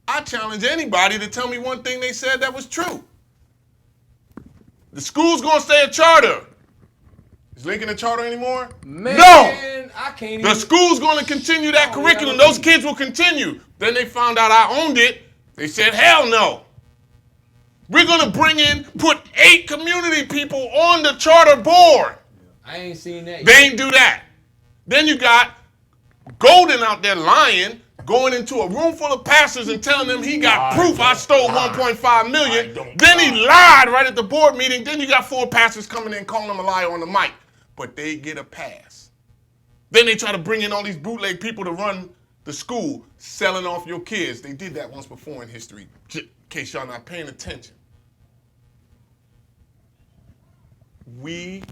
I challenge anybody to tell me one thing they said that was true. The school's going to stay a charter. Is Lincoln a charter anymore? Man, no! I can't even. The school's going to continue that curriculum. Those kids will continue. Then they found out I owned it. They said, hell no. We're going to put 8 community people on the charter board. I ain't seen that yet. They ain't do that. Then you got Golden out there lying, going into a room full of pastors and telling them he got proof I stole 1.5 million. Then he lied right at the board meeting. Then you got 4 pastors coming in calling him a liar on the mic. But they get a pass. Then they try to bring in all these bootleg people to run the school, selling off your kids. They did that once before in history, in case y'all not paying attention. We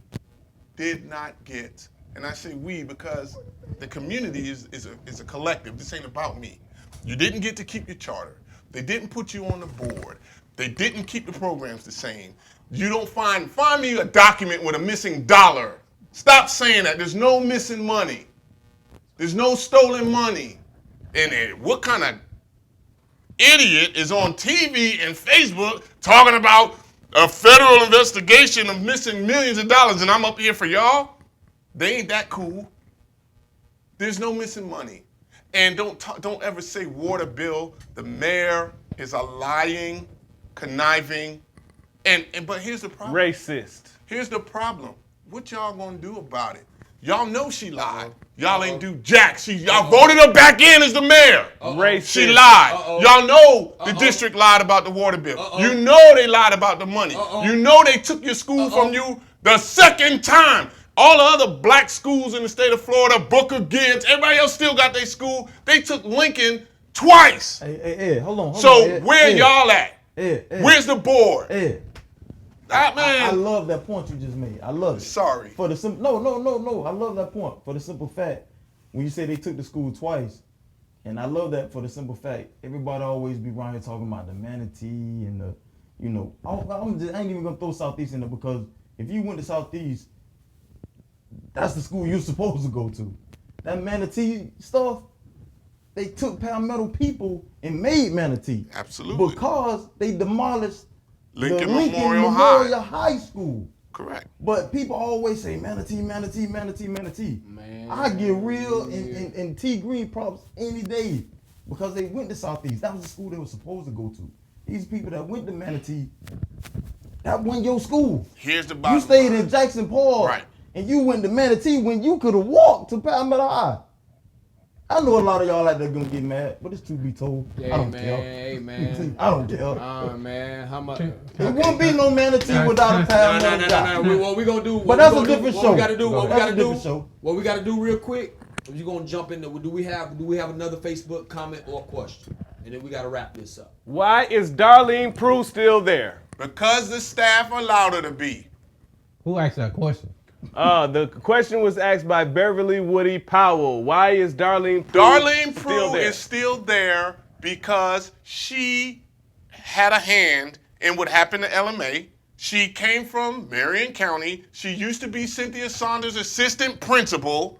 did not get, and I say we because the community is a collective. This ain't about me. You didn't get to keep your charter. They didn't put you on the board. They didn't keep the programs the same. You don't find me a document with a missing dollar. Stop saying that. There's no missing money. There's no stolen money. And what kind of idiot is on TV and Facebook talking about a federal investigation of missing millions of dollars and I'm up here for y'all? They ain't that cool. There's no missing money. And don't ever say water bill. The mayor is a lying, conniving, but here's the problem. Racist. Here's the problem. What y'all gonna do about it? Y'all know she lied. Y'all ain't do jack. Y'all voted her back in as the mayor. Racist. She lied. Y'all know the district lied about the water bill. You know they lied about the money. You know they took your school from you the second time. All the other black schools in the state of Florida, Booker, Gibbs, everybody else still got their school. They took Lincoln twice. Hey, hold on. So where y'all at? Where's the board? I love that point you just made. I love it. Sorry. For the simple, no. I love that point for the simple fact when you say they took the school twice, and I love that for the simple fact everybody always be around here talking about the Manatee and the, I ain't even gonna throw Southeast in there because if you went to Southeast, that's the school you're supposed to go to. That Manatee stuff, they took Palmetto people and made Manatee. Absolutely. Because they demolished Lincoln the Memorial High School. Correct. But people always say Manatee. Man. I give real and T Green props any day because they went to Southeast. That was the school they were supposed to go to. These people that went to Manatee, that went your school. Here's the bottom You stayed line. in Jackson Park. Right. And you went to Manatee when you could have walked to Palmetto High. I know a lot of y'all out there gonna get mad, but it's Troof Be Told. I don't care. Hey, man. I don't care. Man, how much? It won't be no Manatee without a Palmetto. No. What we gonna do? But that's a different show. What we gotta do? What we gotta do real quick? You gonna jump in there? Do we have another Facebook comment or question? And then we gotta wrap this up. Why is Darlene Prue still there? Because the staff allowed her to be. Who asked that question? The question was asked by Beverly Woody Powell. Why is Darlene Prue Prue is still there because she had a hand in what happened to LMA. She came from Marion County. She used to be Cynthia Saunders' assistant principal.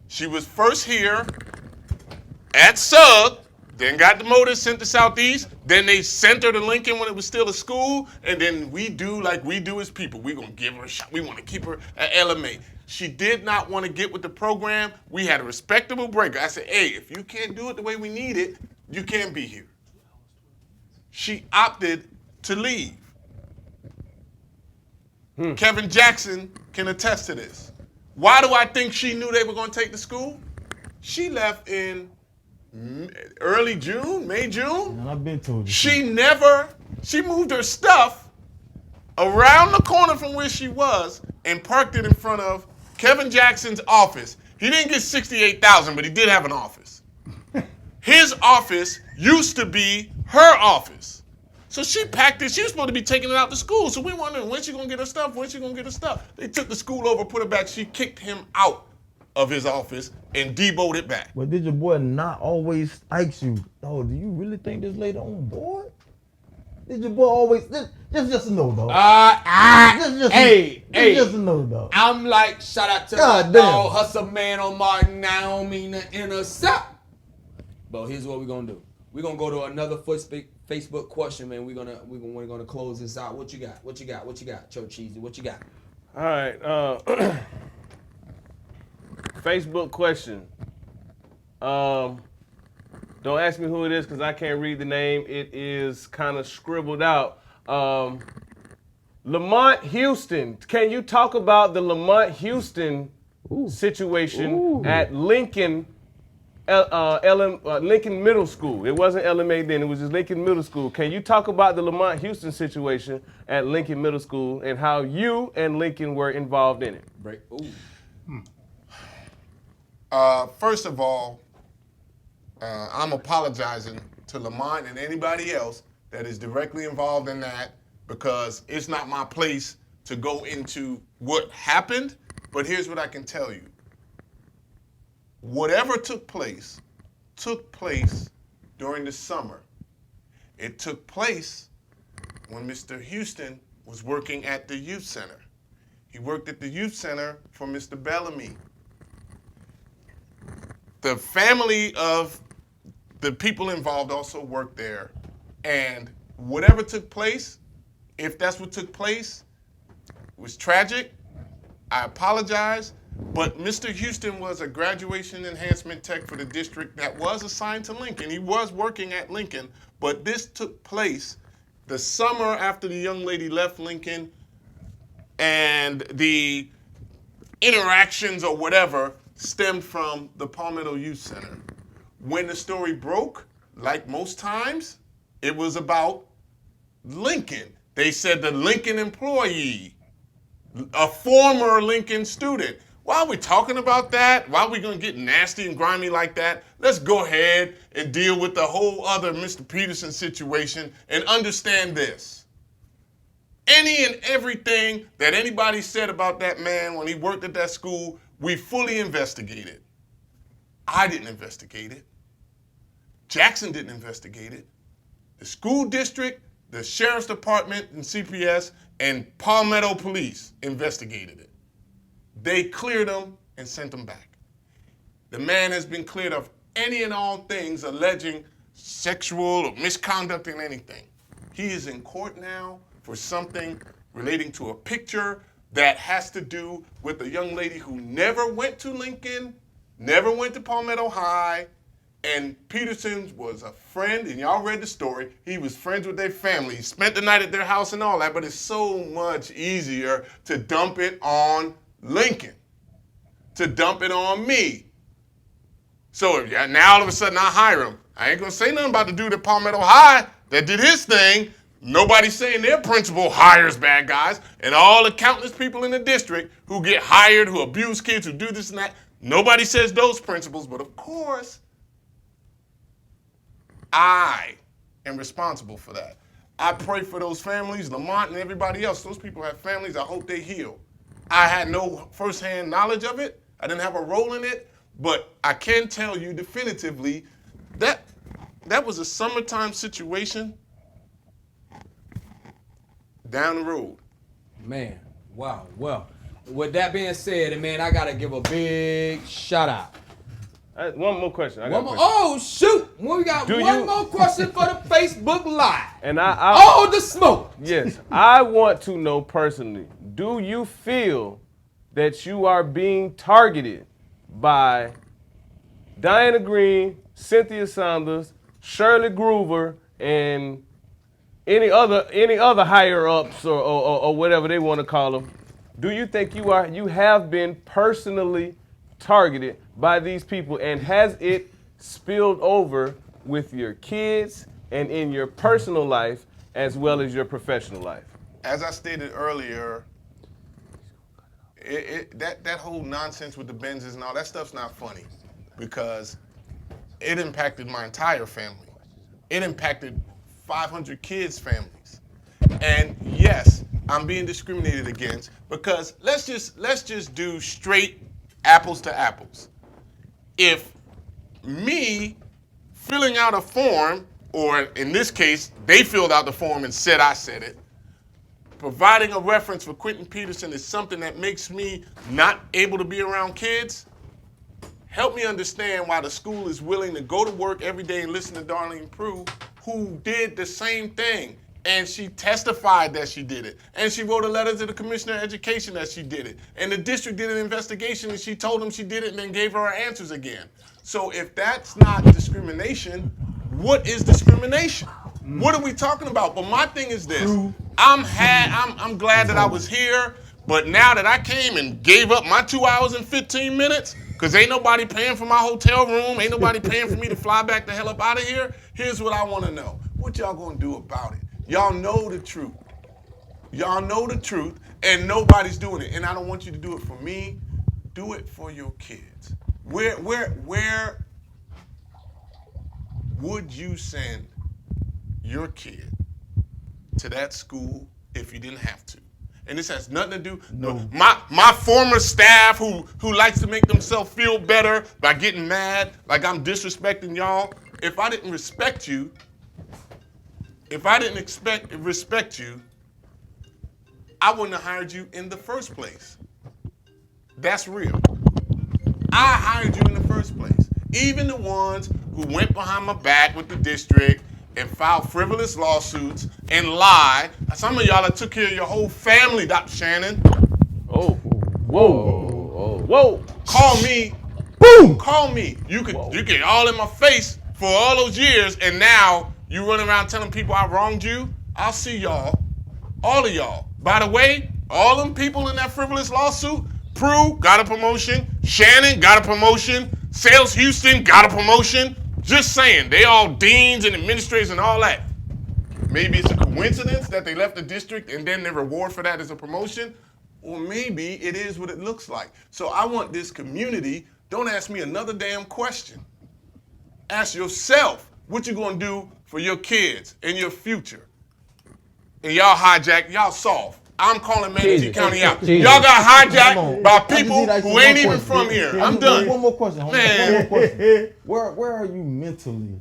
She was first here at SUG. then got demoted, sent to Southeast, then they sent her to Lincoln when it was still a school, and then we do like we do as people. We're going to give her a shot. We want to keep her at LMA. She did not want to get with the program. We had a respectable breaker. I said, hey, if you can't do it the way we need it, you can't be here. She opted to leave. Kevin Jackson can attest to this. Why do I think she knew they were going to take the school? She left in early June, May, June. And I've been told you. She moved her stuff around the corner from where she was and parked it in front of Kevin Jackson's office. He didn't get $68,000, but he did have an office. His office used to be her office. So she packed it. She was supposed to be taking it out to school. So we wondering, when's she going to get her stuff? When's she going to get her stuff? They took the school over, put it back. She kicked him out of his office and deboed it back. But did your boy not always ask you, oh, do you really think this lady on board? Did your boy always, just a no, dog. Just a no, dog. I'm like, shout out to God my damn. dog, Hustle Man on Martin. I don't mean to intercept. But here's what we're gonna do. We're gonna go to another Facebook question, man. We're gonna close this out. What you got? Cho Cheesy, what you got? All right. Facebook question. Don't ask me who it is because I can't read the name. It is kind of scribbled out. Lamont Houston. Can you talk about the Lamont Houston situation at Lincoln? Lincoln Middle School. It wasn't LMA then. It was just Lincoln Middle School. Can you talk about the Lamont Houston situation at Lincoln Middle School and how you and Lincoln were involved in it? First of all, I'm apologizing to Lamont and anybody else that is directly involved in that because it's not my place to go into what happened. But here's what I can tell you. Whatever took place during the summer. It took place when Mr. Houston was working at the youth center. He worked at the youth center for Mr. Bellamy. The family of the people involved also worked there. And whatever took place, if that's what took place, it was tragic. I apologize. But Mr. Houston was a graduation enhancement tech for the district that was assigned to Lincoln. He was working at Lincoln, but this took place the summer after the young lady left Lincoln, and the interactions or whatever stemmed from the Palmetto Youth Center. When the story broke, like most times, it was about Lincoln. They said the Lincoln employee, a former Lincoln student. Why are we talking about that? Why are we going to get nasty and grimy like that? Let's go ahead and deal with the whole other Mr. Peterson situation and understand this. Any and everything that anybody said about that man when he worked at that school, we fully investigated. I didn't investigate it. Jackson didn't investigate it. The school district, the sheriff's department and CPS, and Palmetto Police investigated it. They cleared him and sent him back. The man has been cleared of any and all things alleging sexual or misconduct in anything. He is in court now for something relating to a picture that has to do with a young lady who never went to Lincoln, never went to Palmetto High, and Peterson was a friend, and y'all read the story. He was friends with their family. He spent the night at their house and all that, but it's so much easier to dump it on Lincoln, to dump it on me. So if now all of a sudden I hire him, I ain't gonna say nothing about the dude at Palmetto High that did his thing. Nobody's saying their principal hires bad guys, and all the countless people in the district who get hired, who abuse kids, who do this and that. Nobody says those principals, but of course, I am responsible for that. I pray for those families, Lamont and everybody else. Those people have families. I hope they heal. I had no firsthand knowledge of it. I didn't have a role in it, but I can tell you definitively that that was a summertime situation down the road. Man, wow. Well, with that being said, man, I gotta give a big shout out One more question. I got One a more. question. Oh shoot! We got one more question for the Facebook Live. And I all the smoke. Yes, I want to know personally, do you feel that you are being targeted by Diana Green, Cynthia Saunders, Shirley Groover, and any other higher ups or whatever they want to call them? Do you think you have been personally targeted by these people, and has it spilled over with your kids and in your personal life as well as your professional life? As I stated earlier, that whole nonsense with the Benzes and all that stuff's not funny, because it impacted my entire family. It impacted 500 kids' families. And yes, I'm being discriminated against because let's just do straight apples to apples. If me filling out a form, or in this case, they filled out the form and said I said it, providing a reference for Quentin Peterson is something that makes me not able to be around kids, help me understand why the school is willing to go to work every day and listen to Darlene Prue, who did the same thing. And she testified that she did it. And she wrote a letter to the Commissioner of Education that she did it. And the district did an investigation and she told them she did it and then gave her answers again. So if that's not discrimination, what is discrimination? What are we talking about? But my thing is this. I'm glad that I was here, but now that I came and gave up my 2 hours and 15 minutes, because ain't nobody paying for my hotel room, ain't nobody paying for me to fly back the hell up out of here, here's what I want to know. What y'all gonna do about it? Y'all know the truth. Y'all know the truth, and nobody's doing it. And I don't want you to do it for me. Do it for your kids. Where would you send your kid to that school if you didn't have to? And this has nothing to do. No. My former staff who likes to make themselves feel better by getting mad, like I'm disrespecting y'all. If I didn't respect you, respect you, I wouldn't have hired you in the first place. That's real. I hired you in the first place. Even the ones who went behind my back with the district and filed frivolous lawsuits and lied. Some of y'all that took care of your whole family, Dr. Shannon. Oh, whoa. Call me. Boom. Call me. You get all in my face for all those years, and now you run around telling people I wronged you. I'll see y'all. All of y'all. By the way, all them people in that frivolous lawsuit, Prue got a promotion, Shannon got a promotion, Sales Houston got a promotion. Just saying, they all deans and administrators and all that. Maybe it's a coincidence that they left the district and then their reward for that is a promotion, or maybe it is what it looks like. So I want this community, don't ask me another damn question. Ask yourself what you gonna do for your kids and your future. And y'all hijack, y'all soft. I'm calling Manatee County out. Y'all got hijacked by people who ain't even from here. I'm done. One more question, homie. Man. One more question. Where are you mentally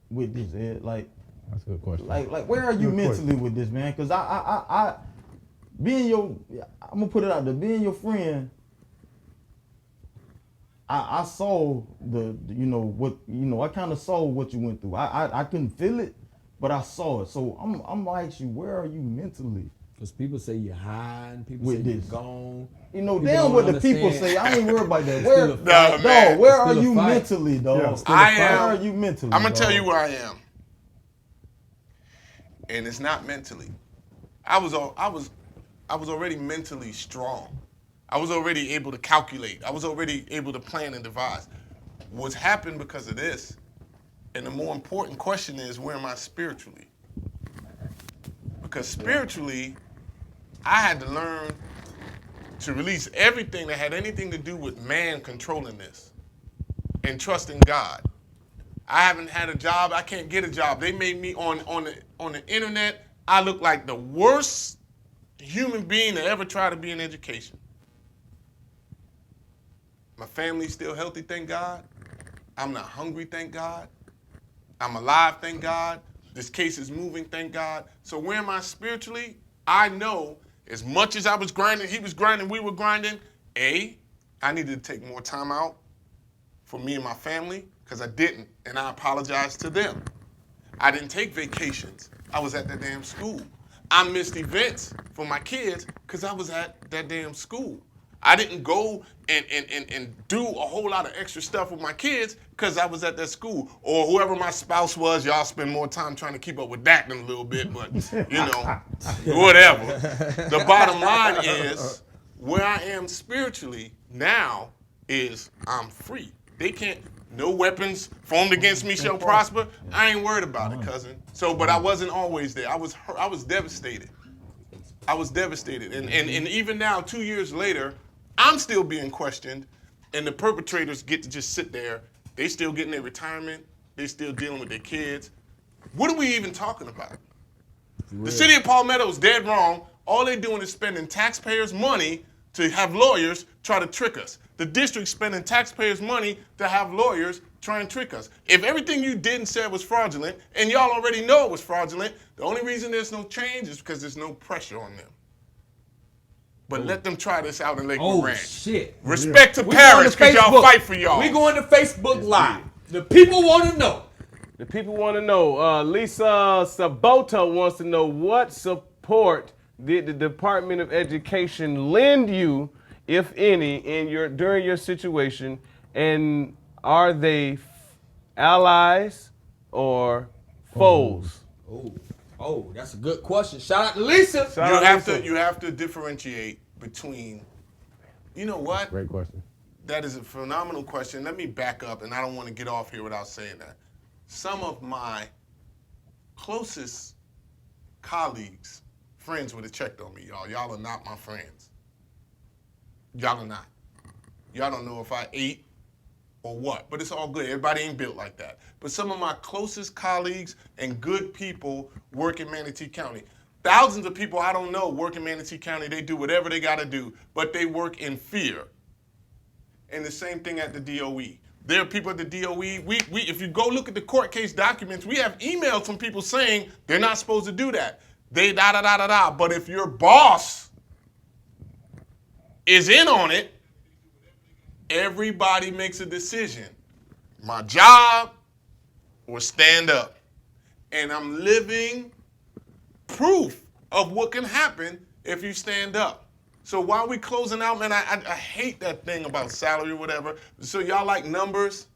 with this, Ed? Like, That's a good question. like where are you mentally with this, man? Because I being your, I'm gonna put it out there, being your friend, I saw I kind of saw what you went through. I couldn't feel it, but I saw it. So I'm gonna ask you, where are you mentally? Because people say you're high and people With say this. you're gone. You know, People damn don't what the people understand. say. I ain't worried about that. It's still a fight. Dog, where are It's still a you fight. mentally, dog? Yeah. Where are you mentally? I'm gonna tell dog? you where I am. And it's not mentally. I was already mentally strong. I was already able to calculate. I was already able to plan and devise. What's happened because of this, and the more important question is, where am I spiritually? Because spiritually, I had to learn to release everything that had anything to do with man controlling this and trusting God. I haven't had a job. I can't get a job. They made me on the internet. I look like the worst human being to ever try to be in education. My family's still healthy, thank God. I'm not hungry, thank God. I'm alive, thank God. This case is moving, thank God. So where am I spiritually? I know as much as I was grinding, he was grinding, we were grinding, I needed to take more time out for me and my family because I didn't, and I apologize to them. I didn't take vacations. I was at that damn school. I missed events for my kids because I was at that damn school. I didn't go and do a whole lot of extra stuff with my kids because I was at that school. Or whoever my spouse was, y'all spend more time trying to keep up with that than a little bit, but you know, whatever. The bottom line is where I am spiritually now is I'm free. They can't, no weapons formed against me shall prosper. I ain't worried about it, cousin. So, but I wasn't always there. I was devastated. I was devastated. And even now, 2 years later, I'm still being questioned, and the perpetrators get to just sit there. They still getting their retirement. They still dealing with their kids. What are we even talking about? The city of Palmetto is dead wrong. All they're doing is spending taxpayers' money to have lawyers try to trick us. The district's spending taxpayers' money to have lawyers try and trick us. If everything you did and said was fraudulent, and y'all already know it was fraudulent, the only reason there's no change is because there's no pressure on them. But let them try this out in Lakewood Ranch. Shit. Respect to parents, because y'all fight for y'all. We going to Facebook Live. The people want to know. The people want to know. Lisa Sabota wants to know, what support did the Department of Education lend you, if any, during your situation, and are they allies or foes? Oh, that's a good question. Shout out to Lisa. You have to differentiate between, you know what? Great question. That is a phenomenal question. Let me back up, and I don't want to get off here without saying that. Some of my closest colleagues, friends would have checked on me, y'all. Y'all are not my friends. Y'all are not. Y'all don't know if I ate or what, but it's all good. Everybody ain't built like that. But some of my closest colleagues and good people work in Manatee County. Thousands of people I don't know work in Manatee County. They do whatever they got to do, but they work in fear. And the same thing at the DOE. There are people at the DOE, if you go look at the court case documents, we have emails from people saying they're not supposed to do that. They da-da-da-da-da. But if your boss is in on it, everybody makes a decision. My job or stand up. And I'm living proof of what can happen if you stand up. So while we closing out, man, I hate that thing about salary or whatever. So y'all like numbers?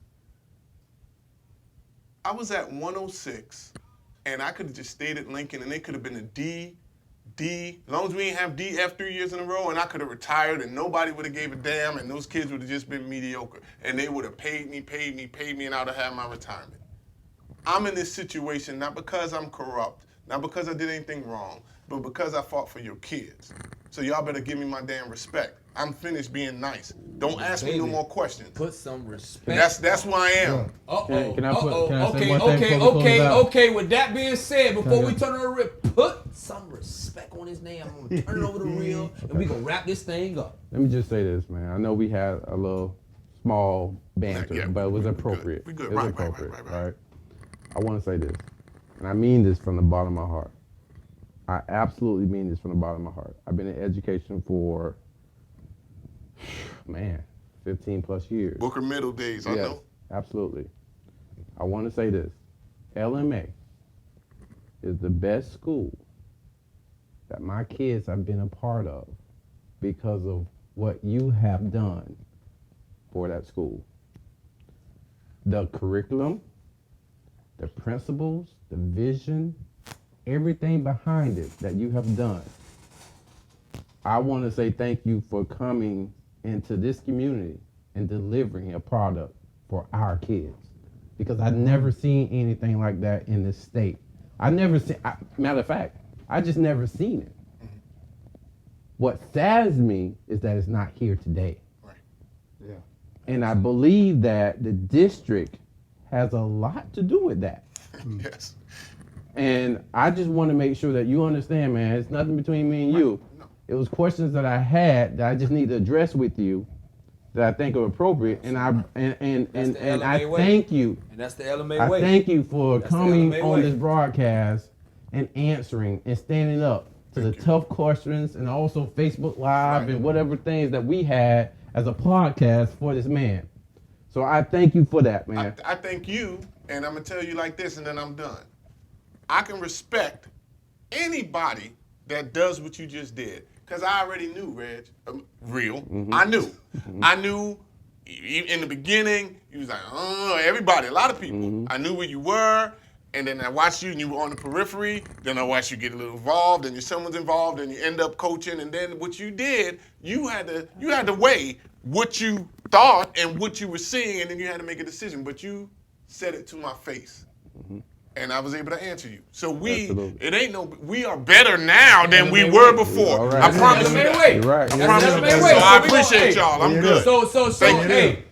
I was at 106, and I could have just stayed at Lincoln, and it could have been a D. As long as we didn't have DF 3 years in a row, and I could have retired, and nobody would have gave a damn, and those kids would have just been mediocre. And they would have paid me, and I would have had my retirement. I'm in this situation not because I'm corrupt, not because I did anything wrong, but because I fought for your kids. So y'all better give me my damn respect. I'm finished being nice. Don't ask me no more questions. Put some respect. That's who I am. Can I say one thing before we close out? Okay. With that being said, before we turn it over, put some respect on his name. I'm gonna turn it over to Real, and we gonna wrap this thing up. Let me just say this, man. I know we had a little small banter, but it was appropriate. We good. It was appropriate, right? I want to say this, and I mean this from the bottom of my heart. I absolutely mean this from the bottom of my heart. I've been in education for, 15 plus years. Booker Middle days, I know. Absolutely. I want to say this. LMA is the best school that my kids have been a part of because of what you have done for that school. The curriculum, the principles, the vision, everything behind it that you have done. I want to say thank you for coming into this community and delivering a product for our kids, because I've never seen anything like that in this state. Matter of fact, I just never seen it. What saddens me is that it's not here today. Right. Yeah. And I believe that the district has a lot to do with that. Yes. And I just want to make sure that you understand, man, it's nothing between me and you. No. It was questions that I had that I just need to address with you that I think are appropriate. And I thank you. And that's the LMA way. I thank you for coming LMA on way. this broadcast and answering and standing up to the tough questions, and also Facebook Live and whatever things that we had as a podcast for this man. So I thank you for that, man. I thank you, and I'm gonna tell you like this, and then I'm done. I can respect anybody that does what you just did, because I already knew, Reg, real. I knew. I knew in the beginning, you was like, everybody, a lot of people. I knew where you were, and then I watched you, and you were on the periphery. Then I watched you get a little involved, and your son was involved, and you end up coaching. And then what you did, you had to weigh what you thought and what you were seeing, and then you had to make a decision. But you said it to my face. And I was able to answer you. So we are better now than we were before. Right. I promise you that. You're right. I promise you that. So I appreciate y'all. I'm good. So Thank you. hey,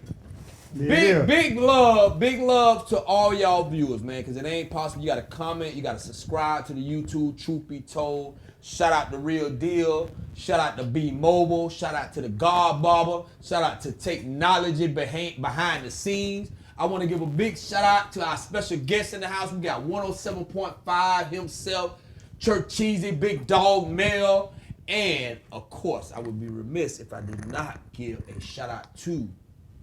Yeah. big love to all y'all viewers, man, because it ain't possible. You got to comment, you got to subscribe to the YouTube, Troof Be Told. Shout out to Real Deal. Shout out to B Mobile. Shout out to the God Barber. Shout out to Technology behind the scenes. I want to give a big shout out to our special guest in the house. We got 107.5 himself, Church Cheesy, Big Dog Mel, and of course, I would be remiss if I did not give a shout out to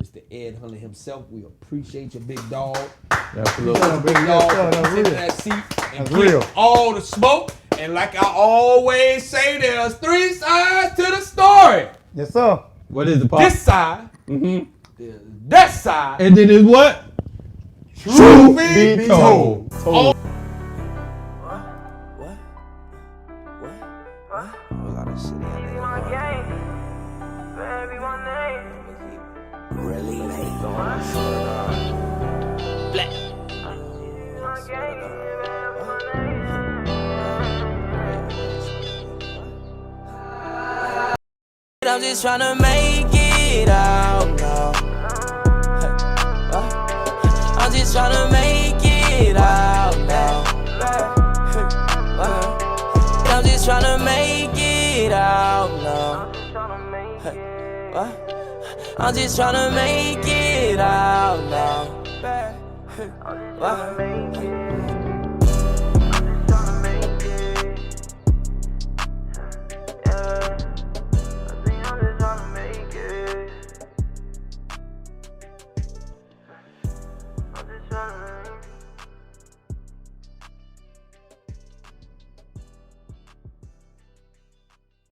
Mr. Ed Hundley himself. We appreciate you, big dog. Absolutely. Big dog, That's sitting in real. that seat and That's get real. all the smoke. And like I always say, there's 3 sides to the story. Yes, sir. What is the pop? This side, there's that side. And then it's what? Troof Be Told. What? A lot of shit in there. Really late going. Black. I'm just trying to make it out now. I'm just trying to make it out now. I'm just trying to make it out now. I'm just trying to make it out now. Trying to